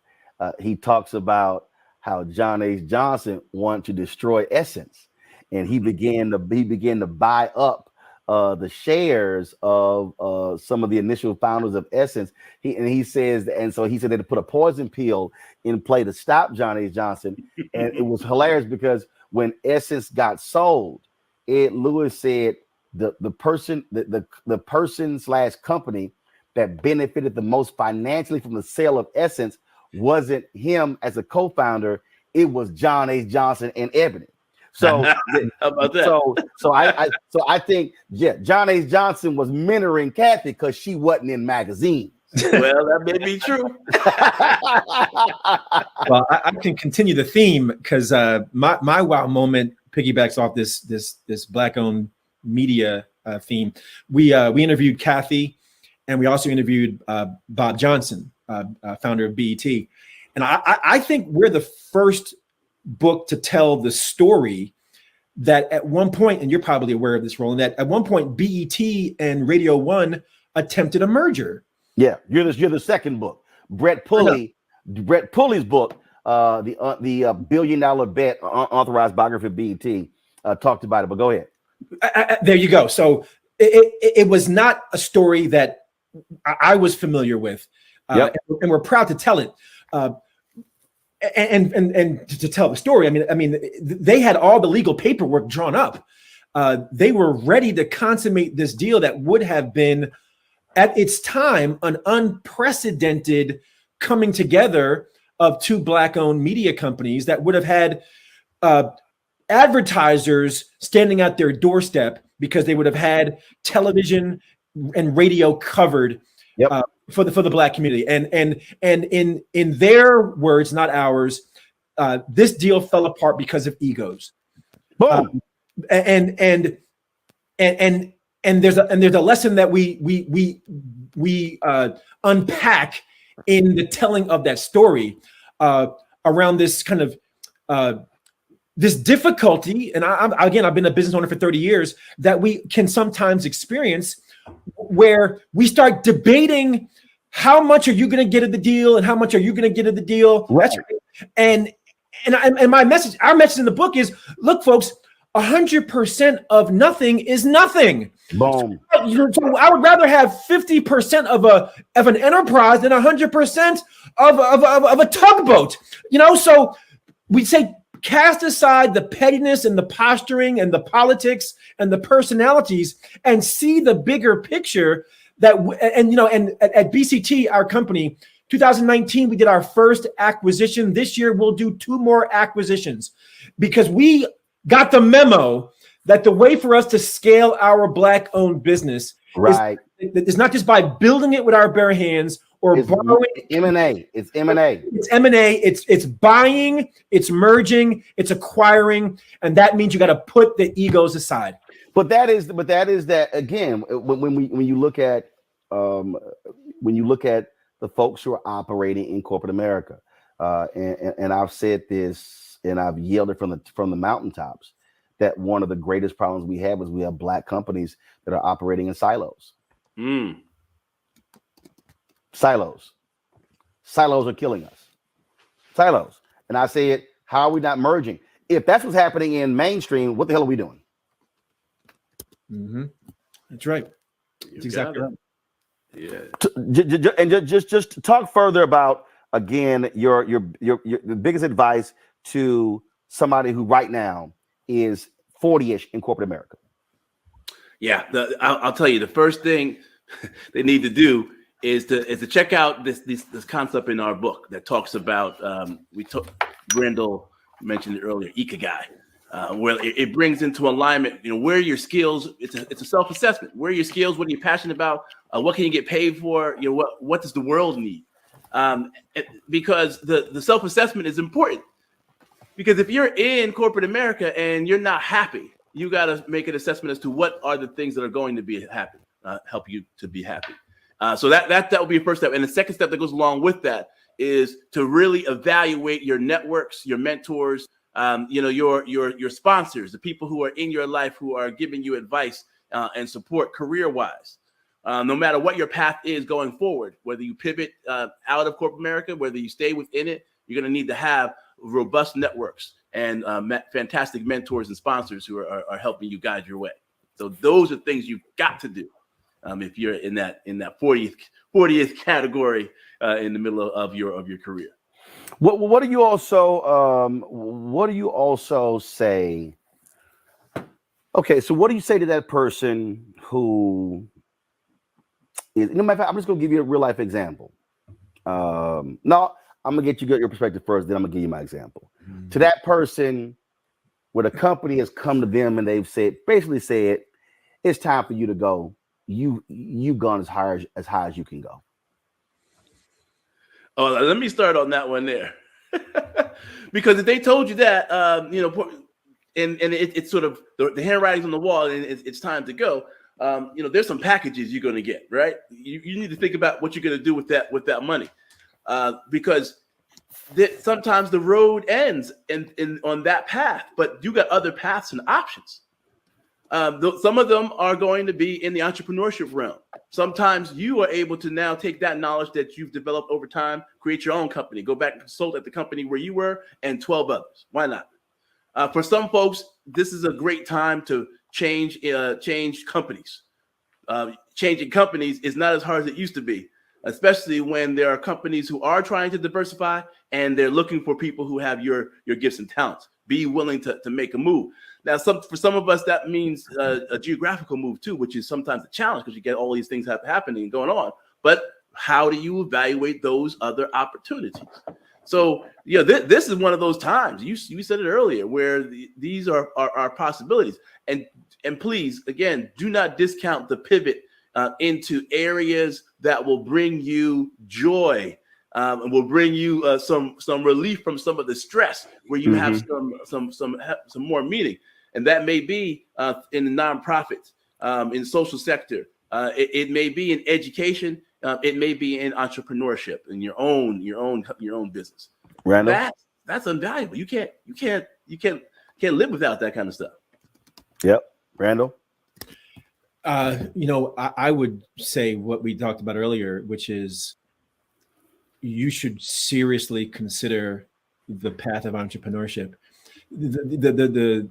he talks about how John H. Johnson wanted to destroy Essence, and he began to buy up the shares of some of the initial founders of Essence. He said they had to put a poison pill in play to stop John H. Johnson, and it was hilarious because when Essence got sold, Ed Lewis said the person/company that benefited the most financially from the sale of Essence wasn't him as a co-founder, it was John H. Johnson and Ebony. So, How about that? so I think John H. Johnson was mentoring Kathy because she wasn't in magazines. Well, that may be true. Well, I can continue the theme, because my wow moment piggybacks off this Black-owned media theme. We interviewed Kathy, and we also interviewed Bob Johnson, founder of BET. And I think we're the first book to tell the story that at one point, and you're probably aware of this, Roland, that at one point BET and Radio One attempted a merger. Yeah, you're the second book. Brett Pulley's book, the $1 billion bet, authorized biography of BET, talked about it. But go ahead. There you go. So it was not a story that I was familiar with, and we're proud to tell it. And to tell the story, I mean, they had all the legal paperwork drawn up. They were ready to consummate this deal that would have been, at its time, an unprecedented coming together of two Black-owned media companies that would have had advertisers standing at their doorstep, because they would have had television and radio covered for the Black community. And in their words, not ours, this deal fell apart because of egos. Boom. And there's a lesson that we unpack in the telling of that story around this kind of this difficulty. And I've been a business owner for 30 years, that we can sometimes experience, where we start debating how much are you going to get of the deal and how much are you going to get of the deal. Right. That's right. And our message in the book is, look, folks, 100% of nothing is nothing. Boom. So I would rather have 50% of an enterprise than 100% of a tugboat. So we say, cast aside the pettiness and the posturing and the politics and the personalities, and see the bigger picture. And at BCT, our company, 2019, we did our first acquisition. This year, we'll do 2 more acquisitions, because we got the memo that the way for us to scale our Black-owned business is not just by building it with our bare hands or borrowing. M&A. It's M&A. It's M&A. It's buying. It's merging. It's acquiring, and that means you got to put the egos aside. But that is that again. When you look at the folks who are operating in corporate America, and I've said this, and I've yelled it from the mountaintops, that one of the greatest problems we have is we have Black companies that are operating in silos. Silos. Silos are killing us. Silos. And I said, how are we not merging? If that's what's happening in mainstream, what the hell are we doing? Mm-hmm. That's right. That's exactly right. Yeah. And just talk further about, again, your the biggest advice to somebody who right now is 40-ish in corporate America. Yeah, I'll tell you, the first thing they need to do is to check out this concept in our book that talks about Randall mentioned it earlier, Ikigai, where it brings into alignment, where your skills. It's a self-assessment. Where are your skills? What are you passionate about? What can you get paid for? What does the world need? Because the self-assessment is important. Because if you're in corporate America and you're not happy, you got to make an assessment as to what are the things that are going to be happy, help you to be happy. So that will be a first step. And the second step that goes along with that is to really evaluate your networks, your mentors, your sponsors, the people who are in your life who are giving you advice and support career-wise. No matter what your path is going forward, whether you pivot out of corporate America, whether you stay within it, you're going to need to have robust networks and fantastic mentors and sponsors who are helping you guide your way. So those are things you've got to do if you're in that 40th category in the middle of your career. What do you also say? Okay, so what do you say to that person who is? Matter of fact, I'm just gonna give you a real life example. No, I'm gonna get you your perspective first, then I'm gonna give you my example. To that person where the company has come to them and they've basically said, it's time for you to go. You've gone as high as you can go. Oh, let me start on that one there. Because if they told you that, and it's sort of the handwriting's on the wall and it's time to go, there's some packages you're going to get, right? You need to think about what you're going to do with that money. Because sometimes the road ends on that path, but you got other paths and options. Some of them are going to be in the entrepreneurship realm. Sometimes you are able to now take that knowledge that you've developed over time, create your own company, go back and consult at the company where you were and 12 others. Why not? For some folks, this is a great time to change companies. Changing companies is not as hard as it used to be, especially when there are companies who are trying to diversify and they're looking for people who have your gifts and talents. Be willing to make a move. Now, for some of us, that means a geographical move too, which is sometimes a challenge because you get all these things happening and going on. But how do you evaluate those other opportunities? So, this is one of those times. You said it earlier, where these are possibilities. And please, again, do not discount the pivot into areas that will bring you joy. And will bring you some relief from some of the stress, where you have some more meaning, and that may be in the nonprofit, in the social sector. It may be in education. It may be in entrepreneurship, in your own business. Randall, that's invaluable. You can't live without that kind of stuff. Yep, Randall. I would say what we talked about earlier, which is, you should seriously consider the path of entrepreneurship. The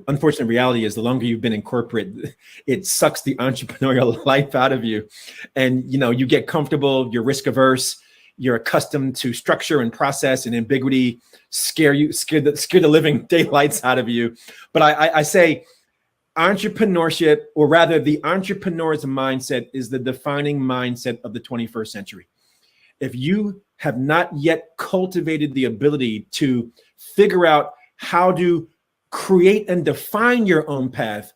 unfortunate reality is, the longer you've been in corporate, it sucks the entrepreneurial life out of you. And, you get comfortable, you're risk averse, you're accustomed to structure and process, and ambiguity scare the living daylights out of you. But I say entrepreneurship, or rather the entrepreneur's mindset, is the defining mindset of the 21st century. If you have not yet cultivated the ability to figure out how to create and define your own path,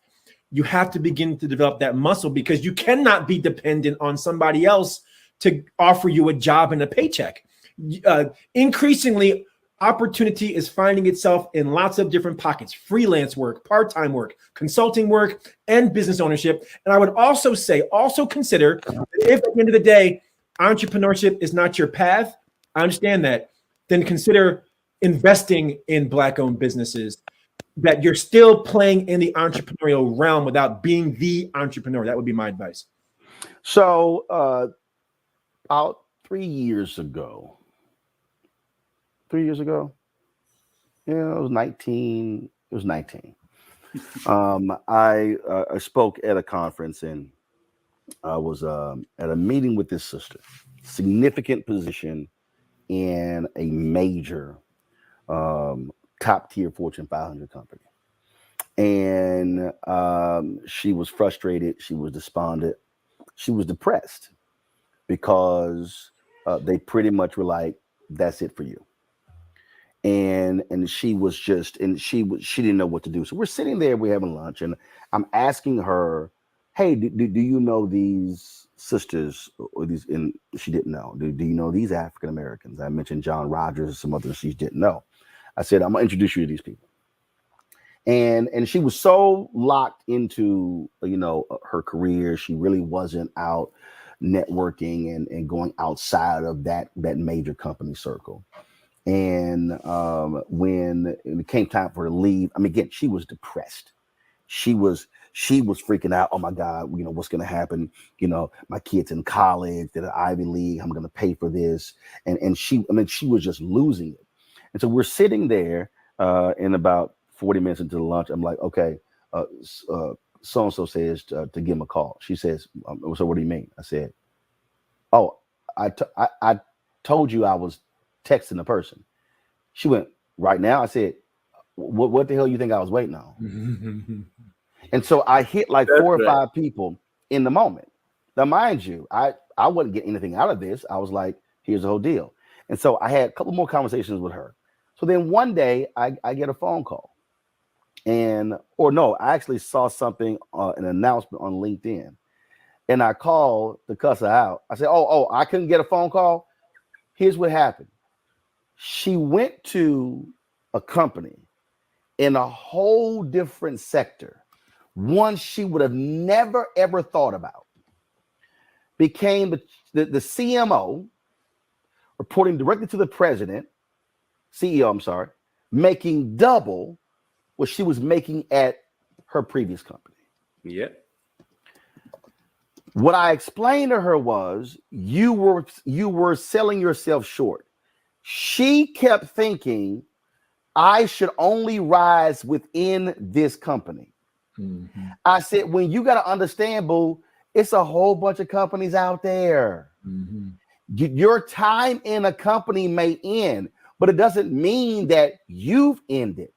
you have to begin to develop that muscle, because you cannot be dependent on somebody else to offer you a job and a paycheck. Increasingly, opportunity is finding itself in lots of different pockets: freelance work, part-time work, consulting work, and business ownership. And I would also consider that if at the end of the day, entrepreneurship is not your path, I understand that, then consider investing in Black-owned businesses, that you're still playing in the entrepreneurial realm without being the entrepreneur. That would be my advice. So about 3 years ago. 3 years ago? Yeah, it was 19. It was 19. I spoke at a conference, and I was at a meeting with this sister, significant position in a major top tier Fortune 500 company. And she was frustrated. She was despondent. She was depressed because they pretty much were like, that's it for you. And she was just, she didn't know what to do. So we're sitting there, we're having lunch, and I'm asking her, hey, do you know these sisters or these? And she didn't know. Do you know these African Americans? I mentioned John Rogers and some others she didn't know. I said, I'm gonna introduce you to these people. And she was so locked into, her career. She really wasn't out networking and going outside of that major company circle. And when it came time for her to leave, I mean, again, she was depressed. She was freaking out. Oh my God, what's going to happen? My kid's in college, they're at Ivy League. I'm going to pay for this. And she was just losing it. And so we're sitting there in about 40 minutes into the lunch. I'm like, okay, so-and-so says to give him a call. She says, so what do you mean? I said, oh, I told you I was texting the person. She went, right now? I said, what the hell you think I was waiting on? And so I hit like four or five people in the moment. Now, mind you, I wouldn't get anything out of this. I was like, here's the whole deal. And so I had a couple more conversations with her. So then one day I get a phone call. I actually saw something, an announcement on LinkedIn. And I called to cuss her out. I said, oh, I couldn't get a phone call. Here's what happened. She went to a company in a whole different sector, one she would have never, ever thought about. Became the CMO, reporting directly to the president, CEO, I'm sorry, making double what she was making at her previous company. Yep. What I explained to her was you were selling yourself short. She kept thinking I should only rise within this company. Mm-hmm. I said, when you got to understand, boo, it's a whole bunch of companies out there. Mm-hmm. Your time in a company may end, but it doesn't mean that you've ended.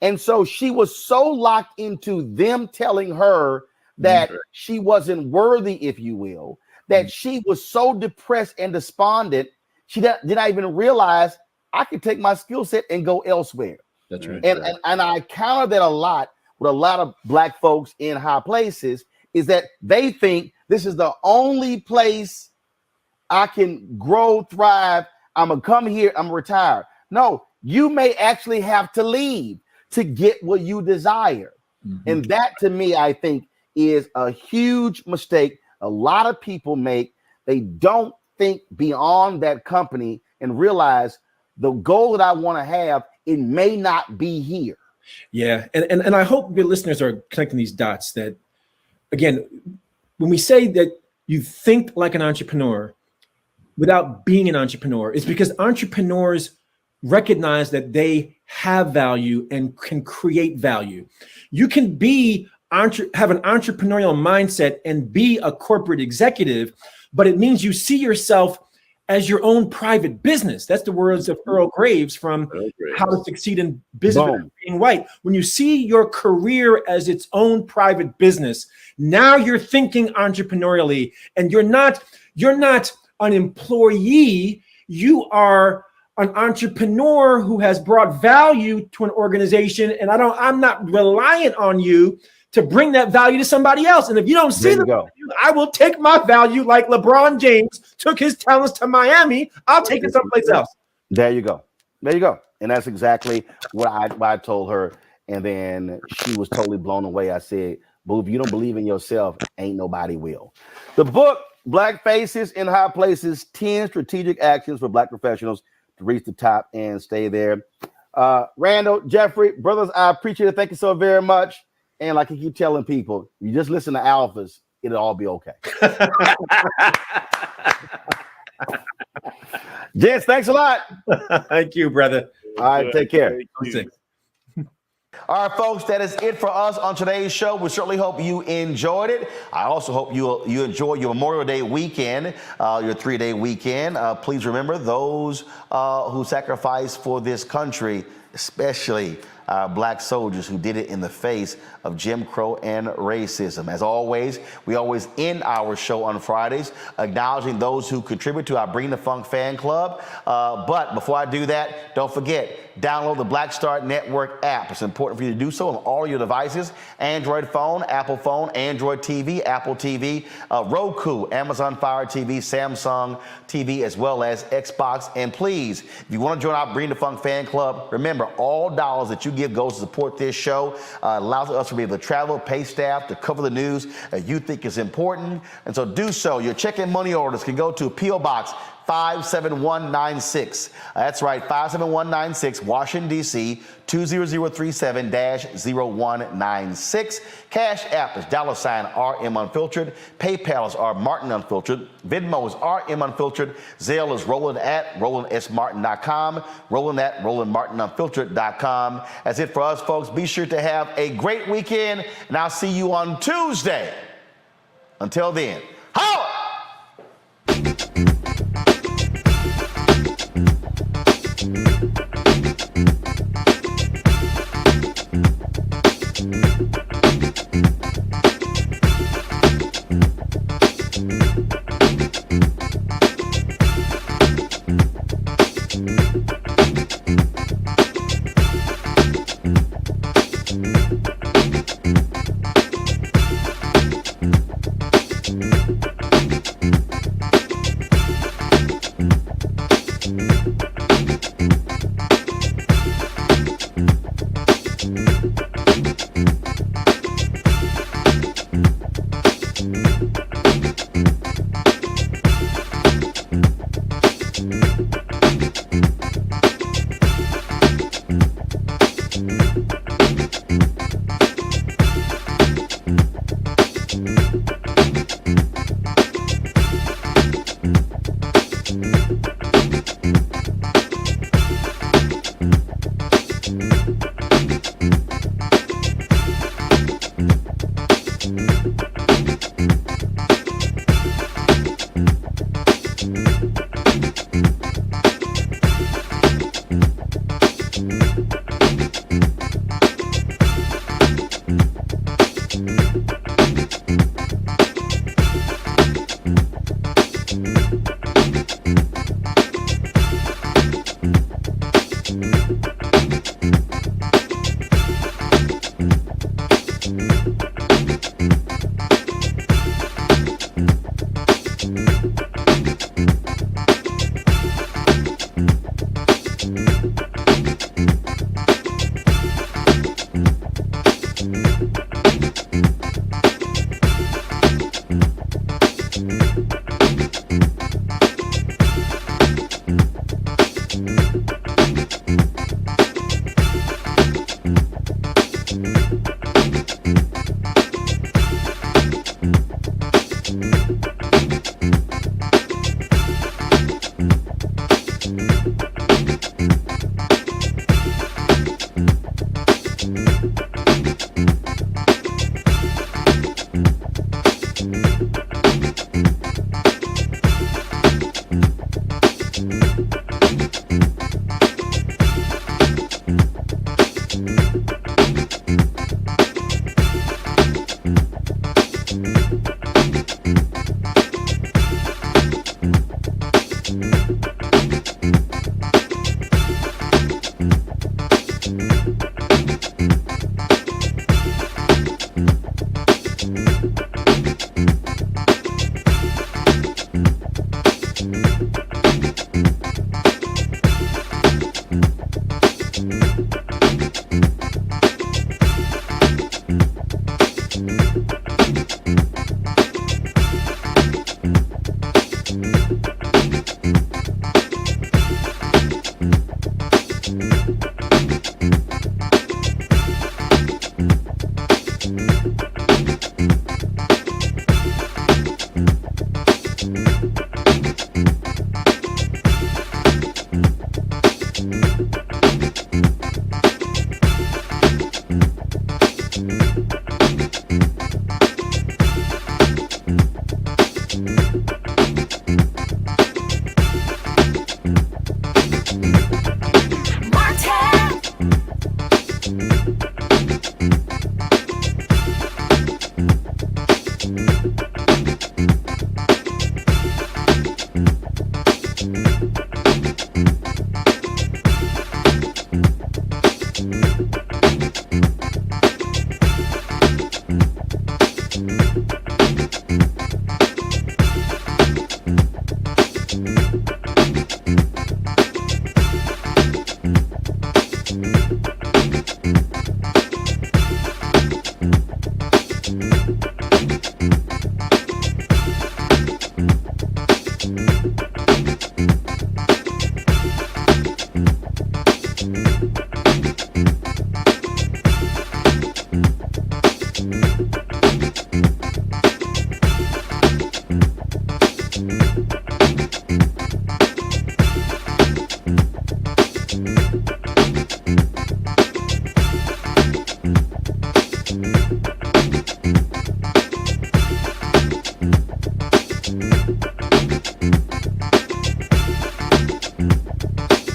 And so she was so locked into them telling her that she wasn't worthy, if you will, that she was so depressed and despondent, she did not even realize I could take my skill set and go elsewhere. That's right. And I counter that a lot with a lot of Black folks in high places, is that they think this is the only place I can grow, thrive. I'm going to come here, I'm retired. No, you may actually have to leave to get what you desire. Mm-hmm. And that, to me, I think is a huge mistake a lot of people make. They don't think beyond that company and realize the goal that I want to have, it may not be here. Yeah. And I hope your listeners are connecting these dots that, again, when we say that you think like an entrepreneur without being an entrepreneur, it's because entrepreneurs recognize that they have value and can create value. You can have an entrepreneurial mindset and be a corporate executive, but it means you see yourself as your own private business. That's the words of Earl Graves from How to Succeed in Business Without Being White. When you see your career as its own private business, now you're thinking entrepreneurially, and you're not an employee. You are an entrepreneur who has brought value to an organization, and I'm not reliant on you to bring that value to somebody else. And if you don't see the value, I will take my value like LeBron James took his talents to Miami. I'll take it someplace else. There you go. And that's exactly what I told her. And then she was totally blown away. I said, boo, if you don't believe in yourself, ain't nobody will. The book, Black Faces in High Places, 10 Strategic Actions for Black Professionals to Reach the Top and Stay There. Randall, Jeffrey, brothers, I appreciate it. Thank you so very much. And like I keep telling people, you just listen to alphas. it'll all be okay. Gents, thanks a lot. Thank you, brother. All right, take care. All right, folks, that is it for us on today's show. We certainly hope you enjoyed it. I also hope you enjoy your Memorial Day weekend, your 3-day weekend. Please remember those who sacrificed for this country, especially Black soldiers who did it in the face of Jim Crow and racism. As always, we always end our show on Fridays acknowledging those who contribute to our Bring the Funk fan club. But before I do that, don't forget, download the Black Star Network app. It's important for you to do so on all your devices: Android phone, Apple phone, Android TV, Apple TV, Roku, Amazon Fire TV, Samsung TV, as well as Xbox. And please, if you want to join our Bring the Funk fan club, remember, all dollars that you give goes to support this show, allows us to be able to travel, pay staff, to cover the news you think is important. And so do so. Your check and money orders can go to P.O. Box 57196. That's right, 57196, Washington, D.C., 20037-0196. Cash App is $RM Unfiltered. PayPal is R Martin Unfiltered. Venmo is RM Unfiltered. Zelle is Roland at RolandSMartin.com. Roland at RolandMartinUnfiltered.com. That's it for us, folks. Be sure to have a great weekend, and I'll see you on Tuesday. Until then, holla!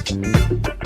time.